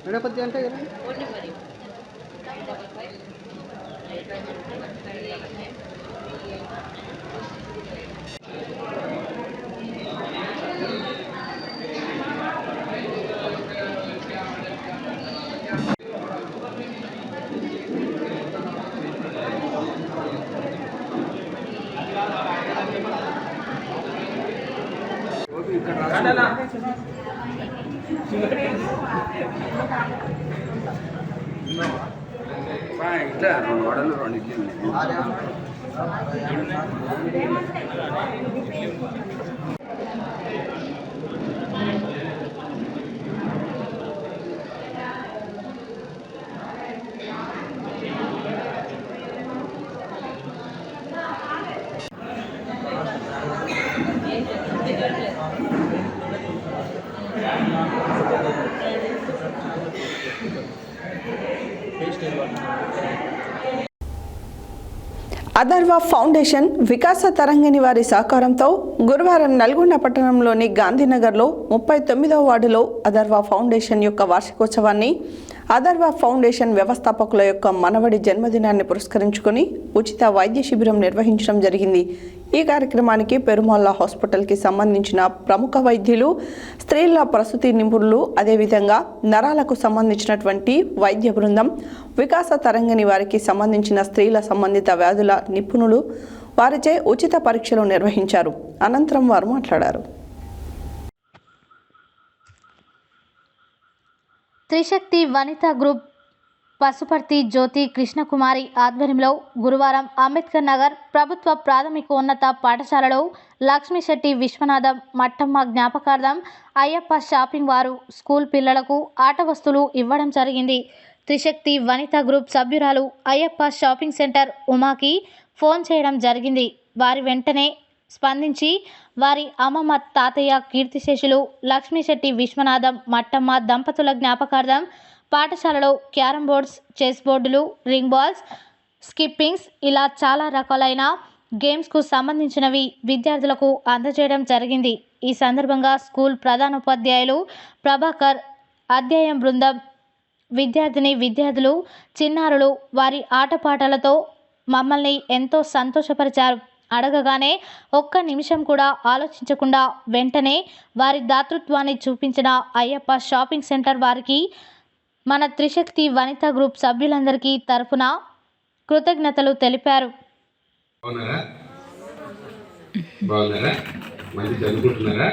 గణపతి అంటే అథర్వ ఫౌండేషన్ వికాస తరంగిణి వారి సహకారంతో గురువారం నల్గొండ పట్టణంలోని గాంధీనగర్లో 39వ వార్డులో అథర్వ ఫౌండేషన్ యొక్క వార్షికోత్సవాన్ని అథర్వ ఫౌండేషన్ వ్యవస్థాపకుల యొక్క మనవడి జన్మదినాన్ని పురస్కరించుకొని ఉచిత వైద్య శిబిరం నిర్వహించడం జరిగింది. ఈ కార్యక్రమానికి పెరుమాళ్ళ హాస్పిటల్కి సంబంధించిన ప్రముఖ వైద్యులు, స్త్రీల ప్రసూతి నిపుణులు, అదేవిధంగా నరాలకు సంబంధించినటువంటి వైద్య బృందం, వికాస తరంగిణి వారికి సంబంధించిన స్త్రీల సంబంధిత వ్యాధుల నిపుణులు వారిచే ఉచిత పరీక్షలు నిర్వహించారు. అనంతరం వారు మాట్లాడారు. త్రిశక్తి వనితా గ్రూప్ పసుపర్తి జ్యోతి కృష్ణకుమారి ఆధ్వర్యంలో గురువారం అంబేద్కర్ నగర్ ప్రభుత్వ ప్రాథమికోన్నత పాఠశాలలో లక్ష్మీశెట్టి విశ్వనాథం మట్టమ్మ జ్ఞాపకార్థం అయ్యప్ప షాపింగ్ వారు స్కూల్ పిల్లలకు ఆట వస్తువులు ఇవ్వడం జరిగింది. త్రిశక్తి వనితా గ్రూప్ సభ్యురాలు అయ్యప్ప షాపింగ్ సెంటర్ ఉమాకి ఫోన్ చేయడం జరిగింది. వారి వెంటనే స్పందించి వారి అమ్మమ్మ తాతయ్య కీర్తిశేషులు లక్ష్మీశెట్టి విశ్వనాథం మట్టమ్మ దంపతుల జ్ఞాపకార్థం పాఠశాలలో క్యారమ్ బోర్డ్స్, చెస్ బోర్డులు, రింగ్ బాల్స్, స్కిప్పింగ్స్ ఇలా చాలా రకాలైన గేమ్స్కు సంబంధించినవి విద్యార్థులకు అందజేయడం జరిగింది. ఈ సందర్భంగా స్కూల్ ప్రధానోపాధ్యాయులు ప్రభాకర్, అధ్యాయం బృందం, విద్యార్థులు, చిన్నారులు వారి ఆటపాటలతో మమ్మల్ని ఎంతో సంతోషపరిచారు. అడగగానే ఒక్క నిమిషం కూడా ఆలోచించకుండా వెంటనే వారి దాతృత్వాన్ని చూపించిన అయ్యప్ప షాపింగ్ సెంటర్ వారికి మన త్రిశక్తి వనితా గ్రూప్ సభ్యులందరికీ తరఫున కృతజ్ఞతలు తెలిపారు. మంచి చదువుకుంటున్నారా?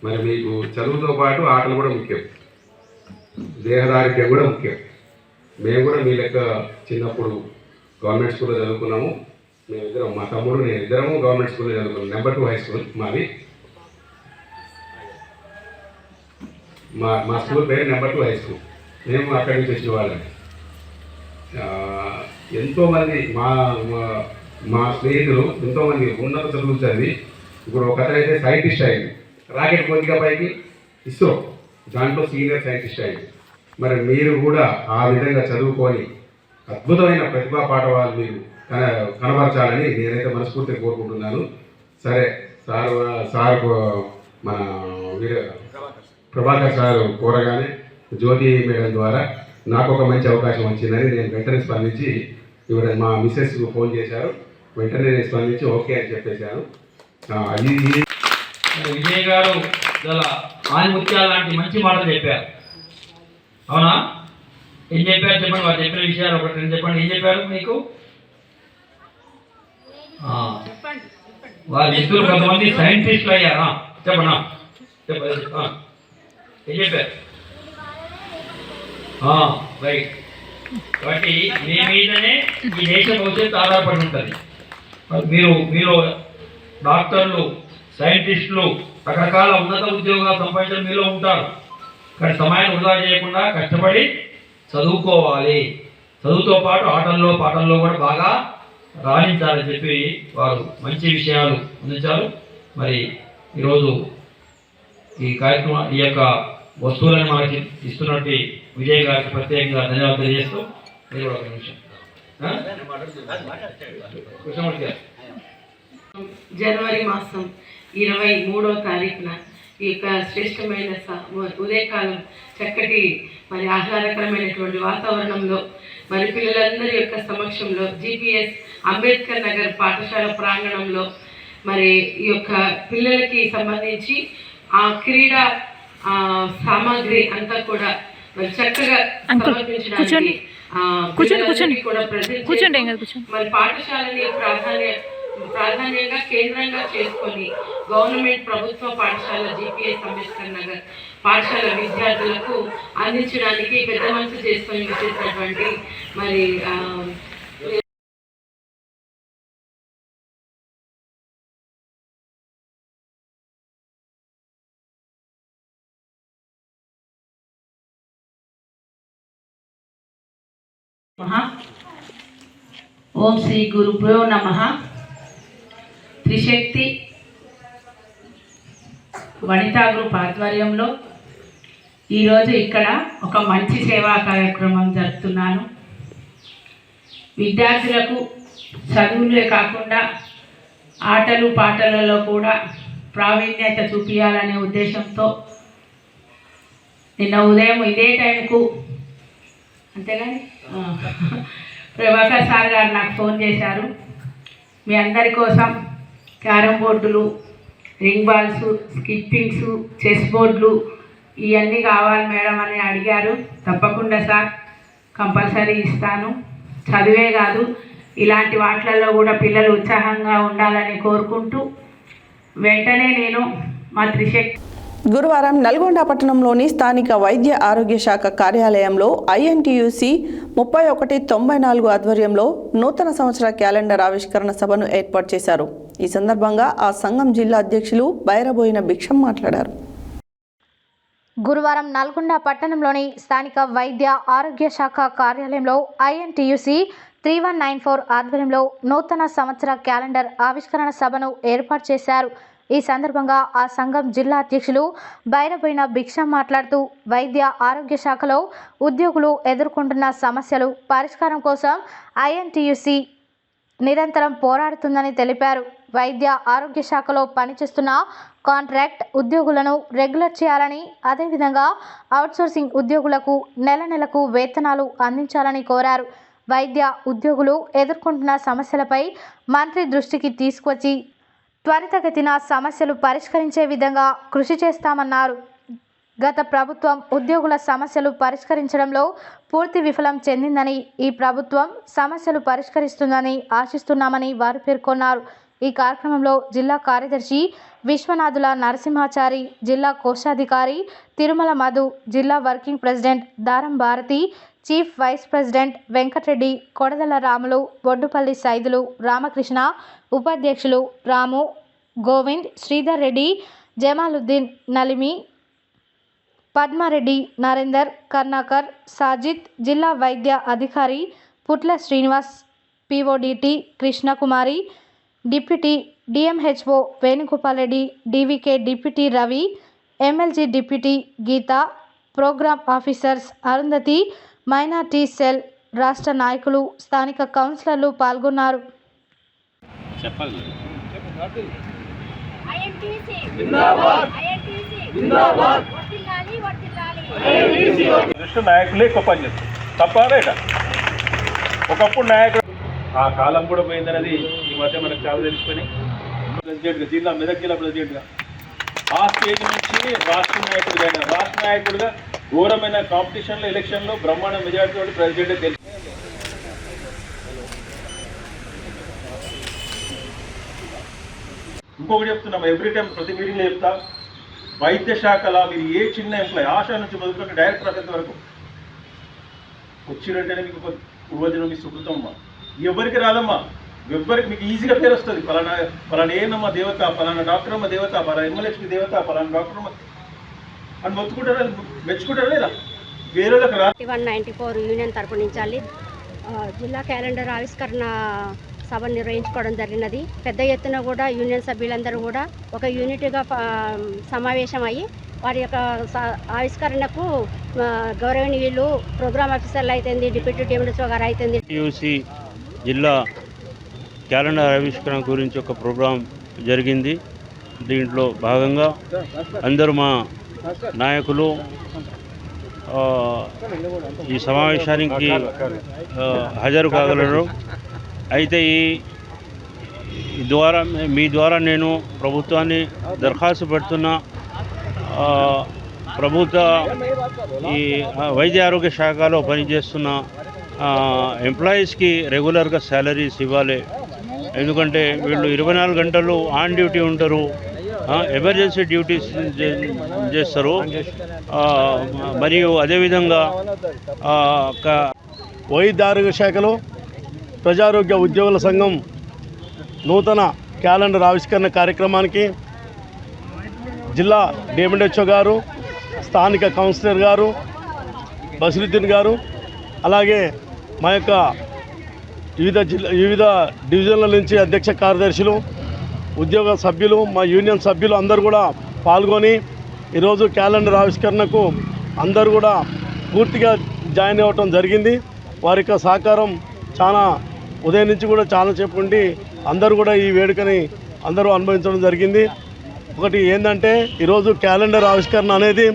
మరి మీకు చదువుతో పాటు ఆటలు కూడా ముఖ్యం, దేహదారిద్ర్యం కూడా ముఖ్యం. మేము కూడా మీ లెక్క చిన్నప్పుడు గవర్నమెంట్ స్కూల్లో చదువుకున్నాము. మేమిద్దరం, మా తమ్ముడు నేను ఇద్దరము గవర్నమెంట్ స్కూల్లో చదువుకున్నాం. నెంబర్ 2 హై స్కూల్ మాది. మా స్కూల్ పేరు నెంబర్ 2 హై స్కూల్. మేము అక్కడి నుంచి వచ్చిన వాళ్ళని. ఎంతోమంది మా స్నేహితులు ఎంతోమంది ఉన్నత చదువులు చదివి ఇప్పుడు ఒక అతనైతే సైంటిస్ట్ అయింది, రాకెట్ కొద్దిగా పైకి ఇస్రో దాంట్లో సీనియర్ సైంటిస్ట్ అయింది. మరి మీరు కూడా ఆ విధంగా చదువుకొని అద్భుతమైన ప్రతిభా పాఠవాలు మీరు కనబరచాలని నేనైతే మనస్ఫూర్తిగా కోరుకుంటున్నాను. సరే, సార్ మన ప్రభాకర్ సార్ కోరగానే జ్యోతి మేడం ద్వారా నాకు ఒక మంచి అవకాశం వచ్చిందని నేను వెంటనే స్పందించి ఇవాళ మా మిస్సెస్ ఫోన్ చేశారు. వెంటనే నేను స్పందించి ఓకే అని చెప్పేశాను. విజయ్ గారు చాలా ఆనిముత్యాల లాంటి మంచి మాటలు చెప్పారు. అవునా? ఏం చెప్పారు చెప్పండి. వారు చెప్పిన విషయాలు ఒకటి రెండు చెప్పండి. ఏం చెప్పారు మీకు? వారి మిత్రులు కొంతమంది సైంటిస్టులు అయ్యారా? చెప్పనా? ఏం చెప్పారు? రైట్. కాబట్టి మీ మీదనే ఈ దేశ భవిష్యత్తు ఆధారపడి ఉంటుంది. మీరు డాక్టర్లు, సైంటిస్టులు, రకరకాల ఉన్నత ఉద్యోగాలు సంపాదించడం మీలో ఉంటారు. కానీ సమయాన్ని వృధా చేయకుండా కష్టపడి చదువుకోవాలి. చదువుతో పాటు ఆటల్లో పాటల్లో కూడా బాగా రాణించాలని చెప్పి వారు మంచి విషయాలు అందించారు. మరి ఈరోజు ఈ కార్యక్రమం ఈ యొక్క వస్తువులను మనకి ఇస్తున్నట్టు విజయ్ గారికి ప్రత్యేకంగా ధన్యవాదాలు తెలియజేస్తూ మీరు ఒక నిమిషం జనవరి మాసం 23వ తారీఖున ఈ యొక్క శ్రేష్టమైన ఉదయకాలం చక్కటి మరి ఆహ్లాదకరమైనటువంటి వాతావరణంలో మరి పిల్లలందరి యొక్క సమక్షంలో జిపిఎస్ అంబేద్కర్ నగర్ పాఠశాల ప్రాంగణంలో మరి ఈ యొక్క పిల్లలకి సంబంధించి ఆ క్రీడా సామాగ్రి అంతా కూడా మరి చక్కగా సమర్పించడానికి మరి పాఠశాలని ప్రాధాన్యంగా కేంద్రంగా చేసుకొని గవర్నమెంట్ ప్రభుత్వ పాఠశాల జీపీఎస్ అంబేద్కర్ నగర్ పాఠశాల విద్యార్థులకు అందించడానికి పెద్ద మనసు చేసుకొని చేసినటువంటి మరి ఓం శ్రీ గురుభ్యో నమః. త్రిశక్తి వనితా గ్రూప్ ఆధ్వర్యంలో ఈరోజు ఇక్కడ ఒక మంచి సేవా కార్యక్రమం జరుపుతున్నాను. విద్యార్థులకు చదువులే కాకుండా ఆటలు పాటలలో కూడా ప్రావీణ్యత చూపించాలనే ఉద్దేశంతో నిన్న ఉదయం ఇదే టైంకు అంతేగాని ప్రభాకర్ సార్ గారు నాకు ఫోన్ చేశారు. మీ అందరి కోసం క్యారమ్ బోర్డులు, రింగ్ బాల్స్, స్కిప్పింగ్స్, చెస్ బోర్డులు ఇవన్నీ కావాలి మేడం అని అడిగారు. తప్పకుండా సార్, కంపల్సరీ ఇస్తాను. చదివే కాదు, ఇలాంటి వాటిలలో కూడా పిల్లలు ఉత్సాహంగా ఉండాలని కోరుకుంటూ వెంటనే నేను మా త్రిశక్తి గురువారం నల్గొండ పట్టణంలోని స్థానిక వైద్య ఆరోగ్య శాఖ కార్యాలయంలో INTUC 3194 ఆధ్వర్యంలో నూతన సంవత్సర క్యాలెండర్ ఆవిష్కరణ సభను ఏర్పాటు చేశారు. ఈ సందర్భంగా ఆ సంఘం జిల్లా అధ్యక్షులు బైరబోయిన భిక్షం మాట్లాడారు. గురువారం నల్గొండ పట్టణంలోని స్థానిక వైద్య ఆరోగ్య శాఖ కార్యాలయంలో INTUC 3194 ఆధ్వర్యంలో నూతన సంవత్సర క్యాలెండర్ ఆవిష్కరణ సభను ఏర్పాటు చేశారు. ఈ సందర్భంగా ఆ సంఘం జిల్లా అధ్యక్షులు బైరబోయిన భిక్షం మాట్లాడుతూ వైద్య ఆరోగ్య శాఖలో ఉద్యోగులు ఎదుర్కొంటున్న సమస్యలు పరిష్కారం కోసం INTUC నిరంతరం పోరాడుతుందని తెలిపారు. వైద్య ఆరోగ్య శాఖలో పనిచేస్తున్న కాంట్రాక్ట్ ఉద్యోగులను రెగ్యులర్ చేయాలని, అదేవిధంగా అవుట్సోర్సింగ్ ఉద్యోగులకు నెలకు వేతనాలు అందించాలని కోరారు. వైద్య ఉద్యోగులు ఎదుర్కొంటున్న సమస్యలపై మంత్రి దృష్టికి తీసుకొచ్చి త్వరితగతిన సమస్యలు పరిష్కరించే విధంగా కృషి చేస్తామన్నారు. గత ప్రభుత్వం ఉద్యోగుల సమస్యలు పరిష్కరించడంలో పూర్తి విఫలం చెందిందని, ఈ ప్రభుత్వం సమస్యలు పరిష్కరిస్తుందని ఆశిస్తున్నామని వారు పేర్కొన్నారు. ఈ కార్యక్రమంలో జిల్లా కార్యదర్శి విశ్వనాథుల నరసింహాచారి, జిల్లా కోశాధికారి తిరుమల మధు, జిల్లా working president Daram Bharati, chief vice president Venkata Reddy, Kodadala Ramulu, Boddupalli Saidulu, Ramakrishna, ఉపాధ్యక్షులు రాము, గోవింద్, శ్రీధర్ రెడ్డి, జమాలుద్దీన్, నలిమి, పద్మారెడ్డి, నరేందర్, కర్ణాకర్, సాజిద్, జిల్లా వైద్య అధికారి Putla Srinivas, PODT Krishnakumari, deputy DMHO Venugopal Reddy, DVK deputy Ravi, MLG deputy Geetha, program officers Arundhati, minority cell రాష్ట్ర నాయకులు, స్థానిక కౌన్సిలర్లు పాల్గొన్నారు. నాయకులే ఎక్కువ పనిచేస్తారు తప్ప రైట. ఒకప్పుడు నాయకుడు ఆ కాలం కూడా పోయిందనేది ఈ మధ్య మనకు చాలా తెలుసుకొని ప్రెసిడెంట్గా జిల్లా మెదక్ జిల్లా ప్రెసిడెంట్గా ఆ స్టేజ్ నుంచి రాష్ట్ర నాయకుడిగా ఘోరమైన కాంపిటీషన్లో ఎలక్షన్లో బ్రహ్మాండ మెజారిటీ తోటి ప్రెసిడెంటే తెలుసు. ఇంకొకటి చెప్తున్నాం, ఎవ్రీ టైం ప్రతి మీటింగ్లో చెప్తా, వైద్య శాఖలో మీరు ఏ చిన్న ఎంప్లాయ్ ఆశా నుంచి మొదలుకొని డైరెక్టర్ అయ్యేంత వరకు వచ్చినట్టేనే మీకు ఒక పూర్వజనం మీ సుకృతం అమ్మా. ఎవరికి రాదమ్మా, ఎవరికి మీకు ఈజీగా పేరు వస్తుంది. పలానా ఏనమ్మా దేవత, పలానా డాక్టర్ అమ్మ దేవత, పలానా MLHP దేవత, పలానా డాక్టర్ అమ్మ అని మొత్తుకుంటారా, మెచ్చుకుంటారా లేదా? వేరే 194 యూనియన్ తరపు నుంచి జిల్లా క్యాలెండర్ ఆవిష్కరణ సభను నిర్వహించుకోవడం జరిగినది. పెద్ద ఎత్తున కూడా యూనియన్ సభ్యులందరూ కూడా ఒక యూనిట్గా సమావేశం అయ్యి వారి యొక్క ఆవిష్కరణకు గౌరవనీయులు ప్రోగ్రామ్ ఆఫీసర్లు అయితేంది, డిప్యూటీ DMHO గారు అయితేంది, INTUC జిల్లా క్యాలెండర్ ఆవిష్కరణ గురించి ఒక ప్రోగ్రాం జరిగింది. దీంట్లో భాగంగా అందరూ మా నాయకులు ఈ సమావేశానికి హాజరు కాగలరు. అయితే ఈ ద్వారా మీ ద్వారా నేను ప్రభుత్వాన్ని దరఖాస్తు పెడుతున్నా, ప్రభుత్వ ఈ వైద్య ఆరోగ్య శాఖలో పనిచేస్తున్న ఎంప్లాయీస్కి రెగ్యులర్గా శాలరీస్ ఇవ్వాలి. ఎందుకంటే వీళ్ళు 24 గంటలు ఆన్ డ్యూటీ ఉంటారు, ఎమర్జెన్సీ డ్యూటీస్ చేస్తారు. మరియు అదేవిధంగా వైద్య ఆరోగ్య శాఖలో ప్రజారోగ్య ఉద్యోగుల సంఘం నూతన క్యాలెండర్ ఆవిష్కరణ కార్యక్రమానికి జిల్లా డిఎండ్హెచ్ఓ గారు, స్థానిక కౌన్సిలర్ గారు బసిరుద్దీన్ గారు, అలాగే మా యొక్క వివిధ డివిజన్ల నుంచి అధ్యక్ష కార్యదర్శులు, ఉద్యోగ సభ్యులు, మా యూనియన్ సభ్యులు అందరూ కూడా పాల్గొని ఈరోజు క్యాలెండర్ ఆవిష్కరణకు అందరూ కూడా పూర్తిగా జాయిన్ అవ్వటం జరిగింది. వారి యొక్క సహకారం చాలా ఉదయం నుంచి కూడా చాలా సేపు ఉండి అందరూ కూడా ఈ వేడుకని అందరూ అనుభవించడం జరిగింది. ఒకటి ఏంటంటే ఈరోజు క్యాలెండర్ ఆవిష్కరణ అనేది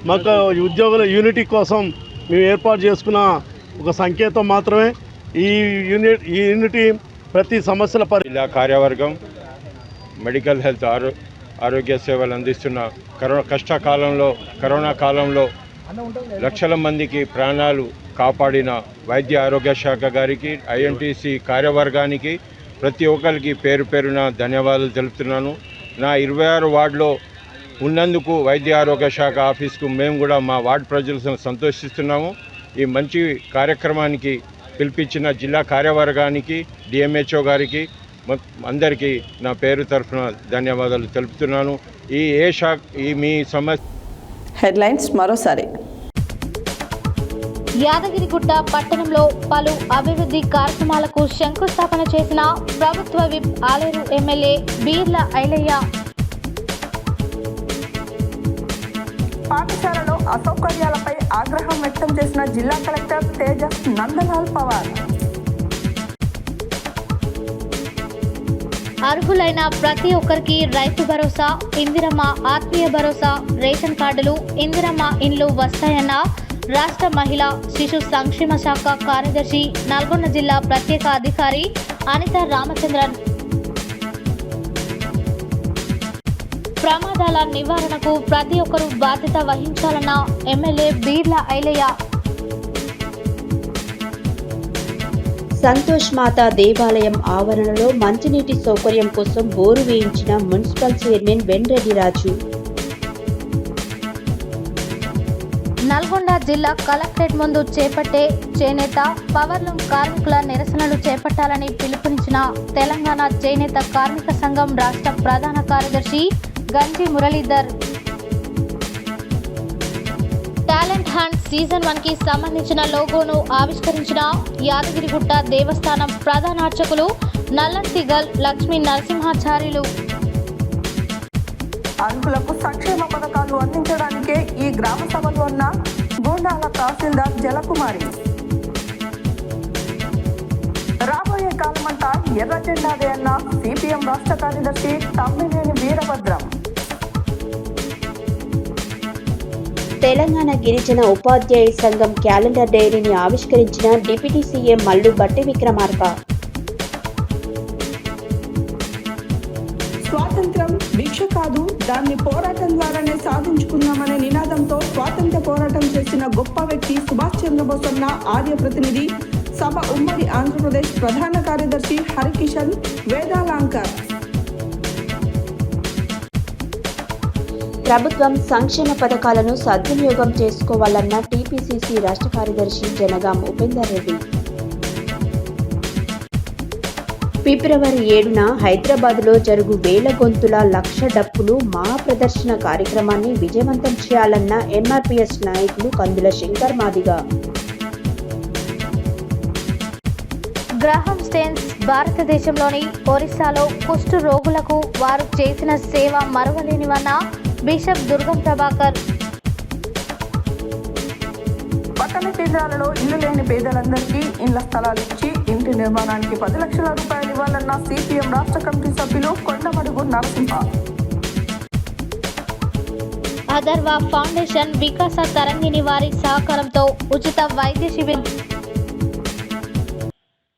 మాకు ఉద్యోగుల యూనిటీ కోసం మేము ఏర్పాటు చేసుకున్న ఒక సంకేతం మాత్రమే. ఈ యూనిటీ ప్రతి సమస్యల జిల్లా కార్యవర్గం మెడికల్ హెల్త్ ఆరోగ్య సేవలు అందిస్తున్న కరోనా కాలంలో లక్షల మందికి ప్రాణాలు కాపాడిన వైద్య ఆరోగ్య శాఖ గారికి, ఐఎన్టీసీ కార్యవర్గానికి ప్రతి ఒక్కరికి పేరు పేరున ధన్యవాదాలు తెలుపుతున్నాను. నా 26 వార్డులో ఉన్నందుకు వైద్య ఆరోగ్య శాఖ ఆఫీస్కు మేము కూడా మా వార్డు ప్రజలు సంతోషిస్తున్నాము. ఈ మంచి కార్యక్రమానికి పిలిపించిన జిల్లా కార్యవర్గానికి, డిఎంహెచ్ఓ గారికి అందరికీ నా పేరు తరఫున ధన్యవాదాలు తెలుపుతున్నాను. మీ సమస్య హెడ్లైన్స్ మరోసారి. యాదగిరిగుట్ట పట్టణంలో పలు అభివృద్ధి కార్యక్రమాలకు శంకుస్థాపన చేసిన ప్రభుత్వ విప్ ఆలేరు ఎమ్మెల్యే బీర్ల ఐలయ్య. పాఠశాలలో అసౌకర్యాలపై ఆగ్రహం వ్యక్తం చేసిన జిల్లా కలెక్టర్ తేజస్ నందలాల్ పవార్. అర్హులైన ప్రతి ఒక్కరికి రైతు భరోసా, ఇందిరమ్మ ఆత్మీయ భరోసా, రేషన్ కార్డులు, ఇందిరమ్మ ఇండ్లు వస్తాయన్న రాష్ట్ర మహిళా శిశు సంక్షేమ శాఖ కార్యదర్శి, నల్గొండ జిల్లా ప్రత్యేక అధికారి అనిత రామచంద్రన్. ప్రమాదాల నివారణకు ప్రతి ఒక్కరూ బాధ్యత వహించాలన్న ఎమ్మెల్యే బీర్ల ఐలయ్య. సంతోష్ మాత దేవాలయం ఆవరణలో మంచినీటి సౌకర్యం కోసం బోరు వేయించిన మున్సిపల్ చైర్మన్ వెంరెడ్డి రాజు. నల్గొండ జిల్లా కలెక్టరేట్ ముందు చేపట్టే చేనేత పవర్లూమ్ కార్మికుల నిరసనలు చేపట్టాలని పిలుపునిచ్చిన తెలంగాణ చేనేత కార్మిక సంఘం రాష్ట్ర ప్రధాన కార్యదర్శి గంజి మురళీధర్. టాలెంట్ హంట్ సీజన్ 1కి సంబంధించిన లోగోను ఆవిష్కరించిన యాదగిరిగుట్ట దేవస్థానం ప్రధాన అర్చకులు నల్లంతిగల్ లక్ష్మీ నరసింహాచార్యులు. అర్హులకు సంక్షేమ పథకాలు అందించడానికే ఈ గ్రామ సభలు అన్న గూండాల తహసీల్దార్ జలకుమారి. రాబోయే కాలమంతా ఎర్ర జెండాదే అన్న సిపిఎం రాష్ట్ర కార్యదర్శి తమ్మినేని వీరభద్రం. తెలంగాణ గిరిజన ఉపాధ్యాయ సంఘం క్యాలెండర్ డైరీని ఆవిష్కరించిన డిప్యూటీ సీఎం మల్లు బట్టి విక్రమార్క. స్వాతంత్రం భిక్ష కాదు, దాన్ని పోరాటం ద్వారానే సాధించుకున్నామనే నినాదంతో స్వాతంత్ర పోరాటం చేసిన గొప్ప వ్యక్తి సుభాష్ చంద్రబోస్ అన్న ఆర్య ప్రతినిధి సభ ఉమ్మడి ఆంధ్రప్రదేశ్ ప్రధాన కార్యదర్శి హరికిషన్ వేదాలాంకర్. ప్రభుత్వం సంక్షేమ పథకాలను సద్వినియోగం చేసుకోవాలన్న టీపీసీసీ రాష్ట్ర కార్యదర్శి జనగాం ఉపేందర్ రెడ్డి. ఫిబ్రవరి 7న హైదరాబాద్లో జరుగు వేల గొంతుల లక్ష డప్పులు మహా ప్రదర్శన కార్యక్రమాన్ని విజయవంతం చేయాలన్న ఎంఆర్పీఎస్ నాయకులు కందుల శంకర్ మాదిగ. గ్రాహం స్టెయిన్స్ భారతదేశంలోని ఒరిస్సాలో కుష్టు రోగులకు వారు చేసిన సేవ మరువలేనివన్న బిషప్ దుర్గం ప్రభాకర్. పట్టణ కేంద్రాలలో ఇల్లు లేని పేదలందరికీ ఇళ్ల స్థలాలు ఇచ్చి ఇంటి నిర్మాణానికి 10 లక్షల రూపాయలు ఇవ్వాలన్న సిపిఎం రాష్ట్ర కమిటీ సభ్యులు కొండమడుగు నరసింహ. అదర్వా ఫౌండేషన్ వికాస తరంగిణి వారి సహకారంతో ఉచిత వైద్య శిబిరం.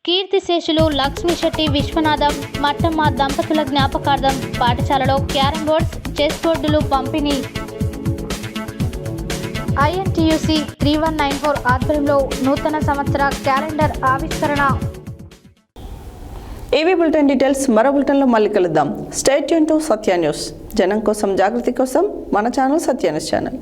కీర్తిశేషులు లక్ష్మీశెట్టి విశ్వనాథం మట్టమ్మ దంపతుల జ్ఞాపకార్థం పాఠశాలలో క్యారం బోర్డ్స్, చెస్ బోర్డులు పంపిణీ. ఐఎన్టీయూసీ 3194 ఆధ్వర్యంలో నూతన సంవత్సర క్యాలెండర్ ఆవిష్కరణ. ఏవీ బులెటిన్ డీటెయిల్స్ మరో బులెటిన్లో మళ్ళీ కలుద్దాం. Stay tune to Satya news. జనం కోసం జాగృతి కోసం మన ఛానల్ సత్య న్యూస్ ఛానల్.